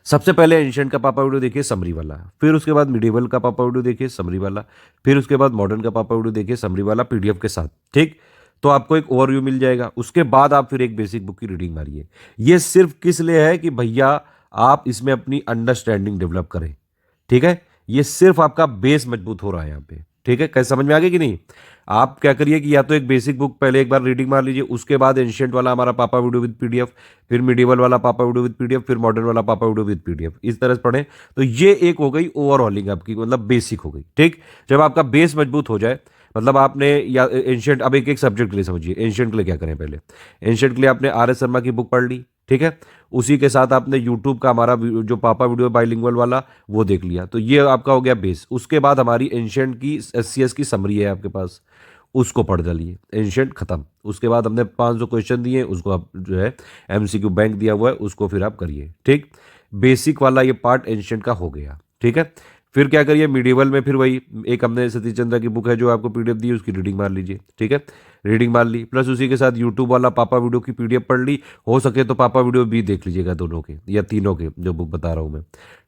सबसे पहले एंशिएंट का पापा वीडियो देखिए समरी वाला, फिर उसके बाद मिडिवल का पापा वीडियो देखिए समरी वाला, फिर उसके बाद मॉडर्न का पापा वीडियो देखिए समरी वाला पीडीएफ के साथ। ठीक, तो आपको एक ओवरव्यू मिल जाएगा। उसके बाद आप फिर एक बेसिक बुक की रीडिंग मारिए। ये सिर्फ किस लिए है कि भैया आप इसमें अपनी अंडरस्टैंडिंग डेवलप करें। ठीक है, ये सिर्फ आपका बेस मजबूत हो रहा है यहाँ पे। ठीक है, कैसे समझ में आ गया कि नहीं? आप क्या करिए कि या तो एक बेसिक बुक पहले एक बार रीडिंग मार लीजिए, उसके बाद एंशिएंट वाला हमारा पापा वीडियो विद पीडीएफ, फिर मिडिवल वाला पापा वीडियो विद पीडीएफ, फिर मॉडर्न वाला पापा वीडियो विद पीडीएफ, इस तरह से पढ़ें। तो ये एक हो गई ओवरऑलिंग आपकी, मतलब बेसिक हो गई। ठीक, जब आपका बेस मजबूत हो जाए, मतलब आपने या एंशिएंट, अब एक एक सब्जेक्ट के लिए समझिए। एंशिएंट के लिए क्या करें, पहले एंशिएंट के लिए आपने आर एस शर्मा की बुक पढ़ ली, ठीक है, उसी के साथ आपने यूट्यूब का हमारा जो पापा वीडियो बाइलिंगुअल वाला वो देख लिया, तो ये आपका हो गया बेस। उसके बाद हमारी एंशिएंट की एससीएस की समरी है आपके पास, उसको पढ़ डालिए, एंशिएंट खत्म। उसके बाद हमने 500 क्वेश्चन दिए, उसको आप जो है एमसीक्यू बैंक दिया हुआ है उसको फिर आप करिए। ठीक, बेसिक वाला ये पार्ट एंशिएंट का हो गया। ठीक है, फिर क्या करिए, मिडिवल में फिर वही एक हमने सतीश चंद्रा की बुक है जो आपको पीडीएफ दी, उसकी रीडिंग मार लीजिए। ठीक है, रीडिंग मार ली, प्लस उसी के साथ यूट्यूब वाला पापा वीडियो की पीडीएफ पढ़ ली, हो सके तो पापा वीडियो भी देख लीजिएगा, दोनों के या तीनों के जो बुक बता रहा हूँ मैं।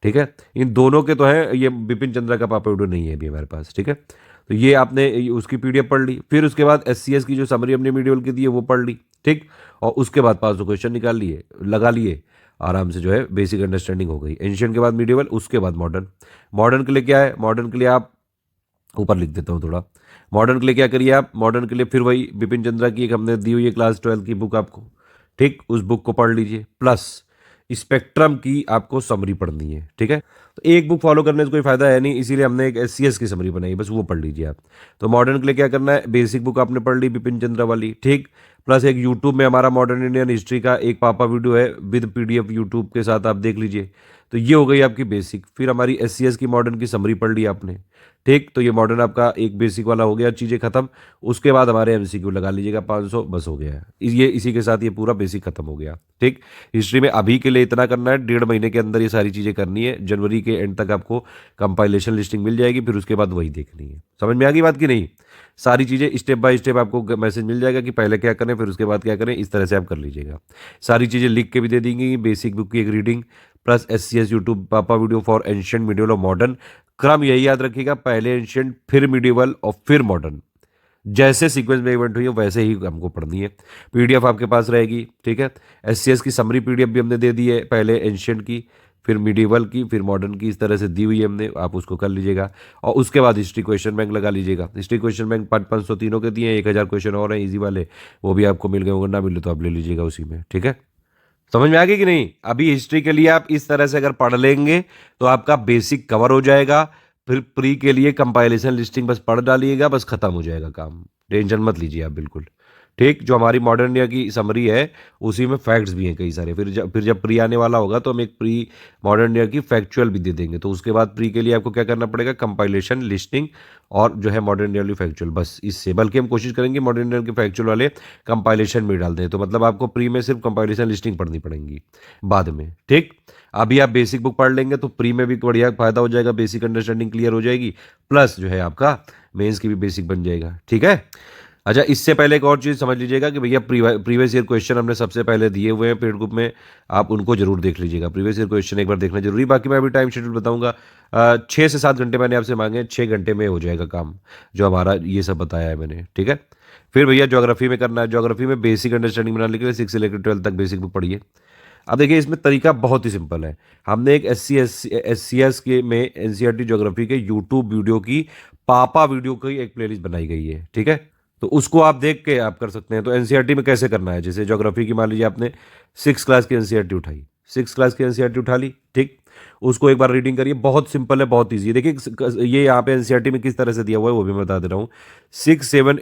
ठीक है, इन दोनों के तो है, ये बिपिन चंद्रा का पापा वीडियो नहीं है अभी हमारे पास। ठीक है, तो ये आपने उसकी पीडीएफ पढ़ ली, फिर उसके बाद एससीएस की जो समरी हमने मिडिवल की दी है वो पढ़ ली। ठीक, और उसके बाद 500 क्वेश्चन निकाल लिए, लगा लिए, आराम से जो है बेसिक अंडरस्टैंडिंग हो गई। एंशिएंट के बाद मिडिवल, उसके बाद मॉडर्न। मॉडर्न के लिए क्या है, मॉडर्न के लिए आप ऊपर लिख देता हूँ थोड़ा। मॉडर्न के लिए क्या करिए आप, मॉडर्न के लिए फिर वही बिपिन चंद्रा की एक हमने दी हुई है क्लास 12 की बुक आपको। ठीक, उस बुक को पढ़ लीजिए, प्लस स्पेक्ट्रम की आपको समरी पढ़नी है। ठीक है, तो एक बुक फॉलो करने से कोई फायदा है नहीं, इसीलिए हमने एक एससीएस की समरी बनाई, बस वो पढ़ लीजिए आप। तो मॉडर्न के लिए क्या करना है, बेसिक बुक आपने पढ़ ली बिपिन चंद्रा वाली, ठीक, प्लस एक यूट्यूब में हमारा मॉडर्न इंडियन हिस्ट्री का एक पापा वीडियो है विद पीडीएफ, यूट्यूब के साथ आप देख लीजिए। तो ये हो गई आपकी बेसिक। फिर हमारी एससीएस की मॉडर्न की समरी पढ़ ली आपने। ठीक, तो ये मॉडर्न आपका एक बेसिक वाला हो गया, चीज़ें खत्म। उसके बाद हमारे एमसीक्यू लगा लीजिएगा 500, बस हो गया है ये, इसी के साथ ये पूरा बेसिक खत्म हो गया। ठीक, हिस्ट्री में अभी के लिए इतना करना है, 1.5 महीने के अंदर ये सारी चीज़ें करनी है। जनवरी के एंड तक आपको कंपाइलेशन लिस्टिंग मिल जाएगी, फिर उसके बाद वही देखनी है। समझ में आ गई बात कि नहीं? सारी चीज़ें स्टेप बाय स्टेप आपको मैसेज मिल जाएगा कि पहले क्या करें फिर उसके बाद क्या करें, इस तरह से आप कर लीजिएगा। सारी चीज़ें लिख के भी दे देंगी, बेसिक बुक की एक रीडिंग प्लस एससीएस यूट्यूब पापा वीडियो फॉर एंशिएंट, मिडिवल और मॉडर्न। क्रम यही याद रखिएगा, पहले एंशिएंट, फिर मिडिवल और फिर मॉडर्न। जैसे सीक्वेंस में इवेंट हुई है वैसे ही हमको पढ़नी है। पीडीएफ आपके पास रहेगी। ठीक है, एससीएस की समरी पीडीएफ भी हमने दे दी है, पहले एंशिएंट की, फिर मिडिवल की, फिर मॉडर्न की, इस तरह से दी हुई है हमने, आप उसको कर लीजिएगा। और उसके बाद हिस्ट्री क्वेश्चन बैंक लगा लीजिएगा। हिस्ट्री क्वेश्चन बैंक 500 तीनों के दिए हैं, 1000 क्वेश्चन और हैं ईजी वाले, वो भी आपको मिल गए होंगे, ना मिले तो आप ले लीजिएगा उसी में। ठीक है, समझ में आ गई कि नहीं? अभी हिस्ट्री के लिए आप इस तरह से अगर पढ़ लेंगे तो आपका बेसिक कवर हो जाएगा। फिर प्री के लिए कंपाइलेशन लिस्टिंग बस पढ़ डालिएगा, बस खत्म हो जाएगा काम, टेंशन मत लीजिए आप बिल्कुल। ठीक। जो हमारी मॉडर्न इंडिया की समरी है उसी में फैक्ट्स भी हैं कई सारे। फिर जब प्री आने वाला होगा तो हम एक प्री मॉडर्न इंडिया की फैक्चुअल भी दे देंगे। तो उसके बाद प्री के लिए आपको क्या करना पड़ेगा, कंपाइलेशन, लिस्टिंग और जो है मॉडर्न इंडिया वाली फैक्चुअल, बस इससे। बल्कि हम कोशिश करेंगे मॉडर्न इंडिया के फैक्चुअल वाले कंपाइलेशन में डाल दें। तो मतलब आपको प्री में सिर्फ कंपाइलेशन लिस्टिंग पढ़नी पड़ेंगी बाद में। ठीक। अभी आप बेसिक बुक पढ़ लेंगे तो प्री में भी बढ़िया फायदा हो जाएगा, बेसिक अंडरस्टैंडिंग क्लियर हो जाएगी, प्लस जो है आपका मेंस की भी बेसिक बन जाएगा। ठीक है। अच्छा, इससे पहले एक और चीज़ समझ लीजिएगा कि भैया प्रीवियस ईयर क्वेश्चन हमने सबसे पहले दिए हुए हैं पेड ग्रुप में, आप उनको जरूर देख लीजिएगा। प्रीवियस ईयर क्वेश्चन एक बार देखना जरूरी। बाकी मैं अभी टाइम शेड्यूल बताऊंगा। 6 से 7 घंटे मैंने आपसे मांगे, 6 घंटे में हो जाएगा काम जो हमारा ये सब बताया है मैंने। ठीक है। फिर भैया ज्योग्राफी में करना है। ज्योग्राफी में बेसिक अंडरस्टैंडिंग बनाने के लिए 6 से लेकर 12 तक बेसिक बुक पढ़िए। अब देखिए, इसमें तरीका बहुत ही सिंपल है। हमने एक SCS के में NCERT ज्योग्राफी के यूट्यूब वीडियो की पापा वीडियो की एक प्लेलिस्ट बनाई गई है। ठीक है। तो उसको आप देख के आप कर सकते हैं। तो एनसीईआरटी में कैसे करना है, जैसे ज्योग्राफी की मान लीजिए आपने 6 क्लास की एनसीईआरटी उठाई, 6 क्लास की एनसीईआरटी उठा ली। ठीक। उसको एक बार रीडिंग करिए, बहुत सिंपल है, बहुत ईजी है। देखिए ये यहाँ पे एनसीईआरटी में किस तरह से दिया हुआ है वो भी मैं बता दे रहा हूँ। 6, 7,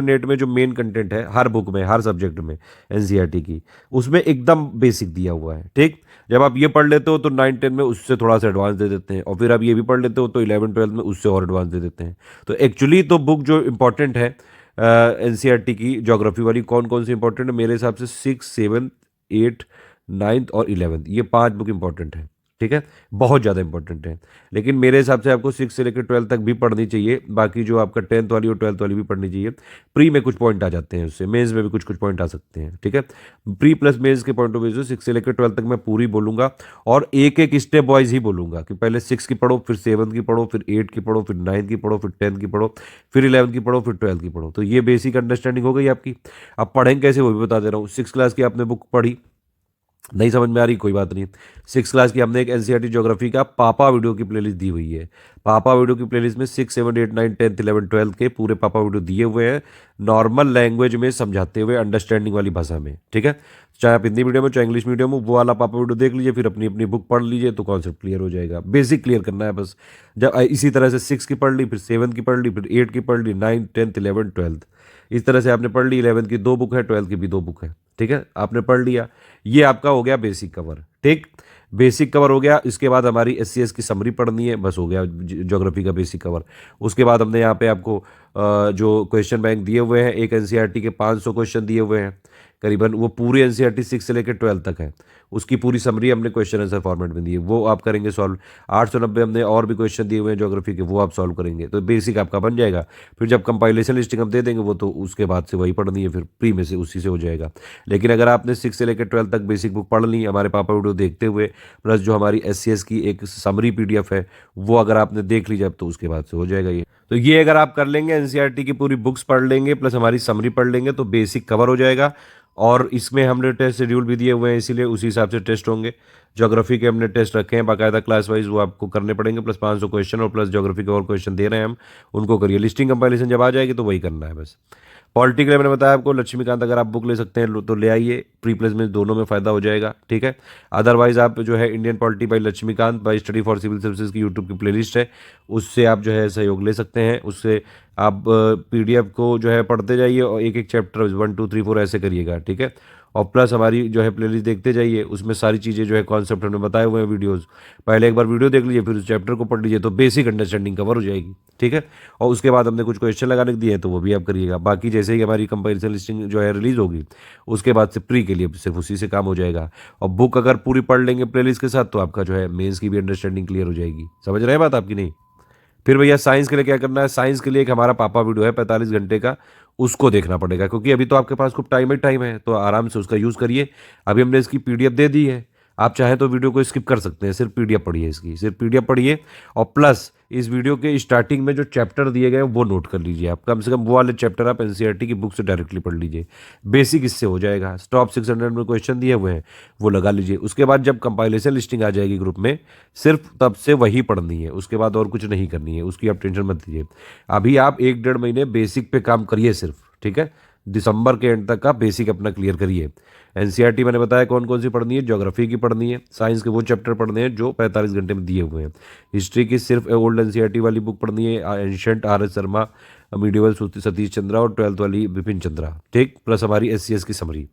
8 में जो मेन कंटेंट है हर बुक में, हर सब्जेक्ट में एनसीईआरटी की, उसमें एकदम बेसिक दिया हुआ है। ठीक। जब आप ये पढ़ लेते हो तो 9, 10 में उससे थोड़ा सा एडवांस दे देते हैं, और फिर आप ये भी पढ़ लेते हो तो 11, 12 में उससे और एडवांस दे देते हैं। तो एक्चुअली तो बुक जो इंपॉर्टेंट है एनसीईआरटी की ज्योग्राफी वाली, कौन कौन सी इंपॉर्टेंट है, मेरे हिसाब से 6, 7, 8, 9 और 11, ये 5 बुक इंपॉर्टेंट है। ठीक है। बहुत ज़्यादा इंपॉर्टेंट है। लेकिन मेरे हिसाब से आपको 6 से लेकर 12 तक भी पढ़नी चाहिए। बाकी जो आपका 10th वाली और 12th वाली भी पढ़नी चाहिए। प्री में कुछ पॉइंट आ जाते हैं उससे, मेंस में भी कुछ कुछ पॉइंट आ सकते हैं। ठीक है। प्री प्लस मेंस के पॉइंट ऑफ व्यू से 6 से लेकर 12 तक मैं पूरी बोलूंगा, और एक एक स्टेप वाइज ही बोलूंगा कि पहले 6 की पढ़ो, फिर 7 की पढ़ो, फिर 8 की पढ़ो, फिर 9 की पढ़ो, फिर 10 की पढ़ो, फिर 11 की पढ़ो, फिर 12 की पढ़ो। तो ये बेसिक अंडरस्टैंडिंग हो गई आपकी। अब पढ़ेंगे कैसे वो भी बता दे रहा हूँ। 6 क्लास की आपने बुक पढ़ी, नहीं समझ में आ रही, कोई बात नहीं। 6 क्लास की हमने एक एनसीईआरटी ज्योग्राफी का पापा वीडियो की प्लेलिस्ट दी हुई है। पापा वीडियो की प्लेलिस्ट में 6, 7, 8, 9, 10, 11, 12 के पूरे पापा वीडियो दिए हुए हैं, नॉर्मल लैंग्वेज में समझाते हुए, अंडरस्टैंडिंग वाली भाषा में। ठीक है। चाहे आप हिंदी मीडियम हो चाहे इंग्लिश मीडियम हो, वो वाला पापा वीडियो देख लीजिए, फिर अपनी अपनी बुक पढ़ लीजिए, तो कॉन्सेप्ट क्लियर हो जाएगा। बेसिक क्लियर करना है बस। जब इसी तरह से 6 की पढ़ ली, फिर 7 की पढ़ ली, फिर 8 की पढ़ ली, 9, 10, 11, 12, इस तरह से आपने पढ़ ली। 11 की 2 बुक है, 12 की भी 2 बुक है। ठीक है। आपने पढ़ लिया, ये आपका हो गया बेसिक कवर। ठीक। बेसिक कवर हो गया। इसके बाद हमारी SCS की समरी पढ़नी है, बस हो गया ज्योग्राफी का बेसिक कवर। उसके बाद हमने यहाँ पे आपको जो क्वेश्चन बैंक दिए हुए हैं, एक एनसीईआरटी के 500 क्वेश्चन दिए हुए हैं करीबन, वो पूरी एनसीईआरटी 6 से लेकर 12 तक है, उसकी पूरी समरी हमने क्वेश्चन आंसर फॉर्मेट में दी है, वो आप करेंगे सॉल्व। 890 हमने और भी क्वेश्चन दिए हुए हैं ज्योग्राफी के, वो आप सॉल्व करेंगे, तो बेसिक आपका बन जाएगा। फिर जब कंपाइलेशन लिस्टिंग हम दे देंगे वो तो उसके बाद से वही पढ़नी है, फिर प्री में से उसी से हो जाएगा। लेकिन अगर आपने 6 से लेकर 12 तक बेसिक बुक पढ़ ली हमारे पापा वीडियो देखते हुए, प्लस जो हमारी SCS की एक समरी PDF है वो अगर आपने देख ली जब, तो उसके बाद से हो जाएगा ये। तो ये अगर आप कर लेंगे, एनसीईआरटी की पूरी बुक्स पढ़ लेंगे प्लस हमारी समरी पढ़ लेंगे, तो बेसिक कवर हो जाएगा। और इसमें हमने टेस्ट शेड्यूल भी दिए हुए हैं, इसीलिए उसी हिसाब से टेस्ट होंगे। ज्योग्राफी के हमने टेस्ट रखे हैं बाकायदा क्लास वाइज, वो आपको करने पड़ेंगे, प्लस 500 क्वेश्चन और प्लस ज्योग्राफी के और क्वेश्चन दे रहे हैं हम, उनको करिए। लिस्टिंग कंपाइलेशन जब आ जाएगी तो वही करना है बस। पॉलिटी के लिए मैंने बताया आपको, लक्ष्मीकांत अगर आप बुक ले सकते हैं तो ले आइए, प्री प्लस में दोनों में फ़ायदा हो जाएगा। ठीक है। अदरवाइज आप जो है Indian polity by Laxmikanth by study for civil services की यूट्यूब की प्लेलिस्ट है, उससे आप जो है सहयोग ले सकते हैं। उससे आप PDF को जो है पढ़ते जाइए और एक एक चैप्टर 1, 2, 3, 4 ऐसे करिएगा। ठीक है। और प्लस हमारी जो है प्लेलिस्ट देखते जाइए, उसमें सारी चीज़ें जो है कॉन्सेप्ट हमने बताए हुए हैं वीडियोस, पहले एक बार वीडियो देख लीजिए, फिर उस चैप्टर को पढ़ लीजिए, तो बेसिक अंडरस्टैंडिंग कवर हो जाएगी। ठीक है। और उसके बाद हमने कुछ क्वेश्चन लगाने के दिए हैं तो वो भी आप करिएगा। बाकी जैसे ही हमारी कंपैरिजन लिस्टिंग जो है रिलीज होगी, उसके बाद से प्री के लिए सिर्फ उसी से काम हो जाएगा। और बुक अगर पूरी पढ़ लेंगे प्लेलिस्ट के साथ, तो आपका जो है मेंस की भी अंडरस्टैंडिंग क्लियर हो जाएगी। समझ रहे हैं बात आपकी? नहीं। फिर भैया साइंस के लिए क्या करना है, साइंस के लिए एक हमारा पापा वीडियो है 45 घंटे का, उसको देखना पड़ेगा, क्योंकि अभी तो आपके पास खूब टाइम है, तो आराम से उसका यूज़ करिए। अभी हमने इसकी PDF दे दी है, आप चाहें तो वीडियो को स्किप कर सकते हैं, सिर्फ PDF पढ़िए, इसकी सिर्फ PDF पढ़िए। और प्लस इस वीडियो के स्टार्टिंग में जो चैप्टर दिए गए हैं वो नोट कर लीजिए आप, कम से कम वो वाले चैप्टर आप एनसीईआरटी की बुक से डायरेक्टली पढ़ लीजिए, बेसिक इससे हो जाएगा। टॉप 600 में क्वेश्चन दिए हुए हैं वो लगा लीजिए। उसके बाद जब कंपाइलेशन लिस्टिंग आ जाएगी ग्रुप में, सिर्फ तब से वही पढ़नी है, उसके बाद और कुछ नहीं करनी है, उसकी आप टेंशन मत लीजिए। अभी आप 1-1.5 महीने बेसिक पे काम करिए सिर्फ। ठीक है। दिसंबर के एंड तक का बेसिक अपना क्लियर करिए। एनसीईआरटी मैंने बताया कौन कौन सी पढ़नी है, ज्योग्राफी की पढ़नी है, साइंस के वो चैप्टर पढ़ने हैं जो 45 घंटे में दिए हुए हैं, हिस्ट्री की सिर्फ ओल्ड एनसीईआरटी वाली बुक पढ़नी है, ancient R S Sharma, medieval Satish Chandra और 12th वाली विपिन चंद्रा, ठीक, प्लस हमारी एससीएस की समरी।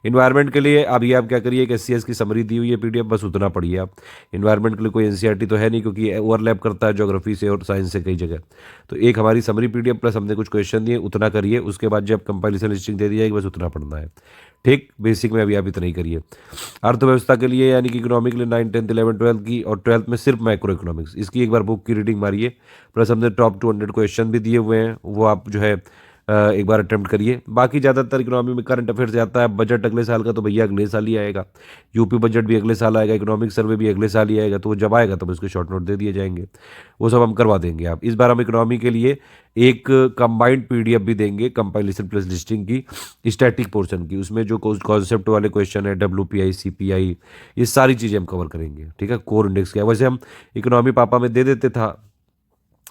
इन्वायरमेंट के लिए अभी आप क्या करिए, एक एससीएस की समरी दी हुई है पीडीएफ, बस उतना पढ़िए आप। इन्वायरमेंट के लिए कोई एनसीईआरटी तो है नहीं क्योंकि ओवरलैप करता है ज्योग्राफी से और साइंस से कई जगह। तो एक हमारी समरी पीडीएफ प्लस हमने कुछ क्वेश्चन दिए, उतना करिए। उसके बाद जब कंपाइलेशन लिस्टिंग दे दी जाएगी बस उतना पढ़ना है, ठीक। बेसिक में अभी आप इतना ही करिए। अर्थव्यवस्था के लिए यानी कि इकोनॉमिक के लिए 9, 10, 11, 12 की, और 12th में सिर्फ मैक्रो इकोनॉमिक्स, इसकी एक बार बुक की रीडिंग मारिए। प्लस हमने टॉप 200 क्वेश्चन भी दिए हुए हैं, वो आप जो है एक बार अटेम्प्ट करिए। बाकी ज़्यादातर इकोनॉमी में करंट अफेयर से आता है। बजट अगले साल का तो भैया अगले साल ही आएगा, यूपी बजट भी अगले साल आएगा, इकोनॉमिक सर्वे भी अगले साल ही आएगा, तो वो जब आएगा तब उसके शॉर्ट नोट दे दिए जाएंगे, वो सब हम करवा देंगे। आप इस बार हम इकोनॉमी के लिए एक कंबाइंड पीडीएफ भी देंगे, कंपाइलेशन प्लस लिस्टिंग की, स्टैटिक पोर्शन की, उसमें जो कॉन्सेप्ट वाले क्वेश्चन है, डब्ल्यूपीआई, सीपीआई, ये सारी चीज़ें हम कवर करेंगे, ठीक है। कोर इंडेक्स क्या, वैसे हम इकोनॉमी पापा में दे देते था,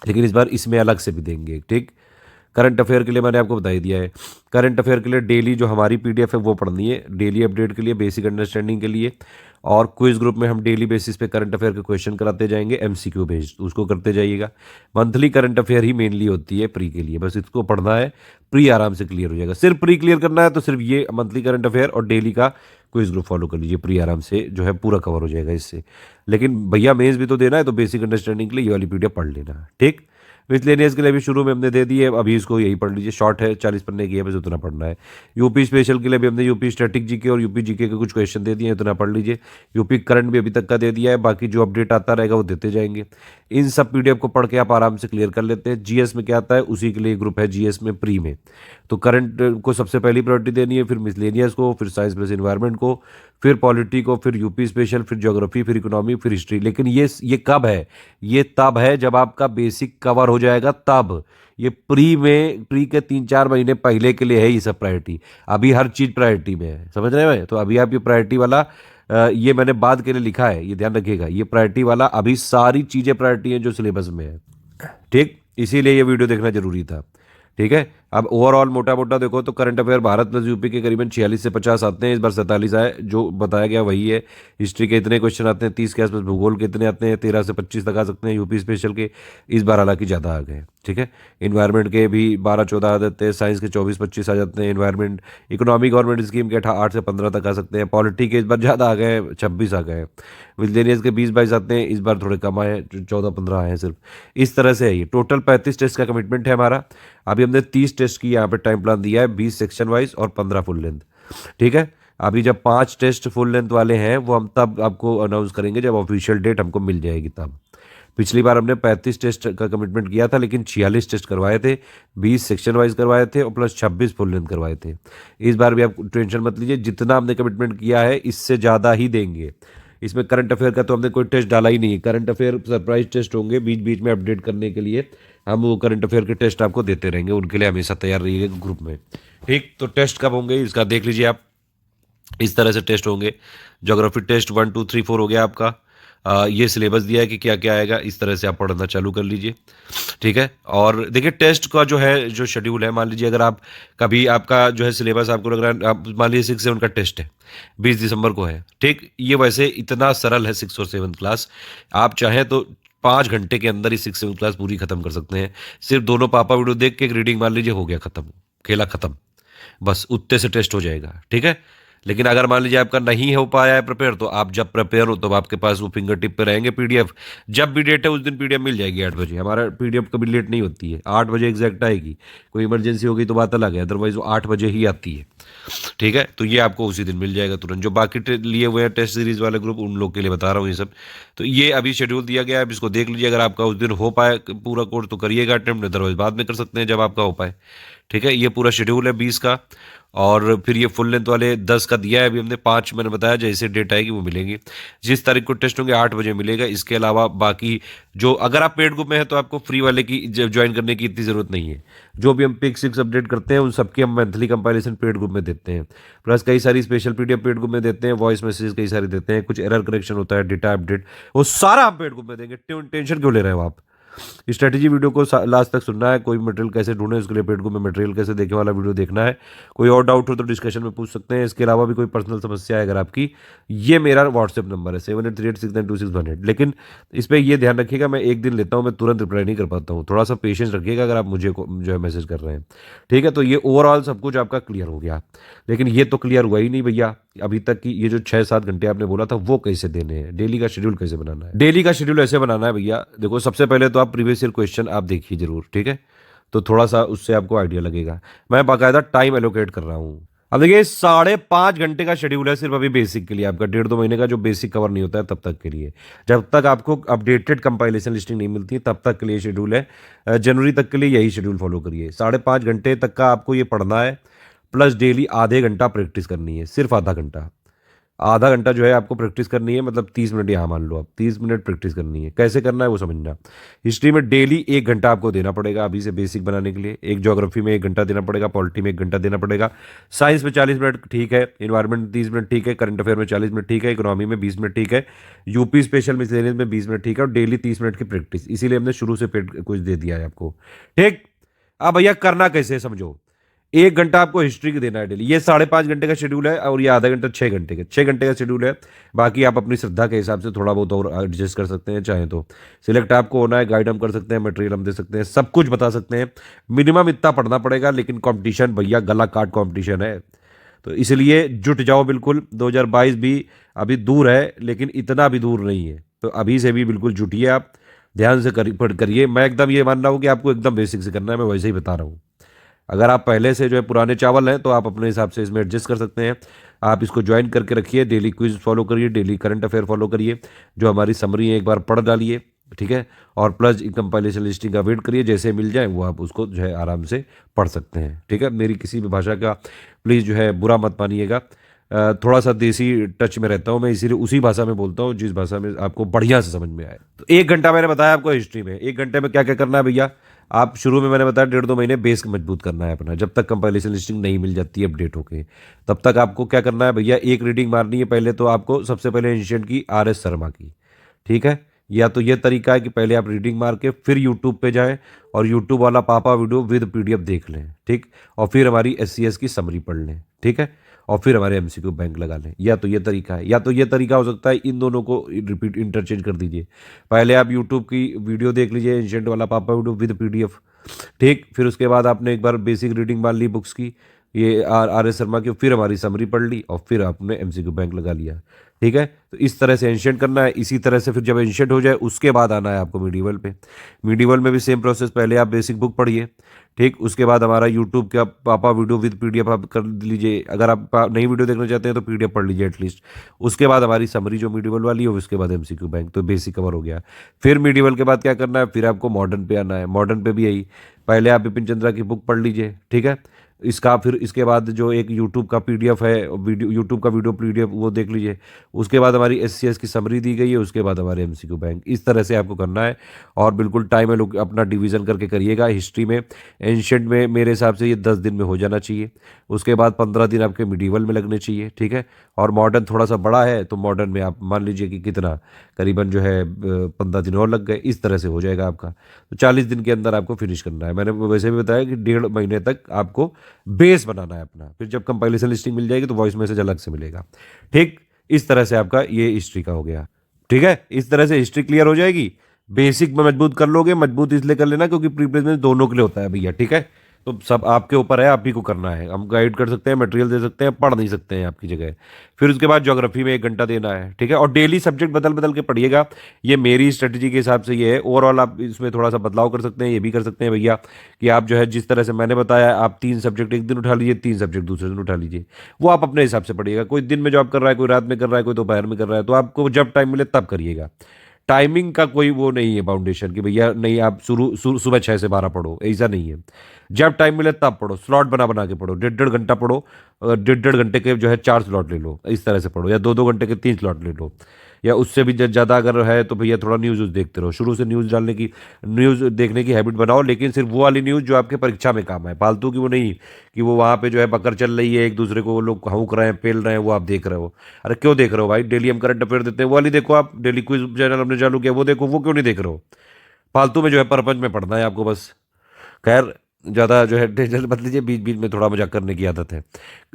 लेकिन इस बार इसमें अलग से भी देंगे, ठीक। करंट अफेयर के लिए मैंने आपको बता ही दिया है। करंट अफेयर के लिए डेली जो हमारी पीडीएफ है वो पढ़नी है, डेली अपडेट के लिए, बेसिक अंडरस्टैंडिंग के लिए। और क्विज ग्रुप में हम डेली बेसिस पे करंट अफेयर के क्वेश्चन कराते जाएंगे, एमसीक्यू बेस्ड, उसको करते जाइएगा। मंथली करंट अफेयर ही मेनली होती है प्री के लिए, बस इसको पढ़ना है, प्री आराम से क्लियर हो जाएगा। सिर्फ प्री क्लियर करना है तो सिर्फ ये मंथली करंट अफेयर और डेली का क्विज ग्रुप फॉलो कर लीजिए, प्री आराम से जो है पूरा कवर हो जाएगा इससे। लेकिन भैया मेंस भी तो देना है, तो बेसिक अंडरस्टैंडिंग के लिए ये वाली पीडीएफ पढ़ लेना, ठीक। मिसलेनियस के लिए भी शुरू में हमने दे दी है, अभी इसको यही पढ़ लीजिए, शॉर्ट है, 40 पन्ने की है, बस उतना पढ़ना है। यूपी स्पेशल के लिए भी हमने यूपी स्टैटिक जीके और यूपी जीके के कुछ क्वेश्चन दे दिए हैं, उतना पढ़ लीजिए। यूपी करंट भी अभी तक का दे दिया है, बाकी जो अपडेट आता रहेगा वो देते जाएंगे। इन सब पीडीएफ को पढ़ के आप आराम से क्लियर कर लेते हैं। जीएस में क्या आता है उसी के लिए ग्रुप है, जीएस में प्री में तो करंट को सबसे पहली प्रायोरिटी देनी है, फिर मिसलेनियस को, फिर साइंस प्लस इन्वायरमेंट को, फिर पॉलिटी को, फिर यूपी स्पेशल, फिर ज्योग्राफी, फिर इकोनॉमी, फिर हिस्ट्री। लेकिन ये कब है, ये तब है जब आपका बेसिक कवर हो जाएगा तब। ये प्री के 3-4 महीने पहले के लिए है ये सब प्रायोरिटी, अभी हर चीज़ प्रायोरिटी में है, समझ रहे हैं। तो अभी आप ये प्रायोरिटी वाला ये मैंने बाद के लिए लिखा है, ये ध्यान रखिएगा, ये प्रायोरिटी वाला अभी सारी चीज़ें प्रायोरिटी हैं जो सिलेबस में है, ठीक। इसीलिए ये वीडियो देखना जरूरी था, ठीक है। अब ओवरऑल मोटा मोटा देखो तो current affair Bharat plus UP के करीबन 46 से 50 आते हैं, इस बार 47 आए, जो बताया गया वही है। हिस्ट्री के इतने क्वेश्चन आते हैं 30 के आसपास, भूगोल के इतने आते हैं 13 से 25 तक आ सकते हैं, यूपी स्पेशल के इस बार हालांकि ज़्यादा आ गए, ठीक है। इन्वायरमेंट के भी 12-14 आ जाते हैं, साइंस के 24-25 आ जाते हैं, इन्वायरमेंट इकोनॉमी गवर्नमेंट स्कीम के 8 से 15 तक आ सकते हैं, पॉलिटी के इस बार ज़्यादा आ गए, 26 आ गए, विजिलेंस के 20-22 आते हैं, इस बार थोड़े कम आए, 14-15 आए हैं सिर्फ। इस तरह से है ये। टोटल 35 टेस्ट का कमिटमेंट है हमारा। अभी हमने 30 टेस्ट की यहाँ पे टाइम प्लान दिया है, 20 सेक्शन वाइज और 15 फुल लेंथ, ठीक है। अभी जब 5 टेस्ट फुल लेंथ वाले हैं वो हम तब आपको अनाउंस करेंगे जब ऑफिशियल डेट हमको मिल जाएगी तब। पिछली बार हमने 35 टेस्ट का कमिटमेंट किया था, लेकिन 46 टेस्ट करवाए थे, 20 सेक्शन वाइज करवाए थे और प्लस 26 फुल लेंथ करवाए थे। इस बार भी आप टेंशन मत लीजिए, जितना हमने कमिटमेंट किया है इससे ज़्यादा ही देंगे। इसमें करंट अफेयर का तो हमने कोई टेस्ट डाला ही नहीं है, करंट अफेयर सरप्राइज टेस्ट होंगे बीच बीच में अपडेट करने के लिए, हम वो करंट अफेयर के टेस्ट आपको देते रहेंगे, उनके लिए हमेशा तैयार रहिएगा ग्रुप में, ठीक। तो टेस्ट कब होंगे इसका देख लीजिए आप, इस तरह से टेस्ट होंगे। ज्योग्राफी टेस्ट 1, 2, 3, 4 हो गया आपका। ये सिलेबस दिया है कि क्या क्या आएगा, इस तरह से आप पढ़ना चालू कर लीजिए, ठीक है। और देखिए टेस्ट का जो है जो शेड्यूल है, मान लीजिए अगर आप कभी आपका जो है सिलेबस आपको लग रहा है, आप मान लीजिए 6-7 का टेस्ट है, 20 दिसंबर को है, ठीक। ये वैसे इतना सरल है 6 और 7 क्लास, आप चाहें तो 5 घंटे के अंदर ही 6-7 क्लास पूरी खत्म कर सकते हैं। सिर्फ दोनों पापा वीडियो देख के एक रीडिंग मान लीजिए, हो गया खत्म, खेला खत्म, बस उतने से टेस्ट हो जाएगा, ठीक है। लेकिन अगर मान लीजिए आपका नहीं हो पाया है प्रिपेयर, तो आप जब प्रिपेयर हो तब आपके पास वो फिंगर टिप पे रहेंगे पीडीएफ, जब भी डेट है उस दिन पीडीएफ मिल जाएगी 8 बजे। हमारा पीडीएफ कभी लेट नहीं होती है, 8 बजे एग्जैक्ट आएगी। कोई इमरजेंसी होगी तो बात अलग है, अदरवाइज वो 8 बजे ही आती है, ठीक है। तो ये आपको उसी दिन मिल जाएगा तुरंत। जो बाकी लिए हुए हैं टेस्ट सीरीज वाले ग्रुप, उन लोग के लिए बता रहा हूँ ये सब। तो ये अभी शेड्यूल दिया गया है, अब इसको देख लीजिए, अगर आपका उस दिन हो पाए पूरा कोर्स तो करिएगा अटेम्प्ट, अदरवाइज बाद में कर सकते हैं जब आपका हो पाए, ठीक है। ये पूरा शेड्यूल है 20 का। और फिर ये फुल लेंथ वाले 10 का दिया है अभी हमने, 5 मैंने बताया जैसे डेट आएगी वो मिलेंगी। जिस तारीख को टेस्ट होंगे 8 बजे मिलेगा। इसके अलावा बाकी जो, अगर आप पेड ग्रुप में हैं तो आपको फ्री वाले की ज्वाइन करने की इतनी ज़रूरत नहीं है। जो भी हम पिक 6 अपडेट करते हैं उन सबकी हम मंथली कंपाइलेशन पेड ग्रुप में देते हैं, प्लस कई सारी स्पेशल पीडीएफ पेड ग्रुप में देते हैं, वॉइस मैसेज कई सारे देते हैं, कुछ एरर करेक्शन होता है, डेटा अपडेट, वो सारा हम पेड ग्रुप में देंगे। टेंशन क्यों ले रहे हो आप, स्ट्रेटेजी वीडियो को लास्ट तक सुनना है। कोई मटेरियल कैसे ढूंढे उसके लिए पेड ग्रुप में मटेरियल कैसे देखे वाला वीडियो देखना है। कोई और डाउट हो तो डिस्कशन में पूछ सकते हैं। इसके अलावा भी कोई पर्सनल समस्या है अगर आपकी, ये मेरा व्हाट्सएप नंबर है 7838692698। लेकिन इस पर ये ध्यान रखिएगा, मैं एक दिन लेता हूँ, मैं तुरंत रिप्लाई नहीं कर पाता हूँ। थोड़ा सा पेशेंस रखिएगा अगर आप मुझे जो है मैसेज कर रहे हैं, ठीक है। तो ये ओवरऑल सब कुछ आपका क्लियर हो गया, लेकिन ये तो क्लियर हुआ ही नहीं भैया अभी तक कि ये जो 6-7 घंटे आपने बोला था वो कैसे देने हैं, डेली का शेड्यूल कैसे बनाना है। डेली का शेड्यूल ऐसे बनाना है भैया, देखो सबसे पहले तो आप प्रीवियस ईयर क्वेश्चन आप देखिए जरूर, ठीक है। तो थोड़ा सा उससे आपको आइडिया लगेगा। मैं बाकायदा टाइम एलोकेट कर रहा हूँ। अब देखिए 5.5 घंटे का शेड्यूल है सिर्फ अभी बेसिक के लिए आपका, 1.5-2 महीने का जो बेसिक कवर नहीं होता है तब तक के लिए, जब तक आपको अपडेटेड कंपाइलेशन लिस्टिंग नहीं मिलती तब तक के लिए शेड्यूल है। जनवरी तक के लिए यही शेड्यूल फॉलो करिए। 5.5 घंटे तक का आपको ये पढ़ना है, प्लस डेली आधे घंटा प्रैक्टिस करनी है, सिर्फ आधा घंटा जो है आपको प्रैक्टिस करनी है। मतलब 30 मिनट यहाँ मान लो आप 30 मिनट प्रैक्टिस करनी है। कैसे करना है वो समझना। हिस्ट्री में डेली 1 घंटा आपको देना पड़ेगा अभी से बेसिक बनाने के लिए। एक ज्योग्राफी में 1 घंटा देना पड़ेगा, पॉलिटी में 1 घंटा देना पड़ेगा, साइंस में 40 मिनट ठीक है, इन्वायरमेंट 30 मिनट ठीक है, करंट अफेयर में 40 मिनट ठीक है, इकोनॉमी में 20 मिनट ठीक है, यूपी स्पेशल मिसलेनियस में 20 मिनट ठीक है, और डेली 30 मिनट की प्रैक्टिस। इसीलिए हमने शुरू से पेड कुछ दे दिया है आपको, ठीक। अब भैया करना कैसे है समझो। 1 घंटा आपको हिस्ट्री की देना है डेली। ये 5.5 घंटे का शेड्यूल है, और ये आधा घंटा 6 घंटे का शेड्यूल है। बाकी आप अपनी श्रद्धा के हिसाब से थोड़ा बहुत और एडजस्ट कर सकते हैं चाहें तो। सिलेक्ट आपको होना है, गाइड हम कर सकते हैं, मटेरियल हम दे सकते हैं, सब कुछ बता सकते हैं। मिनिमम इतना पढ़ना पड़ेगा, लेकिन कंपटीशन भैया गला काट कंपटीशन है, तो इसलिए जुट जाओ बिल्कुल। 2022 भी अभी दूर है, लेकिन इतना भी दूर नहीं है, तो अभी से भी बिल्कुल जुटिए आप, ध्यान से करिए। मैं एकदम ये मान रहा हूँ कि आपको एकदम बेसिक से करना है, मैं वैसे ही बता रहा हूँ। अगर आप पहले से जो है पुराने चावल हैं तो आप अपने हिसाब से इसमें एडजस्ट कर सकते हैं। आप इसको ज्वाइन करके रखिए, डेली क्विज फॉलो करिए, डेली करंट अफेयर फॉलो करिए, जो हमारी समरी है एक बार पढ़ डालिए, ठीक है। और प्लस कंपाइलेशन लिस्टिंग का वेट करिए, जैसे मिल जाए वो आप उसको जो है आराम से पढ़ सकते हैं, ठीक है। मेरी किसी भी भाषा का प्लीज़ जो है बुरा मत मानिएगा। थोड़ा सा देसी टच में रहता हूँ मैं, इसीलिए उसी भाषा में बोलता हूँ जिस भाषा में आपको बढ़िया से समझ में आए। तो 1 घंटा मैंने बताया आपको हिस्ट्री में। 1 घंटे में क्या क्या करना है भैया। आप शुरू में मैंने बताया 1.5-2 महीने बेस मजबूत करना है अपना, जब तक कंपाइलेशन लिस्टिंग नहीं मिल जाती है अपडेट होके, तब तक आपको क्या करना है भैया। एक रीडिंग मारनी है पहले तो आपको, सबसे पहले एंशिएंट की RS शर्मा की, ठीक है। या तो ये तरीका है कि पहले आप रीडिंग मार के फिर यूट्यूब पे जाएं और यूट्यूब वाला पापा वीडियो विद PDF देख लें, ठीक। और फिर हमारी SCS की समरी पढ़ लें, ठीक है। और फिर हमारे MCQ बैंक लगा लें। या तो ये तरीका है, या तो ये तरीका हो सकता है, इन दोनों को रिपीट इंटरचेंज कर दीजिए। पहले आप यूट्यूब की वीडियो देख लीजिए, एंशिएंट वाला पापा वीडियो विद PDF, ठीक। फिर उसके बाद आपने एक बार बेसिक रीडिंग मान ली बुक्स की, ये RS शर्मा की, फिर हमारी समरी पढ़ ली, और फिर आपने MCQ बैंक लगा लिया, ठीक है। तो इस तरह से एंशिएंट करना है। इसी तरह से फिर जब एंशिएंट हो जाए उसके बाद आना है आपको मीडिवल पे। मीडिवल में भी सेम प्रोसेस, पहले आप बेसिक बुक पढ़िए, ठीक। उसके बाद हमारा यूट्यूब का पापा वीडियो विद PDF आप कर लीजिए। अगर आप नई वीडियो देखना चाहते हैं तो PDF पढ़ लीजिए एटलीस्ट। उसके बाद हमारी समरी जो मीडिवल वाली है, उसके बाद MCQ बैंक, तो बेसिक कवर हो गया। फिर मीडिवल के बाद क्या करना है, फिर आपको मॉडर्न पे आना है। मॉडर्न पे भी यही, पहले आप बिपिन चंद्रा की बुक पढ़ लीजिए, ठीक है। इसका फिर इसके बाद जो एक यूट्यूब का PDF है, वीडियो यूट्यूब का वीडियो PDF वो देख लीजिए। उसके बाद हमारी SCS की समरी दी गई है, उसके बाद हमारे MCQ बैंक। इस तरह से आपको करना है, और बिल्कुल टाइम है लोग अपना डिवीज़न करके करिएगा। हिस्ट्री में एंशिएंट में मेरे हिसाब से ये 10 दिन में हो जाना चाहिए। उसके बाद 15 दिन आपके मिडीवल में लगने चाहिए, ठीक है। और मॉडर्न थोड़ा सा बड़ा है तो मॉडर्न में आप मान लीजिए कि कितना, करीबन जो है 15 दिन और लग गए। इस तरह से हो जाएगा आपका। तो 40 दिन के अंदर आपको फिनिश करना है। मैंने वैसे भी बताया कि 1.5 महीने तक आपको बेस बनाना है अपना। फिर जब कंपाइलेशन लिस्टिंग मिल जाएगी तो वॉइस मैसेज अलग से मिलेगा, ठीक। इस तरह से आपका ये हिस्ट्री का हो गया, ठीक है। इस तरह से हिस्ट्री क्लियर हो जाएगी। बेसिक में मजबूत कर लोगे, मजबूत इसलिए कर लेना क्योंकि प्री प्लेसमेंट दोनों के लिए होता है भैया, ठीक है। तो सब आपके ऊपर है, आप ही को करना है। हम गाइड कर सकते हैं, मटेरियल दे सकते हैं, पढ़ नहीं सकते हैं आपकी जगह। फिर उसके बाद ज्योग्राफी में 1 घंटा देना है, ठीक है। और डेली सब्जेक्ट बदल बदल के पढ़िएगा। ये मेरी स्ट्रेटजी के हिसाब से ये है। ओवरऑल आप इसमें थोड़ा सा बदलाव कर सकते हैं, ये भी कर सकते हैं भैया कि आप जो है जिस तरह से मैंने बताया, आप 3 सब्जेक्ट एक दिन उठा लीजिए, 3 सब्जेक्ट दूसरे दिन उठा लीजिए। वो आप अपने हिसाब से पढ़िएगा। कोई दिन में जॉब कर रहा है, कोई रात में कर रहा है, कोई दोपहर में कर रहा है, तो आपको जब टाइम मिले तब करिएगा। टाइमिंग का कोई वो नहीं है बाउंडेशन कि भैया नहीं आप सुबह 6 से 12 पढ़ो, ऐसा नहीं है। जब टाइम मिले तब पढ़ो, स्लॉट बना बना के पढ़ो। 1.5 घंटा पढ़ो, 1.5 घंटे के जो है 4 स्लॉट ले लो, इस तरह से पढ़ो। या 2-2 घंटे के 3 स्लॉट ले लो, या उससे भी ज़्यादा अगर है तो भैया थोड़ा न्यूज़ देखते रहो। शुरू से न्यूज़ देखने की हैबिट बनाओ, लेकिन सिर्फ वो वाली न्यूज़ जो आपके परीक्षा में काम है, फालतू की वो नहीं कि वो वहाँ पे जो है बकर चल रही है, एक दूसरे को वो लोग हौंक रहे हैं, पेल रहे हैं, वो आप देख रहे हो। अरे क्यों देख रहे हो भाई? डेली हम करंट अफेयर देते हैं, वो वाली देखो। आप डेली क्विज चैनल हमने चालू किया, वो देखो। वो क्यों नहीं देख रहे हो? फालतू में जो है परपंच में पढ़ना है आपको बस। खैर, ज़्यादा जो है टेंशन मत लीजिए, बीच बीच में थोड़ा मजाक करने की आदत है।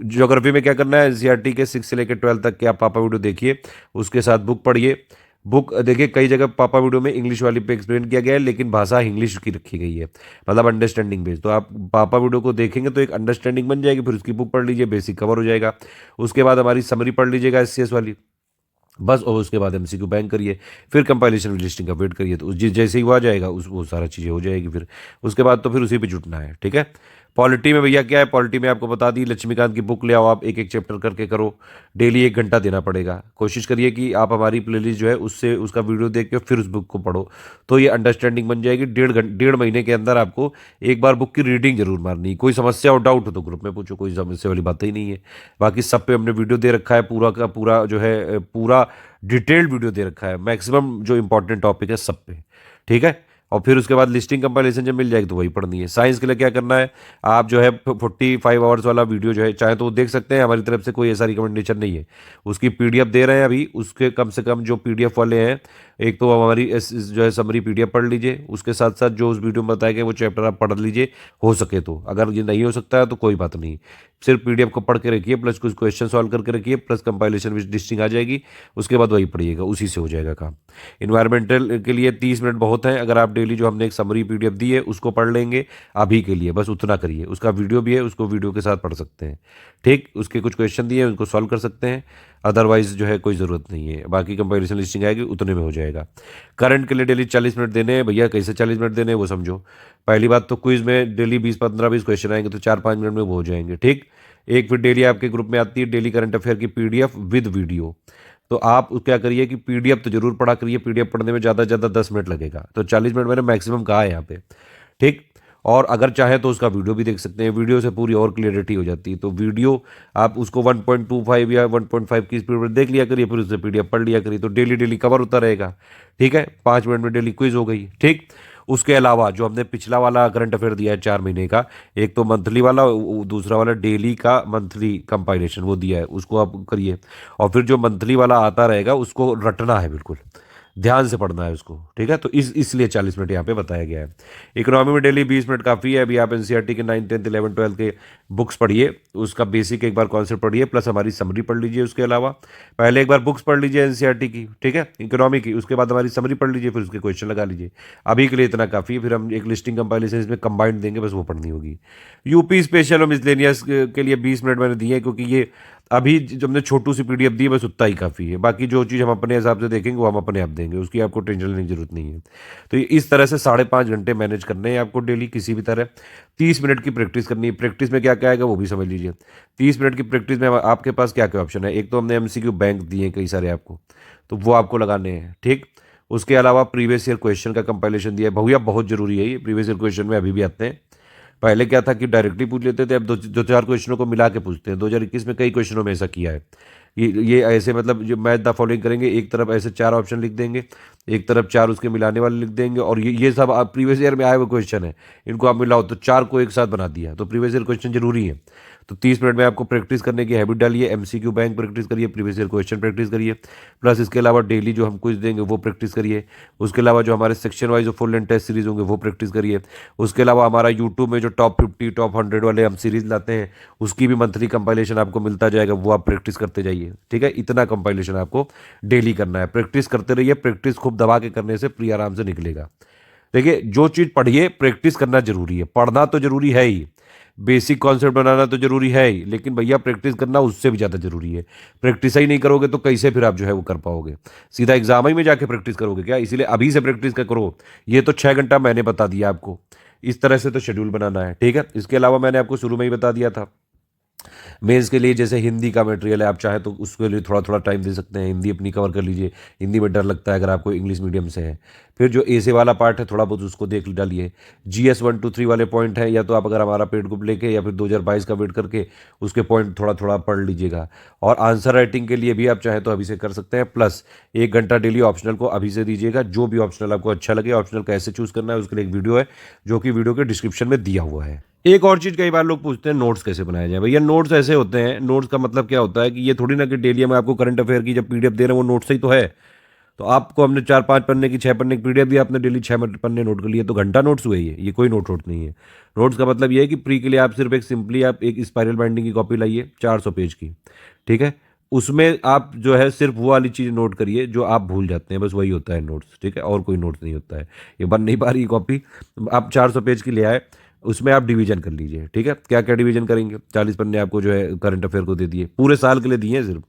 ज्योग्राफी में क्या करना है, एनसीईआरटी के 6 से लेकर 12 तक के आप पापा वीडियो देखिए, उसके साथ बुक पढ़िए। बुक देखिए, कई जगह पापा वीडियो में इंग्लिश वाली पे एक्सप्लेन किया गया है, लेकिन भाषा इंग्लिश की रखी गई है, मतलब अंडरस्टैंडिंग बेस्ड। तो आप पापा वीडियो को देखेंगे तो एक अंडरस्टैंडिंग बन जाएगी, फिर उसकी बुक पढ़ लीजिए, बेसिक कवर हो जाएगा। उसके बाद हमारी समरी पढ़ लीजिएगा एससीएस वाली, बस। और उसके बाद एमसीक्यू बैंक करिए, फिर कंपाइलेशन लिस्टिंग का वेट करिए, तो जैसे ही वो आ जाएगा उस वो सारा चीज़ें हो जाएगी। फिर उसके बाद तो फिर उसी पे जुटना है, ठीक है। पॉलिटी में भैया क्या है, पॉलिटी में आपको बता दी, लक्ष्मीकांत की बुक ले आओ, आप एक एक चैप्टर करके करो। डेली 1 घंटा देना पड़ेगा। कोशिश करिए कि आप हमारी प्लेलिस्ट जो है उससे उसका वीडियो देख के फिर उस बुक को पढ़ो, तो ये अंडरस्टैंडिंग बन जाएगी। 1.5 महीने के अंदर आपको एक बार बुक की रीडिंग जरूर मारनी है। कोई समस्या और डाउट हो तो ग्रुप में पूछो, कोई समस्या वाली बात ही नहीं है। बाकी सब पे हमने वीडियो दे रखा है, पूरा का पूरा जो है पूरा डिटेल्ड वीडियो दे रखा है, मैक्सिमम जो इंपॉर्टेंट टॉपिक है सब पे, ठीक है। और फिर उसके बाद लिस्टिंग कंपाइलेशन जब मिल जाएगी तो वही पढ़नी है। साइंस के लिए क्या करना है, आप जो है 45 आवर्स वाला वीडियो जो है चाहे तो वो देख सकते हैं, हमारी तरफ से कोई ऐसा रिकमेंडेशन नहीं है। उसकी पीडीएफ दे रहे हैं अभी, उसके कम से कम जो पीडीएफ वाले हैं, एक तो हमारी जो है समरी पीडीएफ पढ़ लीजिए, उसके साथ साथ जो उस वीडियो में बताया गया वो चैप्टर आप पढ़ लीजिए हो सके तो। अगर ये नहीं हो सकता है तो कोई बात नहीं, सिर्फ पीडीएफ को पढ़ के रखिए, प्लस कुछ क्वेश्चन सॉल्व करके रखिए, प्लस कंपाइलेशन विच लिस्टिंग आ जाएगी, उसके बाद वही पढ़िएगा, उसी से हो जाएगा काम। इन्वायरमेंटल के लिए 30 मिनट बहुत हैं, अगर आप डेली जो हमने एक समरी पीडीएफ दी है उसको पढ़ लेंगे अभी के लिए, बस उतना करिए। उसका वीडियो भी है, उसको वीडियो के साथ पढ़ सकते हैं, ठीक। उसके कुछ क्वेश्चन दिए हैं उनको सॉल्व कर सकते हैं, अदरवाइज जो है कोई ज़रूरत नहीं है। बाकी कंपैरिजन लिस्टिंग आएगी उतने में हो जाएगा। करंट के लिए डेली 40 मिनट देने हैं भैया, कैसे 40 मिनट देने हैं वो समझो। पहली बात तो क्विज में डेली 20-15-20 क्वेश्चन आएंगे तो 4-5 मिनट में वो हो जाएंगे, ठीक। एक फिर डेली आपके ग्रुप में आती है डेली करंट अफेयर की पीडीएफ विद वीडियो, तो आप क्या करिए कि पीडीएफ तो जरूर पढ़ा करिए। पीडीएफ पढ़ने में ज़्यादा से ज़्यादा 10 मिनट लगेगा, तो 40 मिनट मैंने मैक्सिमम कहा है यहाँ पे, ठीक। और अगर चाहे तो उसका वीडियो भी देख सकते हैं, वीडियो से पूरी और क्लियरिटी हो जाती है। तो वीडियो आप उसको 1.25 या 1.5 की स्पीड पर देख लिया करिए, फिर उससे पीडीएफ पढ़ लिया करिए, तो डेली डेली कवर होता रहेगा, ठीक है। 5 मिनट में डेली क्विज हो गई, ठीक। उसके अलावा जो हमने पिछला वाला करंट अफेयर दिया है 4 महीने का, एक तो मंथली वाला, दूसरा वाला डेली का मंथली कंपाइलेशन वो दिया है, उसको आप करिए। और फिर जो मंथली वाला आता रहेगा उसको रटना है, बिल्कुल ध्यान से पढ़ना है उसको, ठीक है। तो इसलिए 40 मिनट यहाँ पे बताया गया है। इकोनॉमी में डेली 20 मिनट काफ़ी है। अभी आप एनसीईआरटी के 9, 10, 11, 12 के बुक्स पढ़िए, उसका बेसिक एक बार कॉन्सेप्ट पढ़िए, प्लस हमारी समरी पढ़ लीजिए। उसके अलावा पहले एक बार बुक्स पढ़ लीजिए एनसीईआरटी की, ठीक है, इकोनॉमी की, उसके बाद हमारी समरी पढ़ लीजिए, फिर उसके क्वेश्चन लगा लीजिए। अभी के लिए इतना काफ़ी है, फिर हम एक लिस्टिंग कंपाइलेशन इसमें कंबाइंड देंगे, बस वो पढ़नी होगी। यूपी स्पेशल और मिसलेनियस के लिए 20 मिनट मैंने दिए हैं, क्योंकि ये अभी जो हमने छोटू सी पीडीएफ दी है बस उतना ही काफ़ी है। बाकी जो चीज़ हम अपने हिसाब से देखेंगे वो हम अपने आप देंगे, उसकी आपको टेंशन लेने की जरूरत नहीं है। तो इस तरह से 5.5 घंटे मैनेज करने हैं आपको डेली, किसी भी तरह 30 मिनट की प्रैक्टिस करनी है। प्रैक्टिस में क्या क्या आएगा वो भी समझ लीजिए। 30 मिनट की प्रैक्टिस में आपके पास क्या क्या ऑप्शन है, एक तो हमने एमसीक्यू बैंक दिए हैं कई सारे आपको, तो वो आपको लगाने हैं, ठीक। उसके अलावा प्रीवियस ईयर क्वेश्चन का कंपाइलेशन दिया है भैया, बहुत जरूरी है ये। प्रीवियस ईयर क्वेश्चन में अभी भी आते हैं, पहले क्या था कि डायरेक्टली पूछ लेते थे, अब दो चार क्वेश्चनों को मिला के पूछते हैं। 2021 में कई क्वेश्चनों में ऐसा किया है। ये ऐसे मतलब जो मैथ द फॉलोइंग करेंगे, एक तरफ ऐसे 4 ऑप्शन लिख देंगे, एक तरफ 4 उसके मिलाने वाले लिख देंगे, और ये सब आप प्रीवियस ईयर में आए हुए क्वेश्चन है, इनको आप मिलाओ तो 4 को एक साथ बना दिया। तो प्रीवियस ईयर क्वेश्चन जरूरी है। तो 30 मिनट में आपको प्रैक्टिस करने की हैबिट डालिए। एमसीक्यू बैंक प्रैक्टिस करिए, प्रीवियस ईयर क्वेश्चन प्रैक्टिस करिए, प्लस इसके अलावा डेली जो हम क्विज देंगे वो प्रैक्टिस करिए। उसके अलावा जो हमारे section wise full and test series होंगे वो प्रैक्टिस करिए। उसके अलावा हमारा यूट्यूब में जो टॉप 50 टॉप 100 वाले हम सीरीज लाते हैं उसकी भी मंथली कंपाइलेशन आपको मिलता जाएगा, वो आप प्रैक्टिस करते जाइए, ठीक है। इतना कंपाइलेशन आपको डेली करना है, प्रैक्टिस करते रहिए। प्रैक्टिस खूब दबा के करने से प्री आराम से निकलेगा। देखिए, जो चीज़ पढ़िए प्रैक्टिस करना जरूरी है। पढ़ना तो जरूरी है ही, बेसिक कॉन्सेप्ट बनाना तो जरूरी है ही, लेकिन भैया प्रैक्टिस करना उससे भी ज़्यादा जरूरी है। प्रैक्टिस ही नहीं करोगे तो कैसे फिर आप जो है वो कर पाओगे? सीधा एग्जाम ही में जाके प्रैक्टिस करोगे क्या? इसीलिए अभी से प्रैक्टिस का करो। ये तो 6 घंटा मैंने बता दिया आपको, इस तरह से तो शेड्यूल बनाना है, ठीक है। इसके अलावा मैंने आपको शुरू में ही बता दिया था, मेंस के लिए जैसे हिंदी का मटेरियल है, आप चाहे तो उसके लिए थोड़ा थोड़ा टाइम दे सकते हैं, हिंदी अपनी कवर कर लीजिए। हिंदी में डर लगता है अगर आपको इंग्लिश मीडियम से है। फिर जो ए से वाला पार्ट है थोड़ा बहुत उसको देख डालिए। जीएस 1, 2, 3 वाले पॉइंट हैं, या तो आप अगर हमारा पेड ग्रुप लेके या फिर 2022 का वेट करके उसके पॉइंट थोड़ा थोड़ा पढ़ लीजिएगा। और आंसर राइटिंग के लिए भी आप चाहे तो अभी से कर सकते हैं। प्लस 1 घंटा डेली ऑप्शनल को अभी से दीजिएगा, जो भी ऑप्शनल आपको अच्छा लगे। ऑप्शनल कैसे चूज करना है उसके लिए एक वीडियो है जो कि वीडियो के डिस्क्रिप्शन में दिया हुआ है। एक और चीज़, कई बार लोग पूछते हैं नोट्स कैसे बनाए जाए। भैया नोट्स ऐसे होते हैं, नोट्स का मतलब क्या होता है कि ये थोड़ी ना कि डेली मैं आपको करंट अफेयर की जब पीडीएफ दे रहे हैं वो नोट्स ही तो है। तो आपको हमने 4-5 पन्ने की 6 पन्ने की पीडीएफ दी, आपने डेली 6 पन्ने नोट कर लिए, तो घंटा नोट्स हुए ये कोई नोट नहीं है। नोट्स का मतलब ये है कि प्री के लिए आप सिर्फ एक सिंपली आप एक स्पाइरल बाइंडिंग की कॉपी लाइए 400 पेज की, ठीक है। उसमें आप जो है सिर्फ वो वाली चीज़ नोट करिए जो आप भूल जाते हैं, बस वही होता है नोट्स, ठीक है, और कोई नोट्स नहीं होता है। ये बन नहीं पा रही कॉपी, आप 400 पेज की ले आए, उसमें आप डिवीजन कर लीजिए, ठीक है। क्या क्या डिवीजन करेंगे, 40 पन्ने आपको जो है करंट अफेयर को दे दिए, पूरे साल के लिए दिए हैं सिर्फ।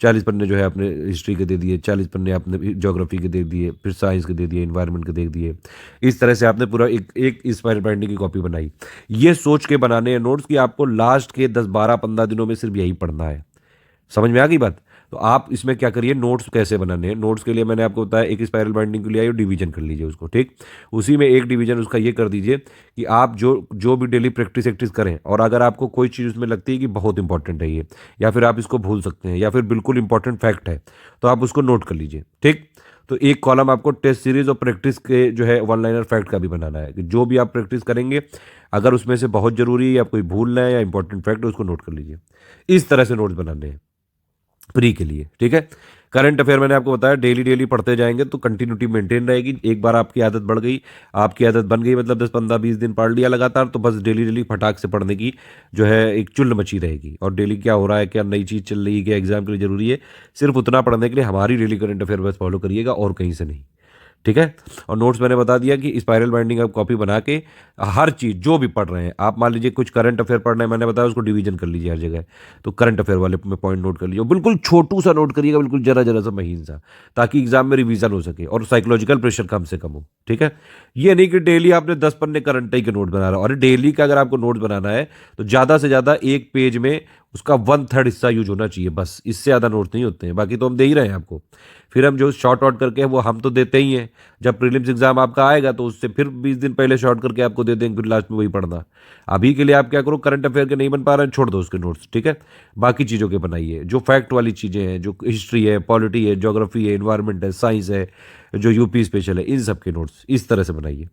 40 पन्ने जो है आपने हिस्ट्री के दे दिए, 40 पन्ने आपने ज्योग्राफी के दे दिए, फिर साइंस के दे दिए, इन्वायरमेंट के दे दिए। इस तरह से आपने पूरा एक स्पाइरल बाइंडिंग की कॉपी बनाई। ये सोच के बनाने हैं नोट्स कि आपको लास्ट के 10-12-15 दिनों में सिर्फ यही पढ़ना है। समझ में आ गई बात? तो आप इसमें क्या करिए, नोट्स कैसे बनाने हैं। नोट्स के लिए मैंने आपको बताया, एक स्पाइरल बाइंडिंग के लिए आइए, डिवीजन कर लीजिए उसको, ठीक। उसी में एक डिवीजन उसका ये कर दीजिए कि आप जो जो भी डेली प्रैक्टिस करें, और अगर आपको कोई चीज़ उसमें लगती है कि बहुत इंपॉर्टेंट है ये, या फिर आप इसको भूल सकते हैं, या फिर बिल्कुल इंपॉर्टेंट फैक्ट है, तो आप उसको नोट कर लीजिए, ठीक। तो एक कॉलम आपको टेस्ट सीरीज और प्रैक्टिस के जो है वन लाइनर फैक्ट का भी बनाना है, कि जो भी आप प्रैक्टिस करेंगे अगर उसमें से बहुत जरूरी है या कोई भूलना है या इंपॉर्टेंट फैक्ट है, उसको नोट कर लीजिए। इस तरह से नोट्स बनाने हैं प्री के लिए, ठीक है। करंट अफेयर मैंने आपको बताया डेली पढ़ते जाएंगे तो कंटिन्यूटी मेंटेन रहेगी। एक बार आपकी आदत बढ़ गई, आपकी आदत बन गई, मतलब 10-15-20 दिन पढ़ लिया लगातार, तो बस डेली फटाक से पढ़ने की जो है एक चुल मची रहेगी। और डेली क्या हो रहा है, क्या नई चीज़ चल रही है, क्या एग्जाम के लिए जरूरी है, सिर्फ उतना पढ़ने के लिए हमारी डेली करंट अफेयर बस फॉलो करिएगा, और कहीं से नहीं, ठीक है। और नोट्स मैंने बता दिया कि स्पाइरल बाइंडिंग आप कॉपी बना के हर चीज़ जो भी पढ़ रहे हैं, आप मान लीजिए कुछ करंट अफेयर पढ़ना है, मैंने बताया उसको डिवीजन कर लीजिए हर जगह। तो करंट अफेयर वाले में पॉइंट नोट कर लीजिए, बिल्कुल छोटू सा नोट करिएगा, बिल्कुल जरा जरा सा महीन सा, ताकि एग्जाम में रिवीजन हो सके और साइकोलॉजिकल प्रेशर कम से कम हो, ठीक है। ये नहीं कि डेली आपने 10 पन्ने करंट ही के नोट बना रहा, और डेली का अगर आपको नोट बनाना है तो ज़्यादा से ज़्यादा एक पेज में उसका 1/3 हिस्सा यूज होना चाहिए, बस इससे ज़्यादा नोट नहीं होते हैं। बाकी तो हम दे ही रहे हैं आपको, फिर हम जो शॉर्ट आउट करके वो हम तो देते ही हैं। जब प्रीलिम्स एग्जाम आपका आएगा तो उससे फिर 20 दिन पहले शॉर्ट करके आपको दे देंगे, फिर लास्ट में वही पढ़ना। अभी के लिए आप क्या करो, करंट अफेयर के नहीं बन पा रहे हैं, छोड़ दो उसके नोट्स, ठीक है। बाकी चीज़ों के बनाइए, जो फैक्ट वाली चीज़ें हैं, जो हिस्ट्री है, पॉलिटी है, ज्योग्राफी है, इन्वायरमेंट है, साइंस है, जो यूपी स्पेशल है, इन सब के नोट्स इस तरह से बनाइए।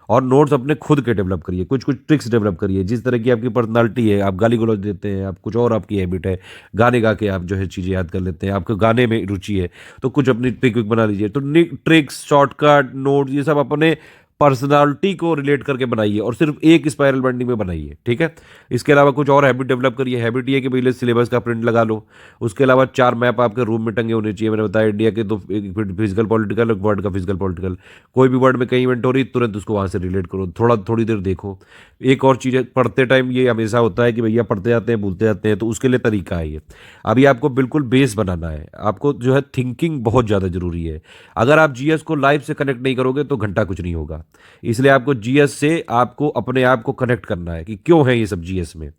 और नोट्स अपने खुद के डेवलप करिए, कुछ कुछ ट्रिक्स डेवलप करिए। जिस तरह की आपकी पर्सनालिटी है, आप गाली गलौज देते हैं, आप कुछ और आपकी हैबिट है, गाने गा के आप जो है चीज़ें याद कर लेते हैं, आपको गाने में रुचि है, तो कुछ अपनी ट्रिक विक बना लीजिए। तो ट्रिक्स, शॉर्टकट, नोट्स, ये सब अपने पर्सनालिटी को रिलेट करके बनाइए, और सिर्फ एक स्पाइरल बाइंडिंग में बनाइए, ठीक है। इसके अलावा कुछ और हैबिट डेवलप करिए। हैबिट ये कि पहले सिलेबस का प्रिंट लगा लो। उसके अलावा 4 मैप आपके रूम में टंगे होने चाहिए। मैंने बताया इंडिया के 2, फिजिकल पॉलिटिकल, एक वर्ल्ड का फिजिकल पॉलिटिकल। कोई भी वर्ल्ड में कहीं इवेंट हो रही, तुरंत उसको वहाँ से रिलेट करो, थोड़ी देर देखो। एक और चीज़ है, पढ़ते टाइम ये हमेशा होता है कि भैया पढ़ते जाते हैं, भूलते जाते हैं, तो उसके लिए तरीका है ये। अभी आपको बिल्कुल बेस बनाना है, आपको जो है थिंकिंग बहुत ज़्यादा जरूरी है। अगर आप जीएस को लाइफ से कनेक्ट नहीं करोगे तो घंटा कुछ नहीं होगा। इसलिए आपको जीएस से आपको अपने आप को कनेक्ट करना है कि क्यों है ये सब जीएस में।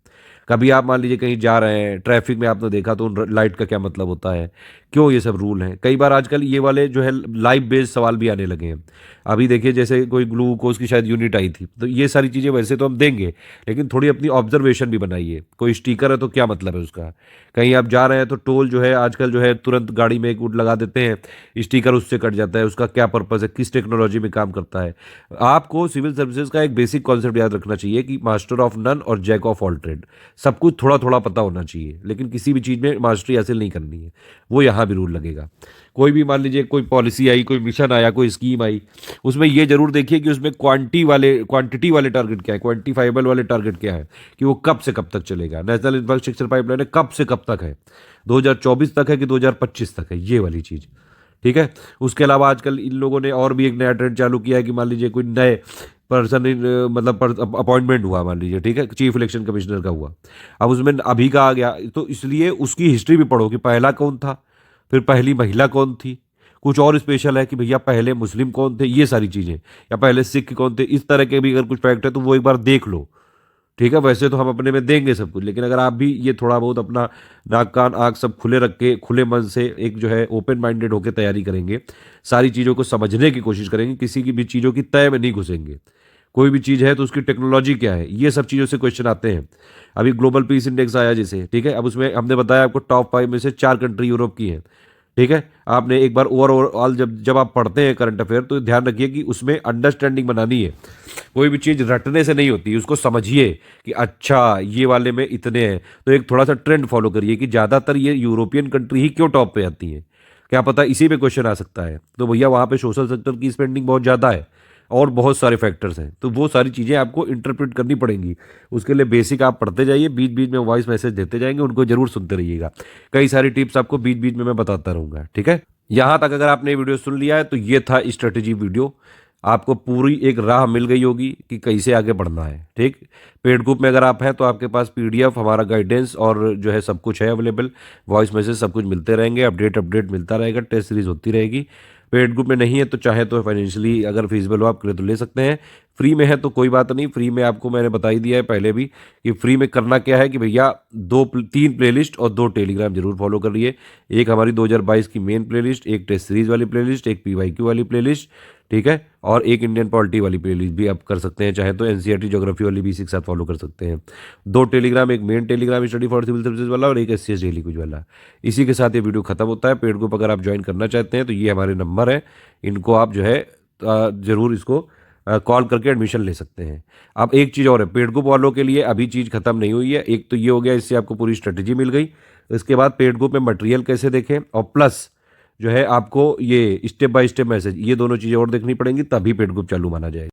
कभी आप मान लीजिए कहीं जा रहे हैं, ट्रैफिक में आपने देखा तो लाइट का क्या मतलब होता है, क्यों ये सब रूल हैं। कई बार आजकल ये वाले जो है लाइव बेस्ड सवाल भी आने लगे हैं। अभी देखिए जैसे कोई ग्लूकोज की शायद यूनिट आई थी, तो ये सारी चीज़ें वैसे तो हम देंगे, लेकिन थोड़ी अपनी ऑब्जर्वेशन भी बनाइए। कोई स्टिकर है तो क्या मतलब है उसका। कहीं आप जा रहे हैं तो टोल जो है आजकल जो है तुरंत गाड़ी में एक लगा देते हैं, स्टिकर उससे कट जाता है। उसका क्या पर्पज़ है, किस टेक्नोलॉजी में काम करता है। आपको सिविल सर्विसेज का एक बेसिक कॉन्सेप्ट याद रखना चाहिए कि मास्टर ऑफ नन और जैक ऑफ ऑल ट्रेड। सब कुछ थोड़ा थोड़ा पता होना चाहिए, लेकिन किसी भी चीज़ में मास्टरी हासिल नहीं करनी है, वो यहाँ भी रूल लगेगा। कोई भी मान लीजिए कोई पॉलिसी आई, कोई मिशन आया, कोई स्कीम आई, उसमें ये जरूर देखिए कि उसमें क्वांटिटी वाले टारगेट क्या है, क्वांटिफाइबल वाले टारगेट क्या है, कि वो कब से कब तक चलेगा। नेशनल इंफ्रास्ट्रक्चर पाइपलाइन कब से कब तक है, 2024 तक है कि 2025 तक है, ये वाली चीज़, ठीक है। उसके अलावा आजकल इन लोगों ने और भी एक नया ट्रेंड चालू किया है कि मान लीजिए कोई नए पर्सन मतलब अपॉइंटमेंट हुआ, मान लीजिए, ठीक है, चीफ इलेक्शन कमिश्नर का हुआ, अब उसमें अभी का आ गया, तो इसलिए उसकी हिस्ट्री भी पढ़ो कि पहला कौन था, फिर पहली महिला कौन थी। कुछ और स्पेशल है कि भैया पहले मुस्लिम कौन थे, ये सारी चीज़ें, या पहले सिख कौन थे, इस तरह के भी अगर कुछ फैक्ट है तो वो एक बार देख लो, ठीक है। वैसे तो हम अपने में देंगे सब कुछ, लेकिन अगर आप भी ये थोड़ा बहुत अपना नाक कान आँख सब खुले रख के, खुले मन से एक जो है ओपन माइंडेड होकर तैयारी करेंगे, सारी चीज़ों को समझने की कोशिश करेंगे, किसी की भी चीज़ों की तय में नहीं घुसेंगे। कोई भी चीज़ है तो उसकी टेक्नोलॉजी क्या है, ये सब चीज़ों से क्वेश्चन आते हैं। अभी ग्लोबल पीस इंडेक्स आया जैसे, ठीक है, अब उसमें हमने बताया आपको टॉप 5 में से 4 कंट्री यूरोप की हैं, ठीक है। आपने एक बार ओवरऑल जब आप पढ़ते हैं करंट अफेयर तो ध्यान रखिए कि उसमें अंडरस्टैंडिंग बनानी है। कोई भी चीज़ रटने से नहीं होती, उसको समझिए कि अच्छा ये वाले में इतने हैं, तो एक थोड़ा सा ट्रेंड फॉलो करिए कि ज़्यादातर ये यूरोपियन कंट्री ही क्यों टॉप पे आती हैं। क्या पता इसी पे क्वेश्चन आ सकता है। तो भैया वहाँ पे सोशल सेक्टर की स्पेंडिंग बहुत ज़्यादा है और बहुत सारे फैक्टर्स हैं, तो वो सारी चीज़ें आपको इंटरप्रेट करनी पड़ेंगी। उसके लिए बेसिक आप पढ़ते जाइए, बीच बीच में वॉइस मैसेज देते जाएंगे, उनको जरूर सुनते रहिएगा। कई सारी टिप्स आपको बीच बीच में मैं बताता रहूँगा, ठीक है। यहाँ तक अगर आपने वीडियो सुन लिया है तो ये था स्ट्रेटेजी वीडियो। आपको पूरी एक राह मिल गई होगी कि कैसे आगे बढ़ना है, ठीक। पेड ग्रुप में अगर आप हैं तो आपके पास पीडीएफ, हमारा गाइडेंस और जो है सब कुछ है अवेलेबल, वॉइस मैसेज सब कुछ मिलते रहेंगे, अपडेट मिलता रहेगा, टेस्ट सीरीज होती रहेगी। पेड ग्रुप में नहीं है तो चाहे तो फाइनेंशियली अगर फिजिबल हो आप करे तो ले सकते हैं। फ्री में है तो कोई बात नहीं, फ्री में आपको मैंने बता ही दिया है पहले भी कि फ्री में करना क्या है कि भैया 3 प्लेलिस्ट और 2 टेलीग्राम जरूर फॉलो करिए। एक हमारी 2022 की मेन प्लेलिस्ट, एक टेस्ट सीरीज वाली प्लेलिस्ट, एक पीवाईक्यू वाली प्लेलिस्ट, ठीक है, और एक इंडियन पॉलिटी वाली प्लेलिस्ट भी आप कर सकते हैं, चाहे तो एनसीईआरटी ज्योग्राफी वाली भी इसी के साथ फॉलो कर सकते हैं। 2 टेलीग्राम, एक main Telegram study for civil services वाला और एक एससीएस डेली कुछ वाला। इसी के साथ ये वीडियो खत्म होता है। पेड ग्रुप अगर आप ज्वाइन करना चाहते हैं तो ये हमारे नंबर है, इनको आप जो है जरूर इसको कॉल करके एडमिशन ले सकते हैं। अब एक चीज़ और है, पेड ग्रुप वालों के लिए अभी चीज़ खत्म नहीं हुई है। एक तो ये हो गया, इससे आपको पूरी स्ट्रेटेजी मिल गई। इसके बाद पेड ग्रुप में मटेरियल कैसे देखें और प्लस जो है आपको ये स्टेप बाय स्टेप मैसेज, ये दोनों चीज़ें और देखनी पड़ेंगी, तभी पेड ग्रुप चालू माना जाएगा।